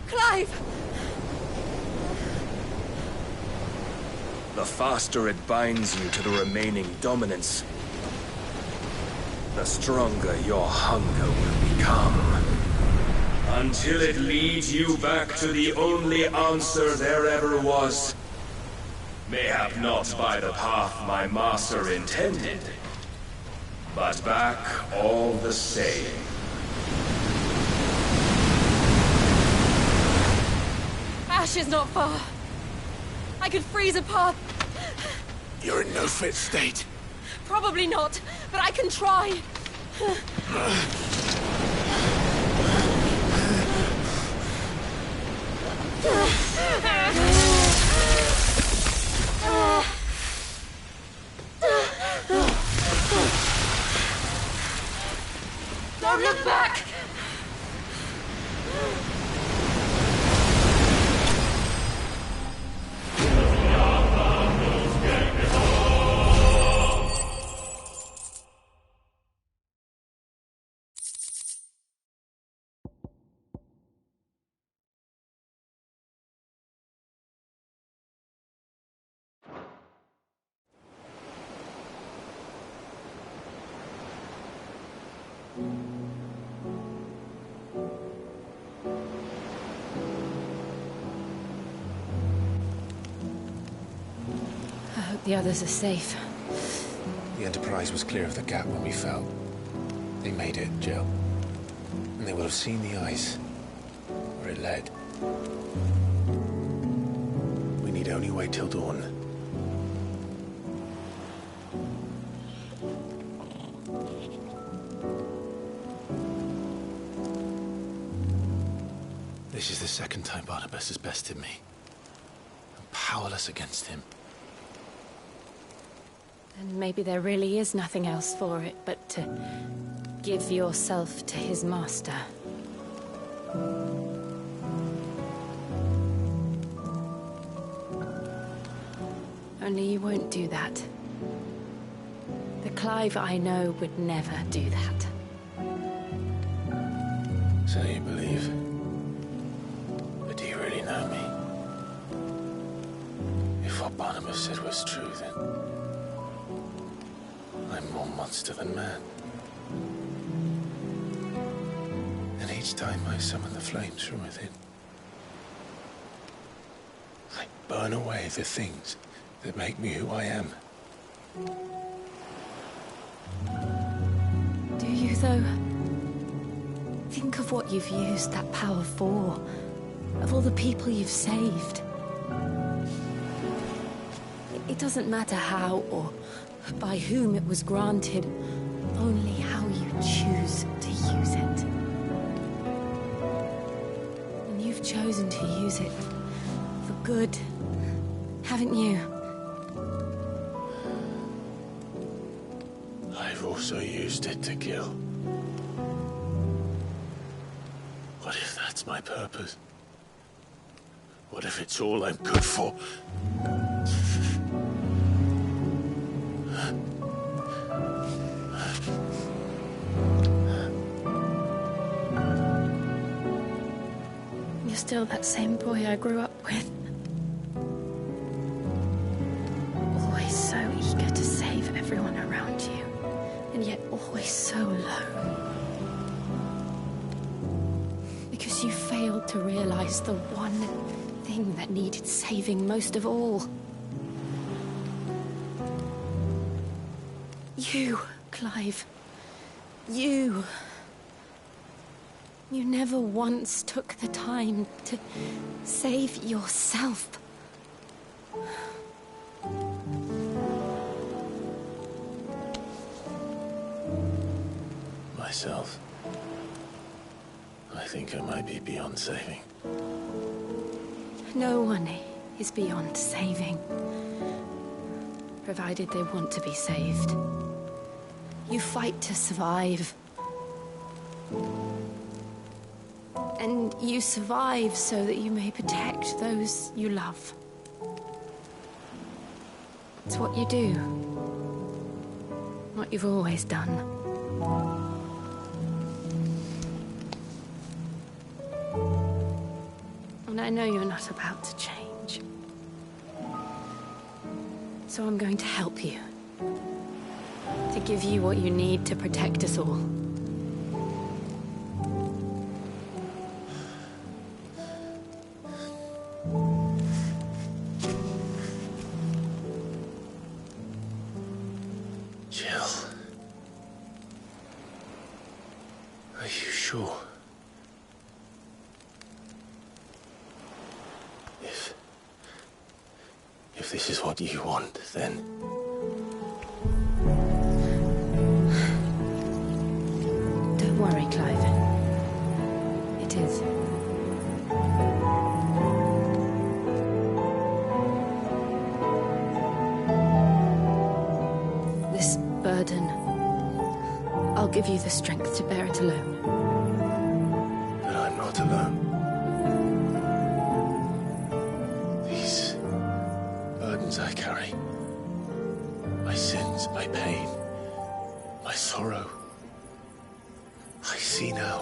Clive! The faster it binds you to the remaining dominance, the stronger your hunger will become. Until it leads you back to the only answer there ever was. Mayhap not by the path my master intended, but back all the same. Ash is not far. I could freeze a path. You're in no fit state. Probably not, but I can try. Don't look back! I hope the others are safe. The Enterprise was clear of the gap when we fell. They made it, Jill. And they will have seen the ice, where it led. We need only wait till dawn. This is the second time Barnabas has bested me. I'm powerless against him. And maybe there really is nothing else for it but to give yourself to his master. Only you won't do that. The Clive I know would never do that. So you believe? But do you really know me? If what Barnabas said was true, then I'm more monster than man. And each time I summon the flames from within, I burn away the things that make me who I am. Do you, though? Think of what you've used that power for. Of all the people you've saved. It doesn't matter how or by whom it was granted, only how you choose to use it. And you've chosen to use it for good, haven't you? I've also used it to kill. What if that's my purpose? What if it's all I'm good for? You're still that same boy I grew up with. Always so eager to save everyone around you, and yet always so low. Because you failed to realize the one thing that needed saving most of all. You, Clive. You. You never once took the time to save yourself. Myself. I think I might be beyond saving. No one is beyond saving. Provided they want to be saved. You fight to survive. And you survive so that you may protect those you love. It's what you do. What you've always done. And I know you're not about to change. So I'm going to help you. To give you what you need to protect us all. Jill. Are you sure? If this is what you want, then... Don't worry, Clive. It is. This burden, I'll give you the strength to bear it alone. But I'm not alone. These burdens I carry, my sins, my pain, my sorrow, I see now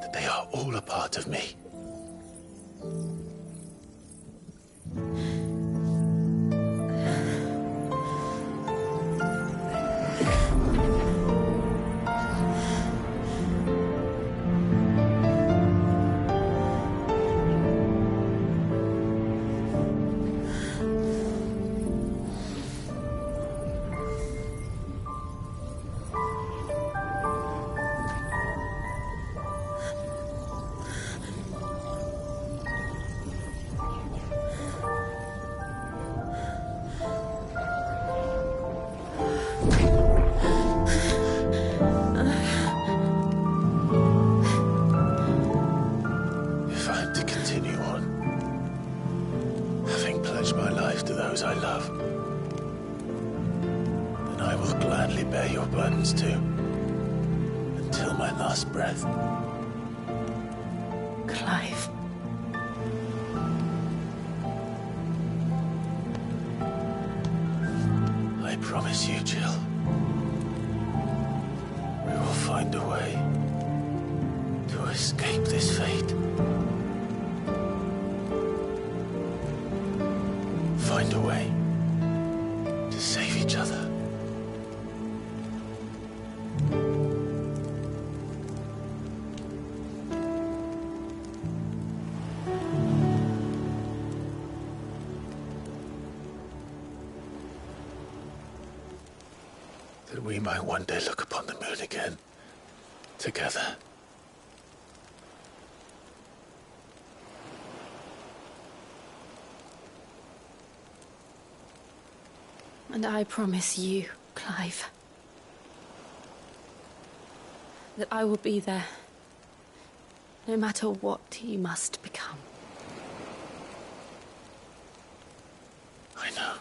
that they are all a part of me. I love, then I will gladly bear your burdens too, until my last breath. Clive. promise you, Jill, we will find a way to escape this fate. Find a way to save each other. That we might one day look upon the moon again, together. And I promise you, Clive, that I will be there, no matter what you must become. I know.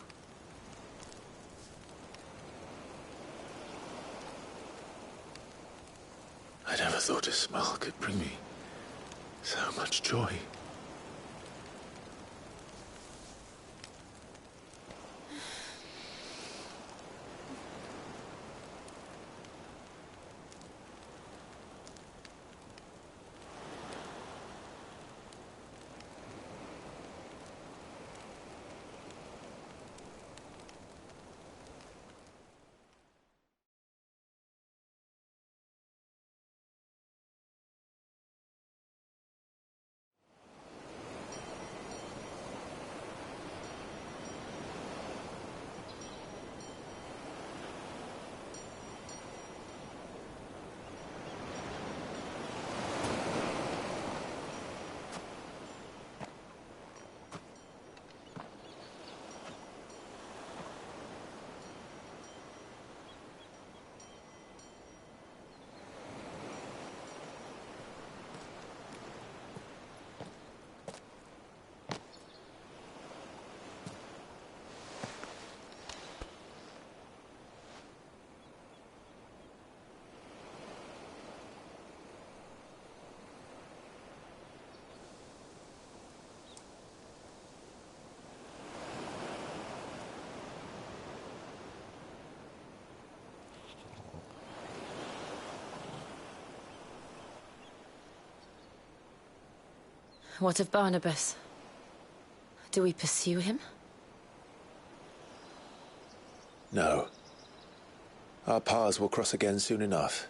I never thought a smile could bring me so much joy. What of Barnabas? Do we pursue him? No. Our paths will cross again soon enough.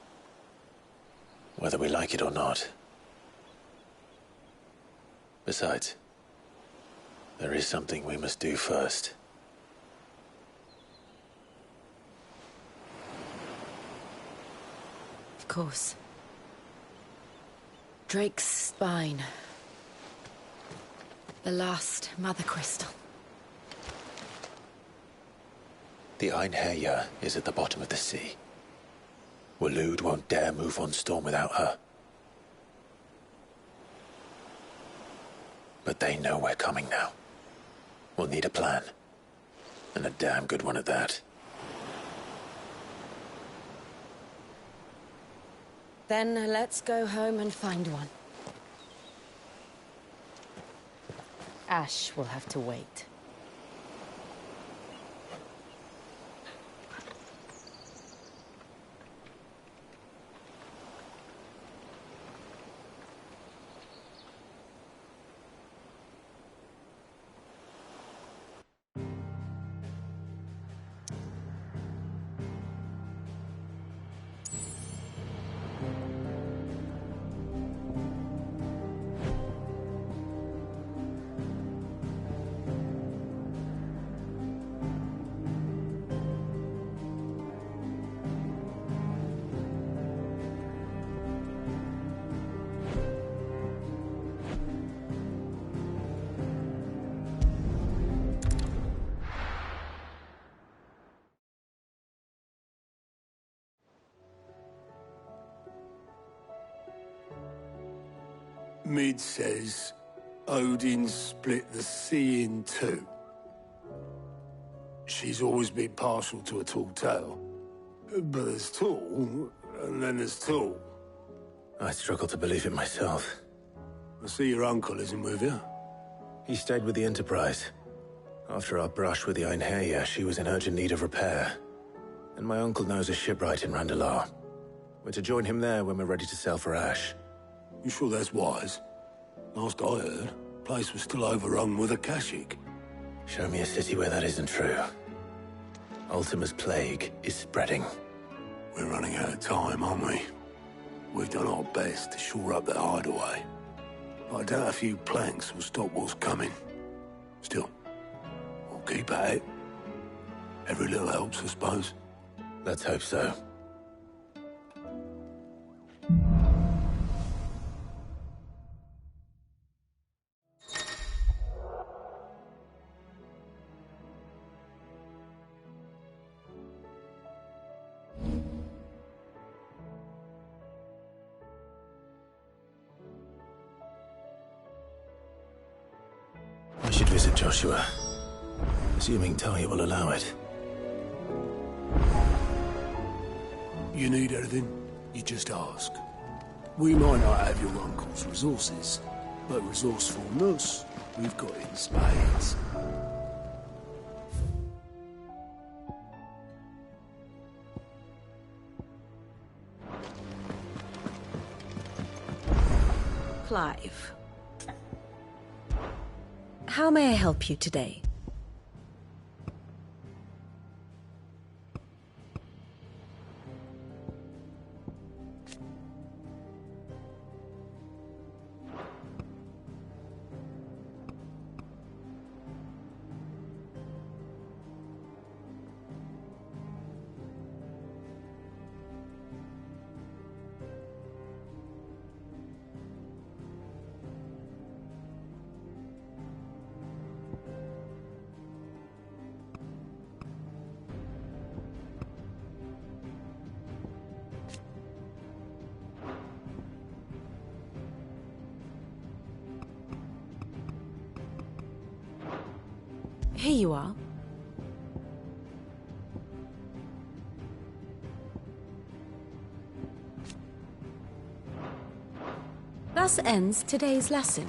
Whether we like it or not. Besides, there is something we must do first. Of course. Drake's spine. The last Mother Crystal. The Einherjar is at the bottom of the sea. Waloed won't dare move on Storm without her. But they know we're coming now. We'll need a plan. And a damn good one at that. Then let's go home and find one. Ash will have to wait. Mid says Odin split the sea in two. She's always been partial to a tall tale. But there's tall, and then there's tall. I struggle to believe it myself. I see your uncle isn't with you. He stayed with the Enterprise. After our brush with the Einherjar, she was in urgent need of repair. And my uncle knows a shipwright in Randalar. We're to join him there when we're ready to sail for Ash. You sure that's wise? Last I heard, the place was still overrun with Akashic. Show me a city where that isn't true. Ultima's plague is spreading. We're running out of time, aren't we? We've done our best to shore up their hideaway. But I doubt a few planks will stop what's coming. Still, we'll keep at it. Every little helps, I suppose. Let's hope so. I should visit Joshua, assuming Talia will allow it. You need anything, you just ask. We might not have your uncle's resources, but resourcefulness, we've got in spades. Clive. How may I help you today? Here you are. Thus ends today's lesson.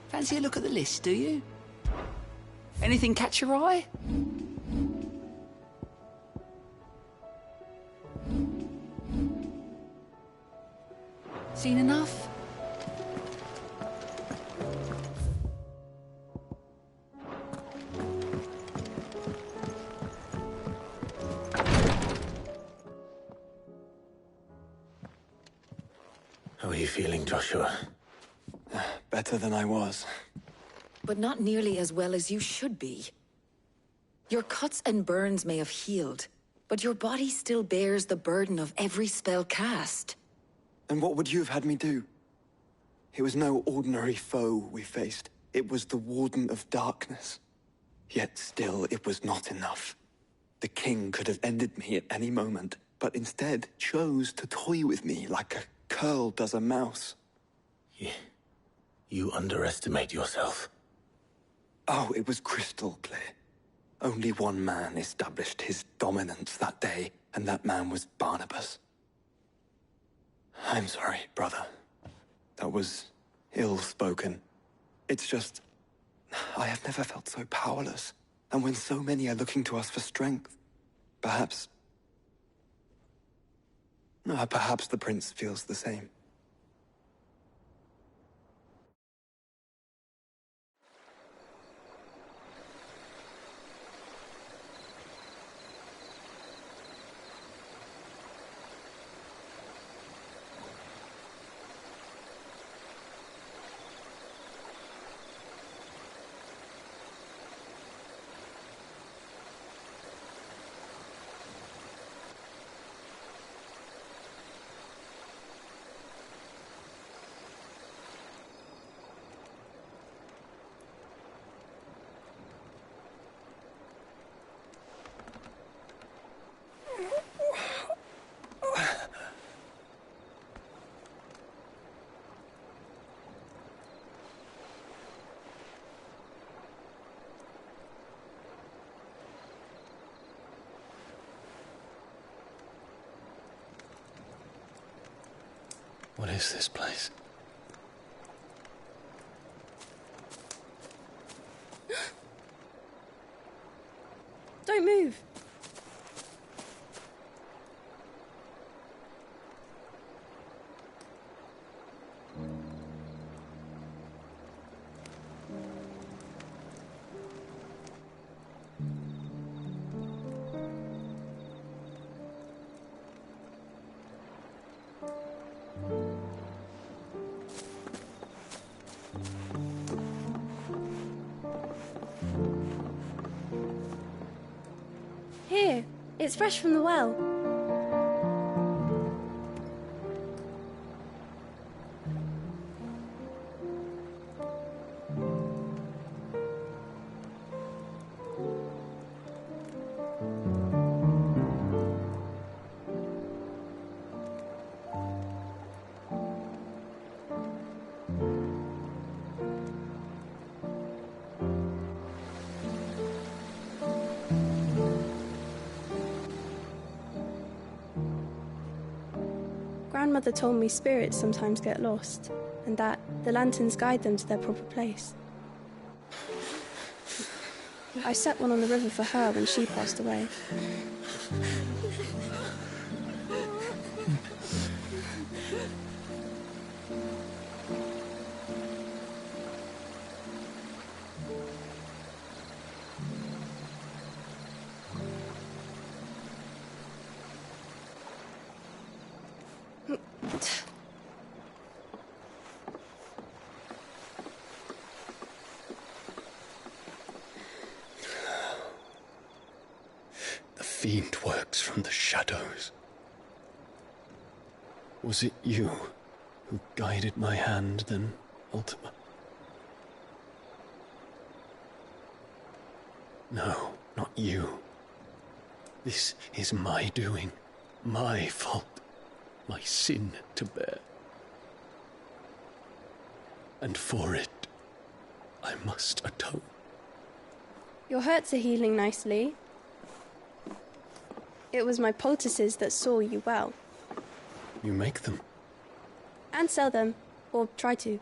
Fancy a look at the list, do you? Anything catch your eye? Seen enough? How are you feeling, Joshua? Better than I was. But not nearly as well as you should be. Your cuts and burns may have healed, but your body still bears the burden of every spell cast. And what would you have had me do? It was no ordinary foe we faced. It was the Warden of Darkness. Yet still, it was not enough. The king could have ended me at any moment, but instead chose to toy with me like a curl does a mouse. You underestimate yourself. Oh, it was crystal clear. Only one man established his dominance that day, and that man was Barnabas. I'm sorry, brother. That was ill-spoken. It's just, I have never felt so powerless. And when so many are looking to us for strength, perhaps the prince feels the same. What is this place? Don't move. Here, it's fresh from the well. Grandmother told me spirits sometimes get lost, and that the lanterns guide them to their proper place. I set one on the river for her when she passed away. The fiend works from the shadows. Was it you who guided my hand then, Ultima? No, not you. This is my doing, my fault, my sin to bear. And for it, I must atone. Your hurts are healing nicely. It was my poultices that saw you well. You make them? And sell them, or try to.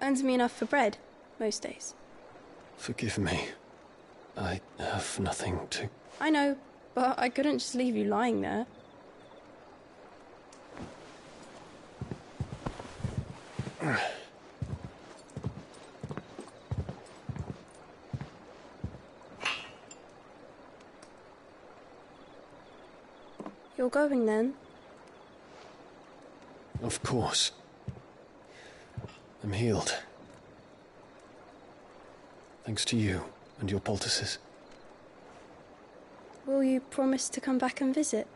Earns me enough for bread, most days. Forgive me. I have nothing to... I know, but I couldn't just leave you lying there. You're going then? Of course. I'm healed. Thanks to you and your poultices. Will you promise to come back and visit?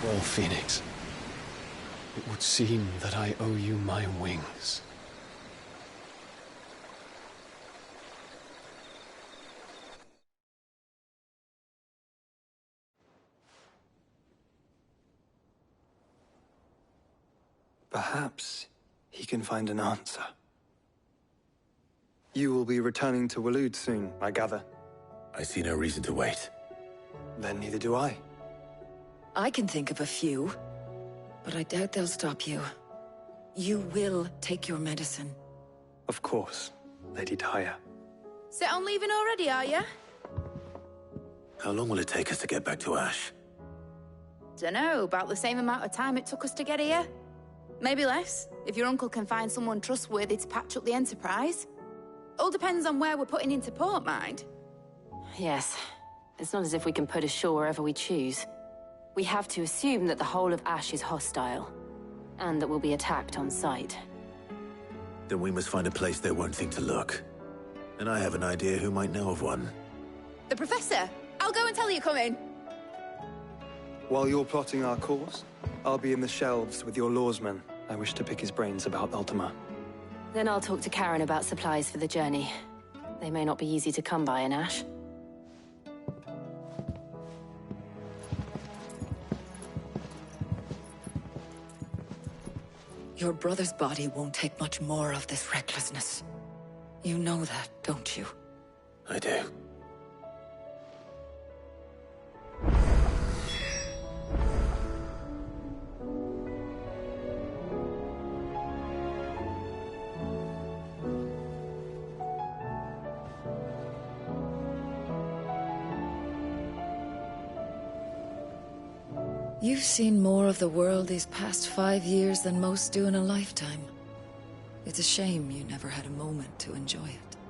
Well, Phoenix, it would seem that I owe you my wings. Perhaps he can find an answer. You will be returning to Waloed soon, I gather. I see no reason to wait. Then neither do I. I can think of a few, but I doubt they'll stop you. You will take your medicine. Of course, Lady Daya. Set on leaving already, are you? How long will it take us to get back to Ash? Dunno, about the same amount of time it took us to get here. Maybe less, if your uncle can find someone trustworthy to patch up the Enterprise. All depends on where we're putting into port, mind. Yes. It's not as if we can put ashore wherever we choose. We have to assume that the whole of Ash is hostile, and that we'll be attacked on sight. Then we must find a place they won't think to look. And I have an idea who might know of one. The Professor! I'll go and tell you come in. While you're plotting our course, I'll be in the shelves with your lawsman. I wish to pick his brains about Ultima. Then I'll talk to Karen about supplies for the journey. They may not be easy to come by in Ash. Your brother's body won't take much more of this recklessness. You know that, don't you? I do. You've seen more of the world these past 5 years than most do in a lifetime. It's a shame you never had a moment to enjoy it.